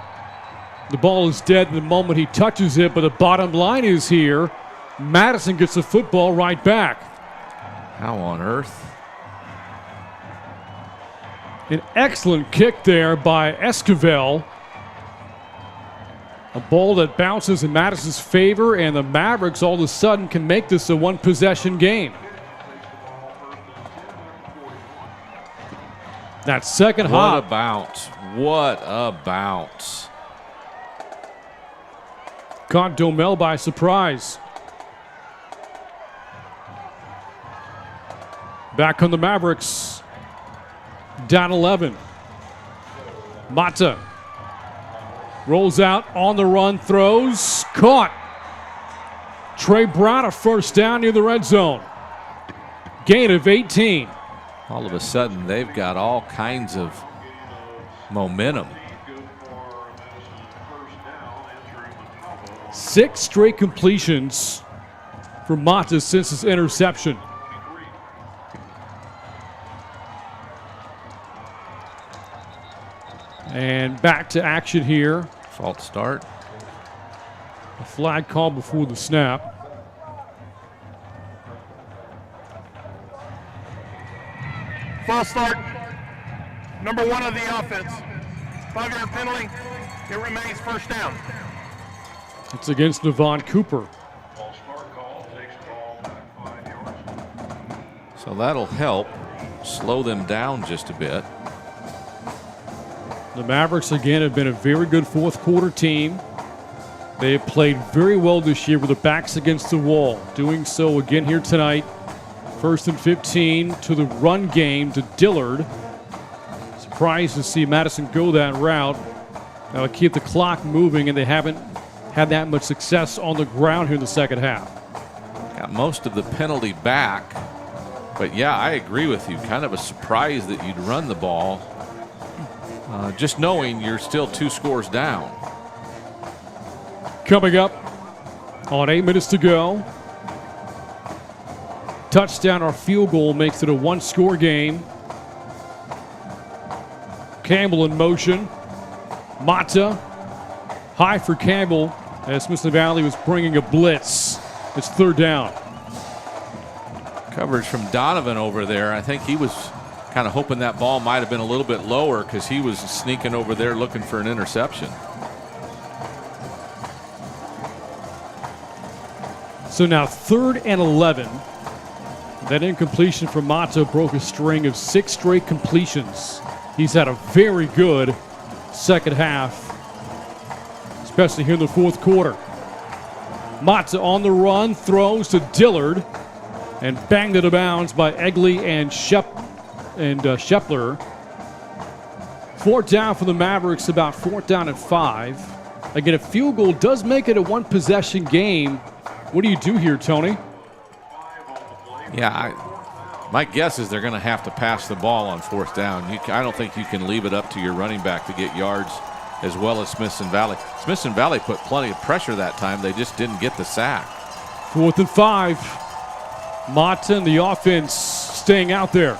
The ball is dead the moment he touches it, but the bottom line is here. Madison gets the football right back. How on earth? An excellent kick there by Esquivel. A ball that bounces in Madison's favor, and the Mavericks all of a sudden can make this a one-possession game. That second hop. What a bounce. What a bounce. Caught Domel by surprise. Back on the Mavericks. Down 11. Mata rolls out on the run, throws, caught. Trey Brown, a first down near the red zone. Gain of 18. All of a sudden, they've got all kinds of momentum. 6 straight completions for Mata since his interception. And back to action here. False start. A flag call before the snap. False start. Number 1 of the offense. 5-yard penalty. It remains first down. It's against Devon Cooper. False start call, takes the ball back 5 yards. So that'll help slow them down just a bit. The Mavericks, again, have been a very good fourth quarter team. They have played very well this year with their backs against the wall. Doing so again here tonight. 1st and 15 to the run game to Dillard. Surprised to see Madison go that route. That'll keep the clock moving, and they haven't had that much success on the ground here in the second half. Got most of the penalty back. But yeah, I agree with you. Kind of a surprise that you'd run the ball. Just knowing you're still 2 scores down. Coming up on 8 minutes to go. Touchdown or field goal makes it a 1-score game. Campbell in motion. Mata high for Campbell as Smithson Valley was bringing a blitz. It's 3rd down. Coverage from Donovan over there. I think he was kind of hoping that ball might have been a little bit lower because he was sneaking over there looking for an interception. So now 3rd and 11. That incompletion from Mata broke a string of 6 straight completions. He's had a very good second half, especially here in the fourth quarter. Mata on the run, throws to Dillard, and banged it out of bounds by Egley and Shepler. 4th down for the Mavericks, about 4th down and 5. Again, a field goal does make it a one-possession game. What do you do here, Tony? Yeah, my guess is they're going to have to pass the ball on 4th down. I don't think you can leave it up to your running back to get yards as well as Smithson Valley. Smithson Valley put plenty of pressure that time. They just didn't get the sack. 4th and 5. Mata and the offense staying out there.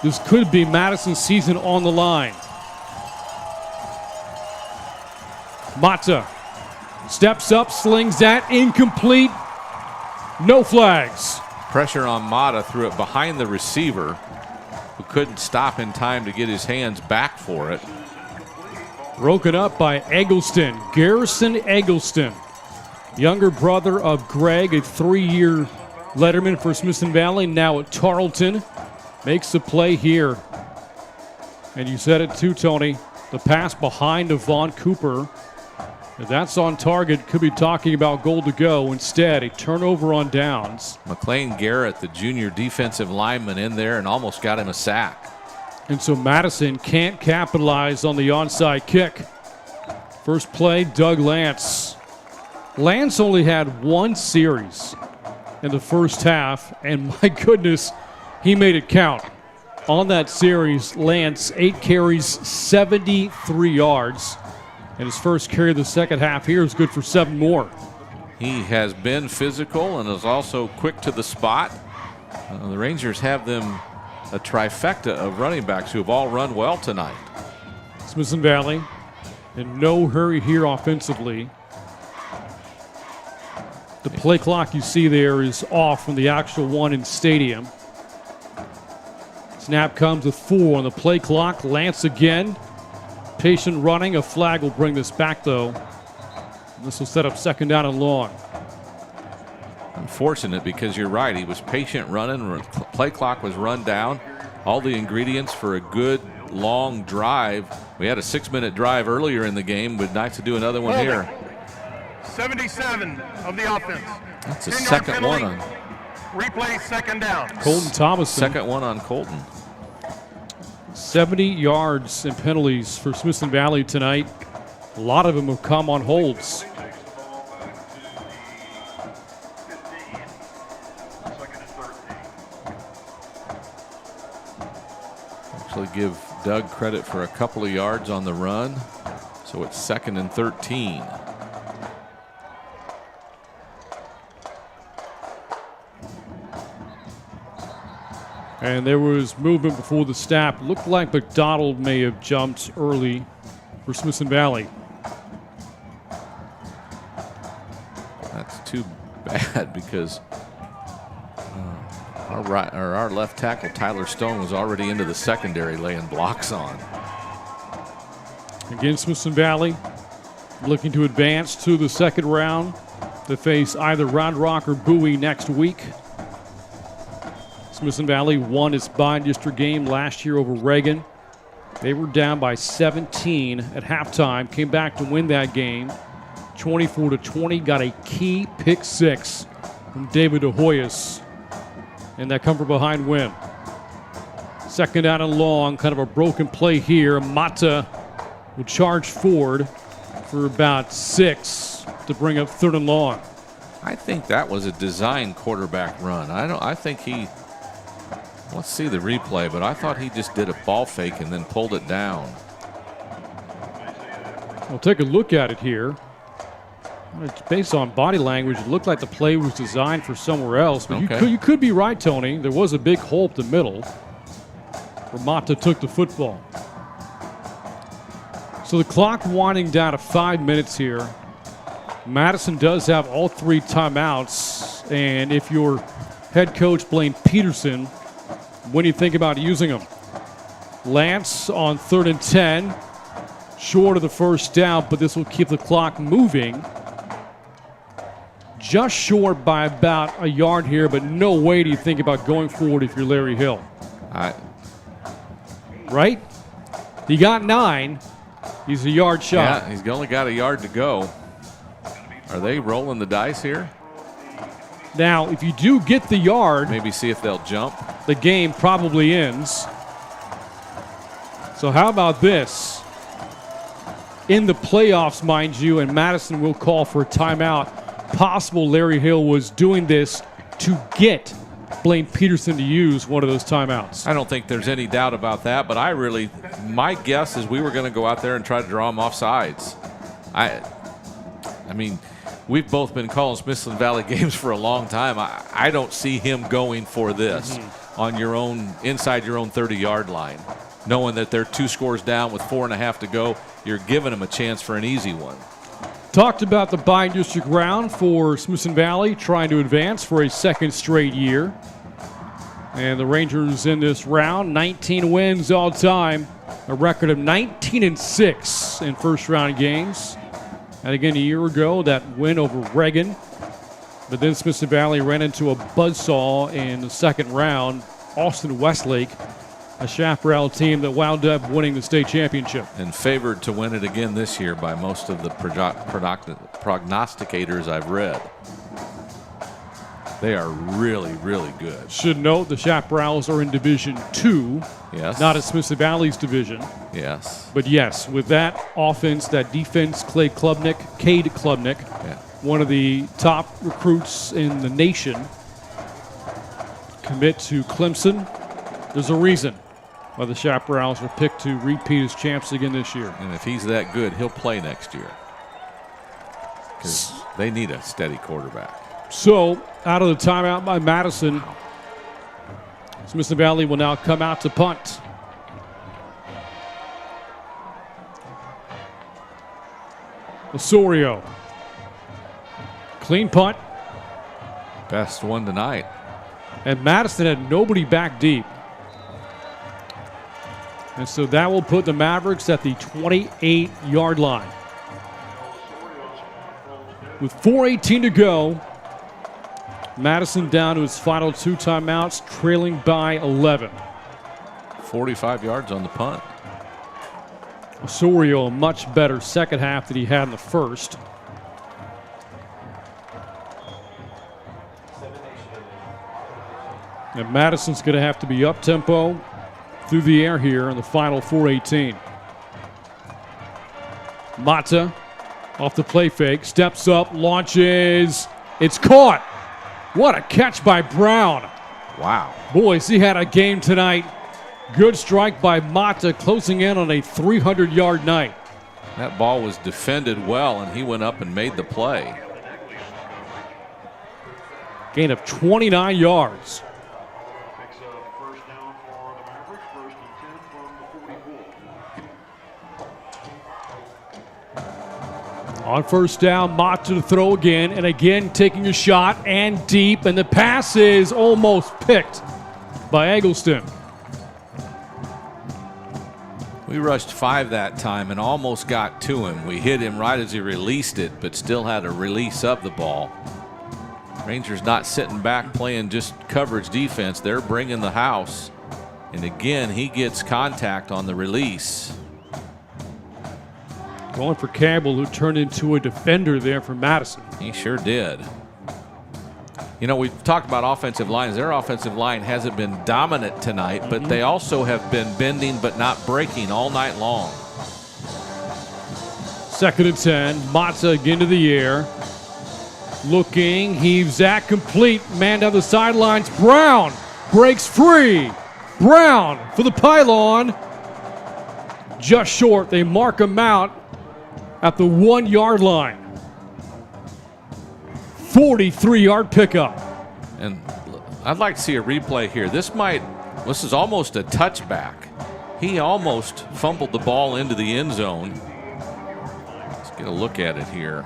This could be Madison's season on the line. Mata steps up, slings that, incomplete. No flags. Pressure on Mata, threw it behind the receiver, who couldn't stop in time to get his hands back for it. Broken up by Eggleston, Garrison Eggleston, younger brother of Greg, a 3-year letterman for Smithson Valley, now at Tarleton. Makes the play here. And you said it too, Tony. The pass behind of Vaughn Cooper. If that's on target, could be talking about goal to go. Instead, a turnover on downs. McLean Garrett, the junior defensive lineman, in there and almost got him a sack. And so Madison can't capitalize on the onside kick. First play, Doug Lance. Lance only had 1 series in the first half, and my goodness, he made it count. On that series, Lance, 8 carries, 73 yards. And his first carry of the second half here is good for 7 more. He has been physical and is also quick to the spot. The Rangers have them a trifecta of running backs who have all run well tonight. Smithson Valley in no hurry here offensively. The play clock you see there is off from the actual one in stadium. Snap comes with 4 on the play clock. Lance again. Patient running. A flag will bring this back, though. This will set up 2nd down and long. Unfortunate, because you're right. He was patient running. Play clock was run down. All the ingredients for a good long drive. We had a 6-minute drive earlier in the game. Would nice to do another one here. 77 of the offense. That's a second one on. Replay 2nd down. Colton Thomason. Second one on Colton. 70 yards and penalties for Smithson Valley tonight. A lot of them have come on holds. Actually give Doug credit for a couple of yards on the run. So it's 2nd and 13. And there was movement before the snap. Looked like McDonald may have jumped early for Smithson Valley. That's too bad, because our left tackle Tyler Stone was already into the secondary laying blocks on. Again, Smithson Valley looking to advance to the 2nd round to face either Round Rock or Bowie next week. Smithson Valley won its bi-district game last year over Reagan. They were down by 17 at halftime, came back to win that game 24-20, got a key pick 6 from David DeHoyas, and that come from behind win. 2nd down and long, kind of a broken play here. Mata will charge forward for about 6 to bring up 3rd and long. I think that was a design quarterback run. I think he. Let's see the replay, but I thought he just did a ball fake and then pulled it down. We'll take a look at it here. It's based on body language. It looked like the play was designed for somewhere else, but Okay. you could be right, Tony. There was a big hole up the middle where Mata took the football. So the clock winding down to 5 minutes here. Madison does have all 3 timeouts, and if you're head coach Blaine Peterson, when do you think about using them? Lance on 3rd and 10, short of the first down, but this will keep the clock moving. Just short by about a yard here, but no way do you think about going forward if you're Larry Hill. Right? He got 9. He's a yard shot. Yeah, he's only got a yard to go. Are they rolling the dice here? Now, if you do get the yard, maybe see if they'll jump. The game probably ends. So how about this? In the playoffs, mind you, and Madison will call for a timeout. Possible Larry Hill was doing this to get Blaine Peterson to use one of those timeouts. I don't think there's any doubt about that, but my guess is we were going to go out there and try to draw him off sides. I mean, we've both been calling Smithson Valley games for a long time. I don't see him going for this on your own, inside your own 30-yard line, knowing that they're 2 scores down with 4.5 to go. You're giving them a chance for an easy one. Talked about the bi-district round for Smithson Valley, trying to advance for a second straight year. And the Rangers in this round, 19 wins all time, a record of 19-6 in first-round games. And again, a year ago, that win over Reagan. But then Smithson Valley ran into a buzzsaw in the second round, Austin Westlake, a Chaparral team that wound up winning the state championship. And favored to win it again this year by most of the prognosticators I've read. They are really, really good. Should note the Chaparrals are in Division II, yes, not in Smithson Valley's division. Yes. But yes, with that offense, that defense, Cade Klubnik, yeah, one of the top recruits in the nation, commit to Clemson. There's a reason why the Chaparrals were picked to repeat as champs again this year. And if he's that good, he'll play next year, because they need a steady quarterback. So, out of the timeout by Madison, Smithson Valley will now come out to punt. Osorio. Clean punt. Best one tonight. And Madison had nobody back deep. And so that will put the Mavericks at the 28-yard line. With 4:18 to go, Madison down to its final 2 timeouts, trailing by 11. 45 yards on the punt. Osorio, a much better second half than he had in the first. And Madison's going to have to be up-tempo through the air here in the final 4:18. Mata off the play fake, steps up, launches. It's caught. What a catch by Brown. Wow. Boys, he had a game tonight. Good strike by Mata, closing in on a 300-yard night. That ball was defended well, and he went up and made the play. Gain of 29 yards. Picks up first down for the Mavericks, 1st and 10 from the 44. On first down, Mata to throw again, and again taking a shot and deep, and the pass is almost picked by Eggleston. We rushed 5 that time and almost got to him. We hit him right as he released it, but still had a release of the ball. Rangers not sitting back playing just coverage defense. They're bringing the house. And again, he gets contact on the release. Going for Campbell, who turned into a defender there for Madison. He sure did. You know, we've talked about offensive lines. Their offensive line hasn't been dominant tonight, but they also have been bending but not breaking all night long. 2nd and 10. Mata again to the air. Looking, heaves that complete. Man down the sidelines. Brown breaks free. Brown for the pylon. Just short. They mark him out at the 1-yard line. 43-yard pickup. And I'd like to see a replay here. This is almost a touchback. He almost fumbled the ball into the end zone. Let's get a look at it here.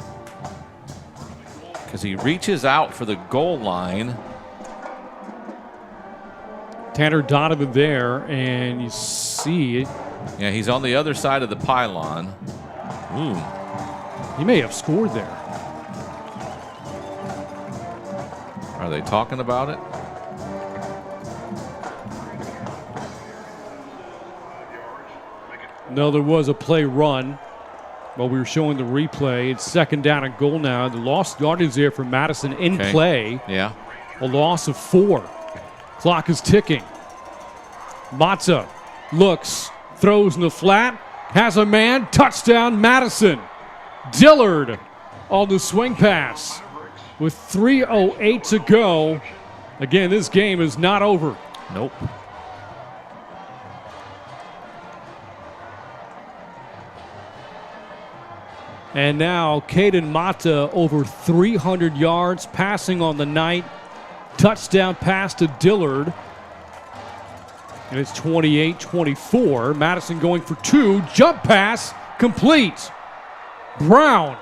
Because he reaches out for the goal line. Tanner Donovan there, and you see it. Yeah, he's on the other side of the pylon. Ooh. He may have scored there. Are they talking about it? No, there was a play run while we were showing the replay. It's 2nd down and goal now. The lost yardage there for Madison in play. Yeah. A loss of 4. Clock is ticking. Mata looks, throws in the flat, has a man, touchdown Madison. Dillard on the swing pass with 3:08 to go. Again, this game is not over. Nope. And now Caden Mata over 300 yards passing on the night. Touchdown pass to Dillard. And it's 28-24. Madison going for 2. Jump pass complete. Brown.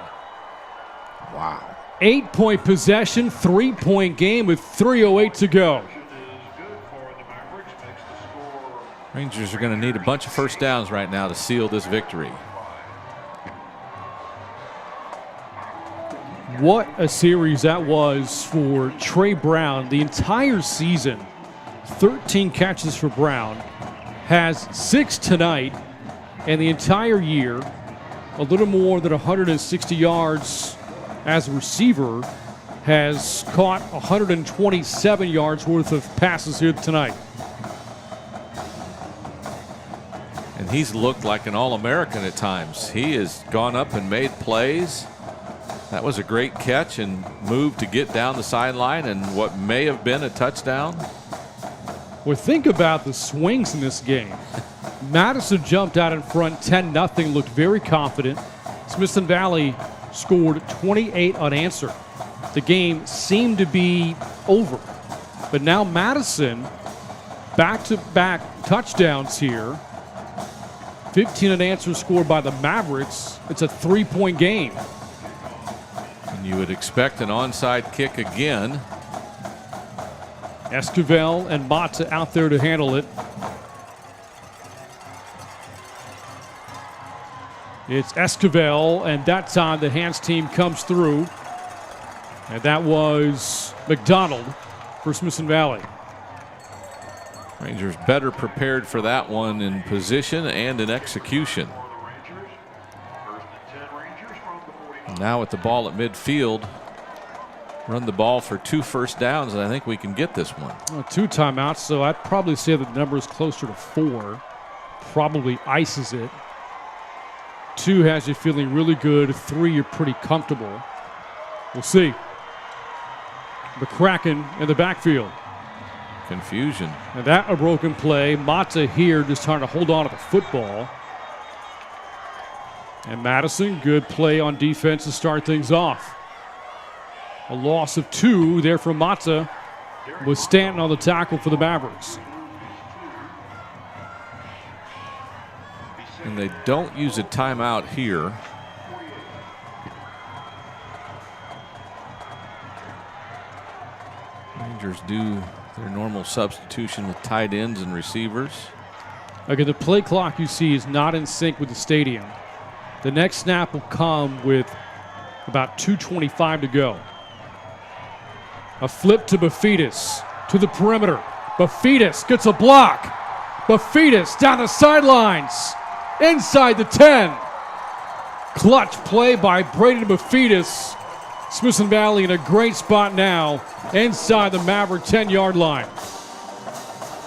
Wow. 8-point possession, 3-point game with 3:08 to go. Rangers are going to need a bunch of first downs right now to seal this victory. What a series that was for Trey Brown. The entire season, 13 catches for Brown, has 6 tonight, and the entire year, a little more than 160 yards as a receiver, has caught 127 yards worth of passes here tonight. And he's looked like an All-American at times. He has gone up and made plays. That was a great catch and move to get down the sideline and what may have been a touchdown. Well, think about the swings in this game. Madison jumped out in front 10-0, looked very confident. Smithson Valley scored 28 unanswered. The game seemed to be over. But now Madison, back-to-back touchdowns here. 15 unanswered scored by the Mavericks. It's a 3-point game. And you would expect an onside kick again. Esquivel and Mata out there to handle it. It's Esquivel, and that time the hands team comes through. And that was McDonald for Smithson Valley. Rangers better prepared for that one in position and in execution. Now with the ball at midfield, run the ball for 2 first downs, and I think we can get this one. 2 timeouts, so I'd probably say the number is closer to 4. Probably ices it. 2 has you feeling really good. 3, you're pretty comfortable. We'll see. McCracken in the backfield. Confusion. And that a broken play. Mata here just trying to hold on to the football. And Madison, good play on defense to start things off. A loss of 2 there from Mata, with Stanton on the tackle for the Mavericks. And they don't use a timeout here. Rangers do their normal substitution with tight ends and receivers. Okay, the play clock you see is not in sync with the stadium. The next snap will come with about 2:25 to go. A flip to Bafidis to the perimeter. Bafidis gets a block. Bafidis down the sidelines, inside the 10. Clutch play by Braden Bafidis. Smithson Valley in a great spot now inside the Maverick 10-yard line.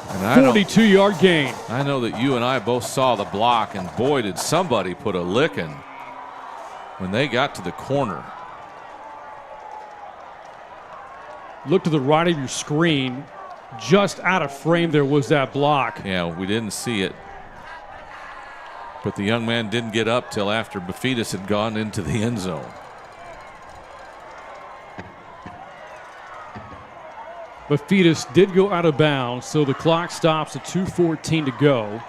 42-yard gain. I know that you and I both saw the block, and boy, did somebody put a licking when they got to the corner. Look to the right of your screen. Just out of frame there was that block. Yeah, we didn't see it. But the young man didn't get up till after Bafidis had gone into the end zone. Bafidis did go out of bounds, so the clock stops at 2:14 to go.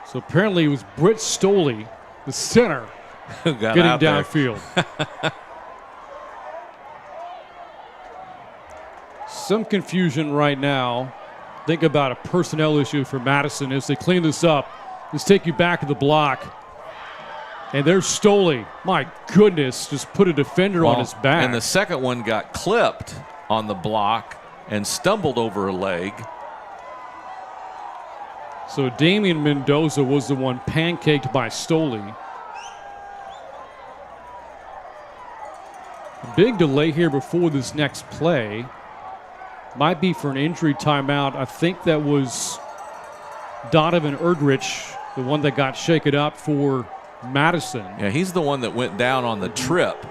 So apparently it was Britt Stoley, the center, who got getting out there. downfield. Some confusion right now. Think about a personnel issue for Madison as they clean this up. Let's take you back to the block. And there's Stoley. My goodness, just put a defender on his back. And the second one got clipped on the block and stumbled over a leg. So Damian Mendoza was the one pancaked by Stoley. Big delay here before this next play. Might be for an injury timeout. I think that was Donovan Erdrich, the one that got shaken up for Madison. Yeah, he's the one that went down on the trip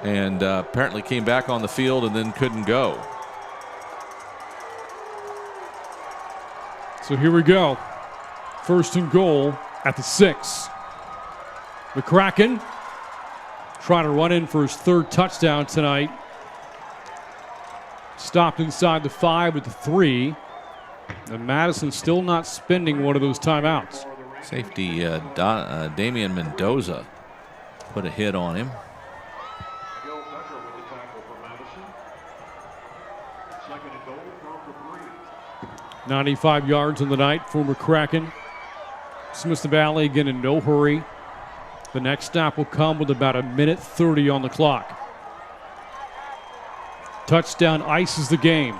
and apparently came back on the field and then couldn't go. So here we go. First and goal at the 6. McCracken trying to run in for his 3rd touchdown tonight. Stopped inside the 5 with the 3. And Madison still not spending one of those timeouts. Safety Damian Mendoza put a hit on him. 95 yards on the night for McCracken. Smithson Valley again in no hurry. The next stop will come with about 1:30 on the clock. Touchdown ices the game.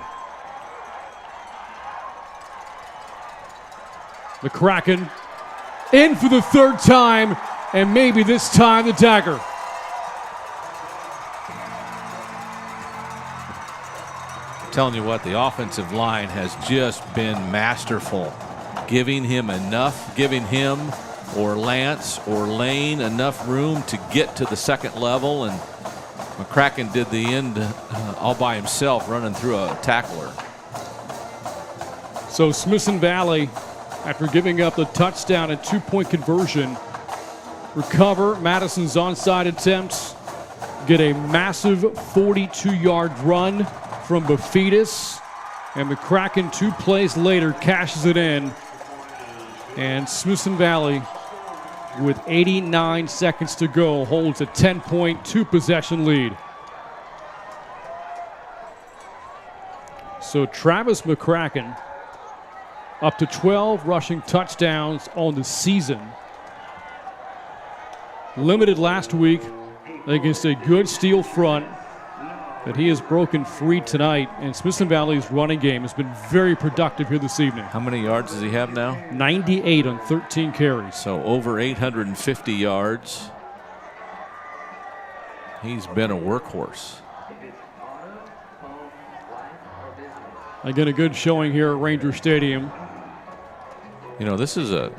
McCracken in for the 3rd time, and maybe this time the dagger. Telling you what, the offensive line has just been masterful, giving him or Lance or Lane enough room to get to the second level, and McCracken did the end all by himself, running through a tackler. So Smithson Valley, after giving up the touchdown and 2-point conversion, recover Madison's onside attempts, get a massive 42-yard run from Bafidis, and McCracken 2 plays later cashes it in, and Smithson Valley, with 89 seconds to go, holds a 10-point 2-possession lead. So Travis McCracken up to 12 rushing touchdowns on the season. Limited last week against a good Steel front, but he has broken free tonight, and Smithson Valley's running game has been very productive here this evening. How many yards does he have now? 98 on 13 carries. So over 850 yards. He's been a workhorse. Again, a good showing here at Ranger Stadium. You know, this is a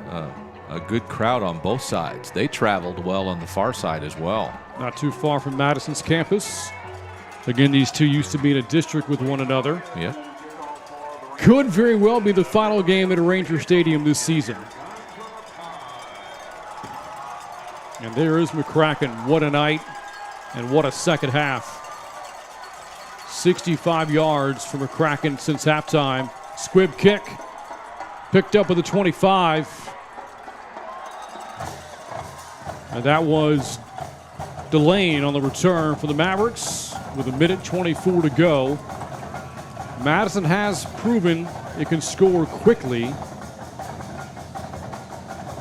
good crowd on both sides. They traveled well on the far side as well. Not too far from Madison's campus. Again, these two used to be in a district with one another. Yeah. Could very well be the final game at Ranger Stadium this season. And there is McCracken. What a night and what a second half. 65 yards for McCracken since halftime. Squib kick. Picked up with a 25. And that was Delane on the return for the Mavericks with 1:24 to go. Madison has proven it can score quickly,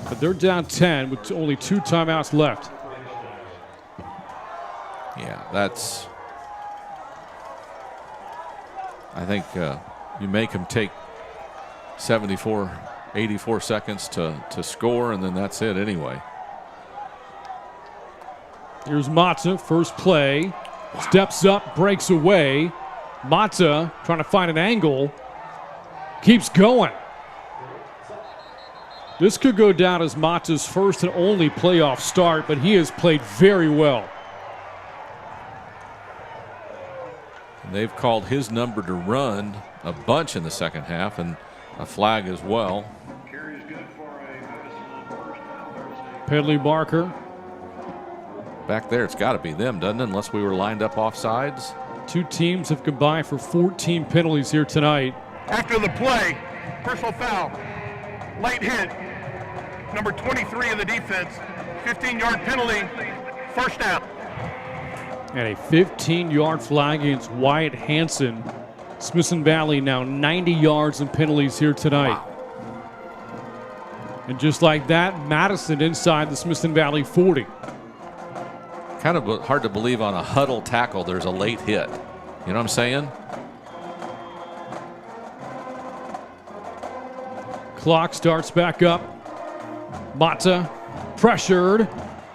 but they're down 10 with only 2 timeouts left. Yeah, that's... I think you make them take 84 seconds to score, and then that's it anyway. Here's Mata, first play. Wow. Steps up, breaks away. Mata trying to find an angle. Keeps going. This could go down as Mata's first and only playoff start, but he has played very well. And they've called his number to run a bunch in the second half, and a flag as well. Pedley Barker. Back there, it's got to be them, doesn't it? Unless we were lined up off sides. 2 teams have combined for 14 penalties here tonight. After the play, personal foul, late hit, number 23 of the defense, 15-yard penalty, first down. And a 15-yard flag against Wyatt Hanson. Smithson Valley now 90 yards in penalties here tonight. Wow. And just like that, Madison inside the Smithson Valley 40. Kind of hard to believe on a huddle tackle there's a late hit. You know what I'm saying? Clock starts back up. Mata pressured,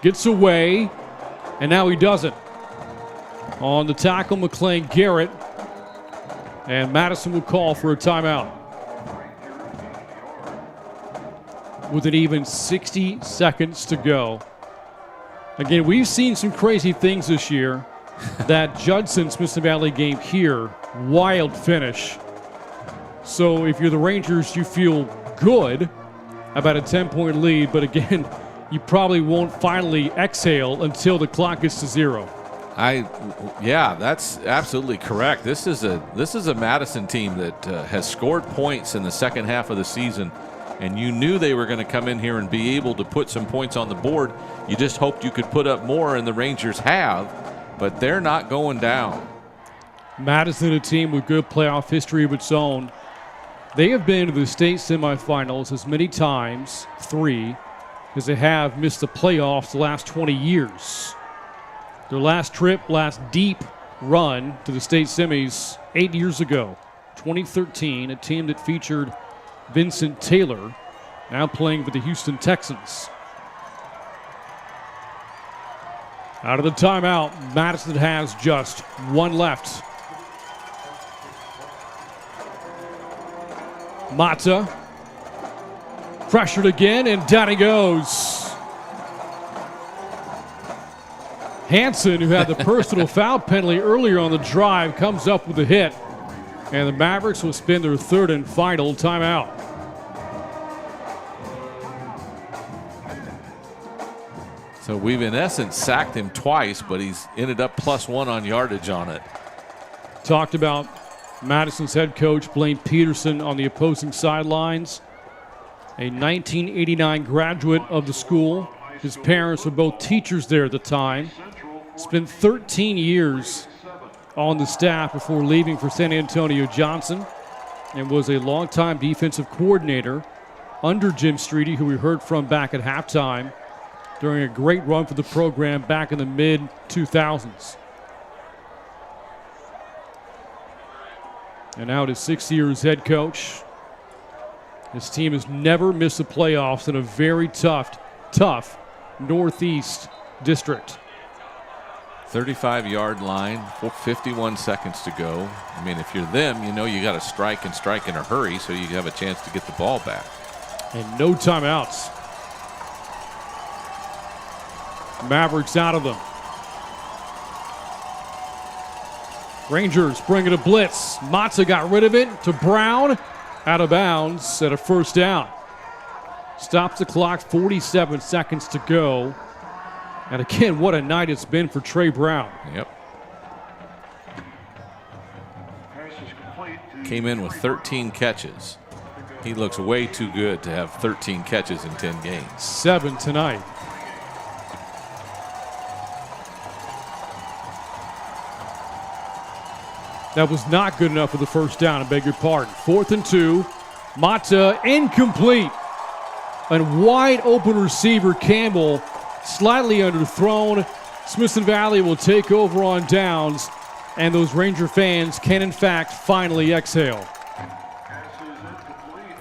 gets away, and now he doesn't. On the tackle, McLean Garrett. And Madison will call for a timeout. With an even 60 seconds to go. Again, we've seen some crazy things this year. That Judson-Smithson Valley game here, wild finish. So if you're the Rangers, you feel good about a 10-point lead, but again, you probably won't finally exhale until the clock gets to 0. Yeah, that's absolutely correct. This is a Madison team that has scored points in the second half of the season, and you knew they were going to come in here and be able to put some points on the board. You just hoped you could put up more, and the Rangers have, but they're not going down. Madison, a team with good playoff history of its own. They have been to the state semifinals as many times, 3, as they have missed the playoffs the last 20 years. Their last deep run to the state semis 8 years ago, 2013, a team that featured Vincent Taylor, now playing for the Houston Texans. Out of the timeout, Madison has just 1 left. Mata, pressured again, and down he goes. Hansen, who had the personal foul penalty earlier on the drive, comes up with a hit. And the Mavericks will spend their 3rd and final timeout. So we've in essence sacked him twice, but he's ended up +1 on yardage on it. Talked about Madison's head coach, Blaine Peterson, on the opposing sidelines. A 1989 graduate of the school. His parents were both teachers there at the time. Spent 13 years on the staff before leaving for San Antonio Johnson, and was a longtime defensive coordinator under Jim Streety, who we heard from back at halftime during a great run for the program back in the mid-2000s. And now his 6 years head coach. His team has never missed the playoffs in a very tough Northeast district. 35-yard line, 51 seconds to go. I mean, if you're them, you know you got to strike in a hurry so you have a chance to get the ball back. And no timeouts. Mavericks out of them. Rangers bringing a blitz. Matza got rid of it to Brown. Out of bounds at a 1st down. Stops the clock, 47 seconds to go. And again, what a night it's been for Trey Brown. Yep. Came in with 13 catches. He looks way too good to have 13 catches in 10 games. 7 tonight. That was not good enough for the 1st down, I beg your pardon. 4th and 2. Mata incomplete. And wide open receiver Campbell slightly underthrown. Smithson Valley will take over on downs, and those Ranger fans can in fact finally exhale.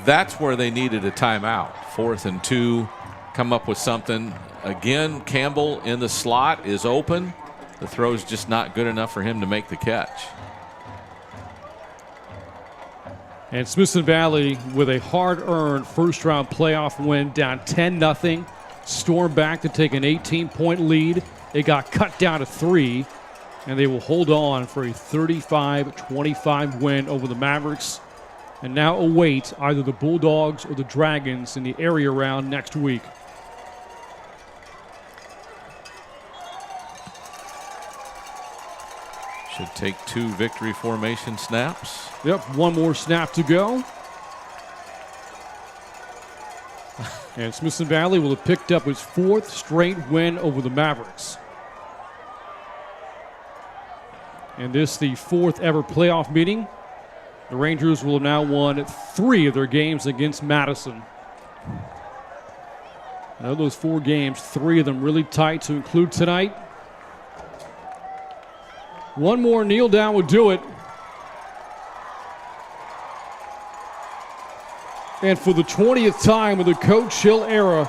That's where they needed a timeout. 4th and 2, come up with something. Again, Campbell in the slot is open. The throw's just not good enough for him to make the catch. And Smithson Valley with a hard-earned first-round playoff win, down 10-0. Storm back to take an 18-point lead. They got cut down to 3, and they will hold on for a 35-25 win over the Mavericks, and now await either the Bulldogs or the Dragons in the area round next week. Should take 2 victory formation snaps. Yep, 1 more snap to go. And Smithson Valley will have picked up its 4th straight win over the Mavericks. And this the 4th ever playoff meeting. The Rangers will have now won 3 of their games against Madison. And of those 4 games, 3 of them really tight to include tonight. 1 more kneel down would do it. And for the 20th time in the Coach Hill era,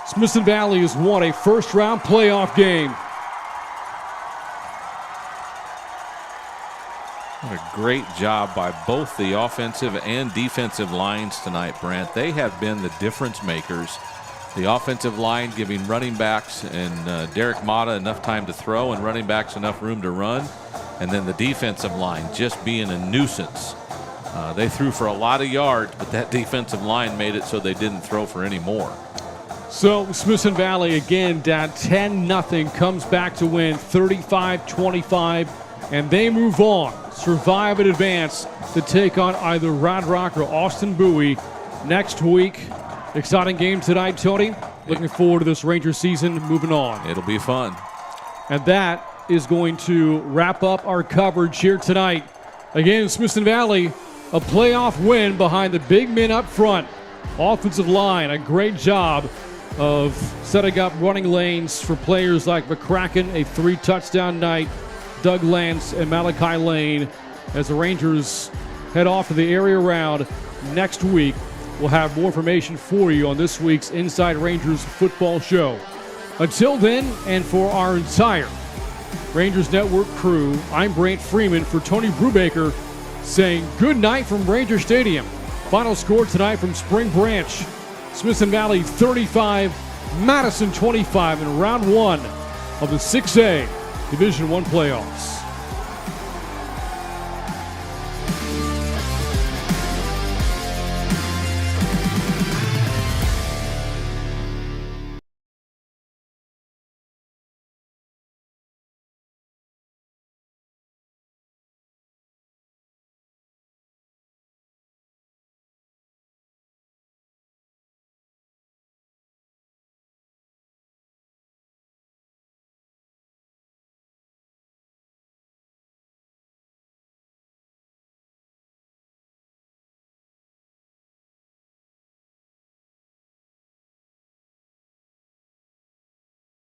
Smithson Valley has won a first-round playoff game. What a great job by both the offensive and defensive lines tonight, Brent. They have been the difference makers. The offensive line giving running backs and Derek Mata enough time to throw and running backs enough room to run. And then the defensive line just being a nuisance. They threw for a lot of yards, but that defensive line made it so they didn't throw for any more. So Smithson Valley again down 10-0, comes back to win 35-25, and they move on, survive and advance to take on either Round Rock or Austin Bowie next week. Exciting game tonight, Tony. Looking forward to this Ranger season moving on. It'll be fun. And that is going to wrap up our coverage here tonight. Again, Smithson Valley, a playoff win behind the big men up front. Offensive line, a great job of setting up running lanes for players like McCracken, a 3-touchdown night, Doug Lance and Malachi Lane. As the Rangers head off to the area round next week, we'll have more information for you on this week's Inside Rangers football show. Until then, and for our entire Rangers Network crew, I'm Brant Freeman for Tony Brubaker saying good night from Ranger Stadium. Final score tonight from Spring Branch: Smithson Valley 35, Madison 25 in round 1 of the 6A Division I playoffs.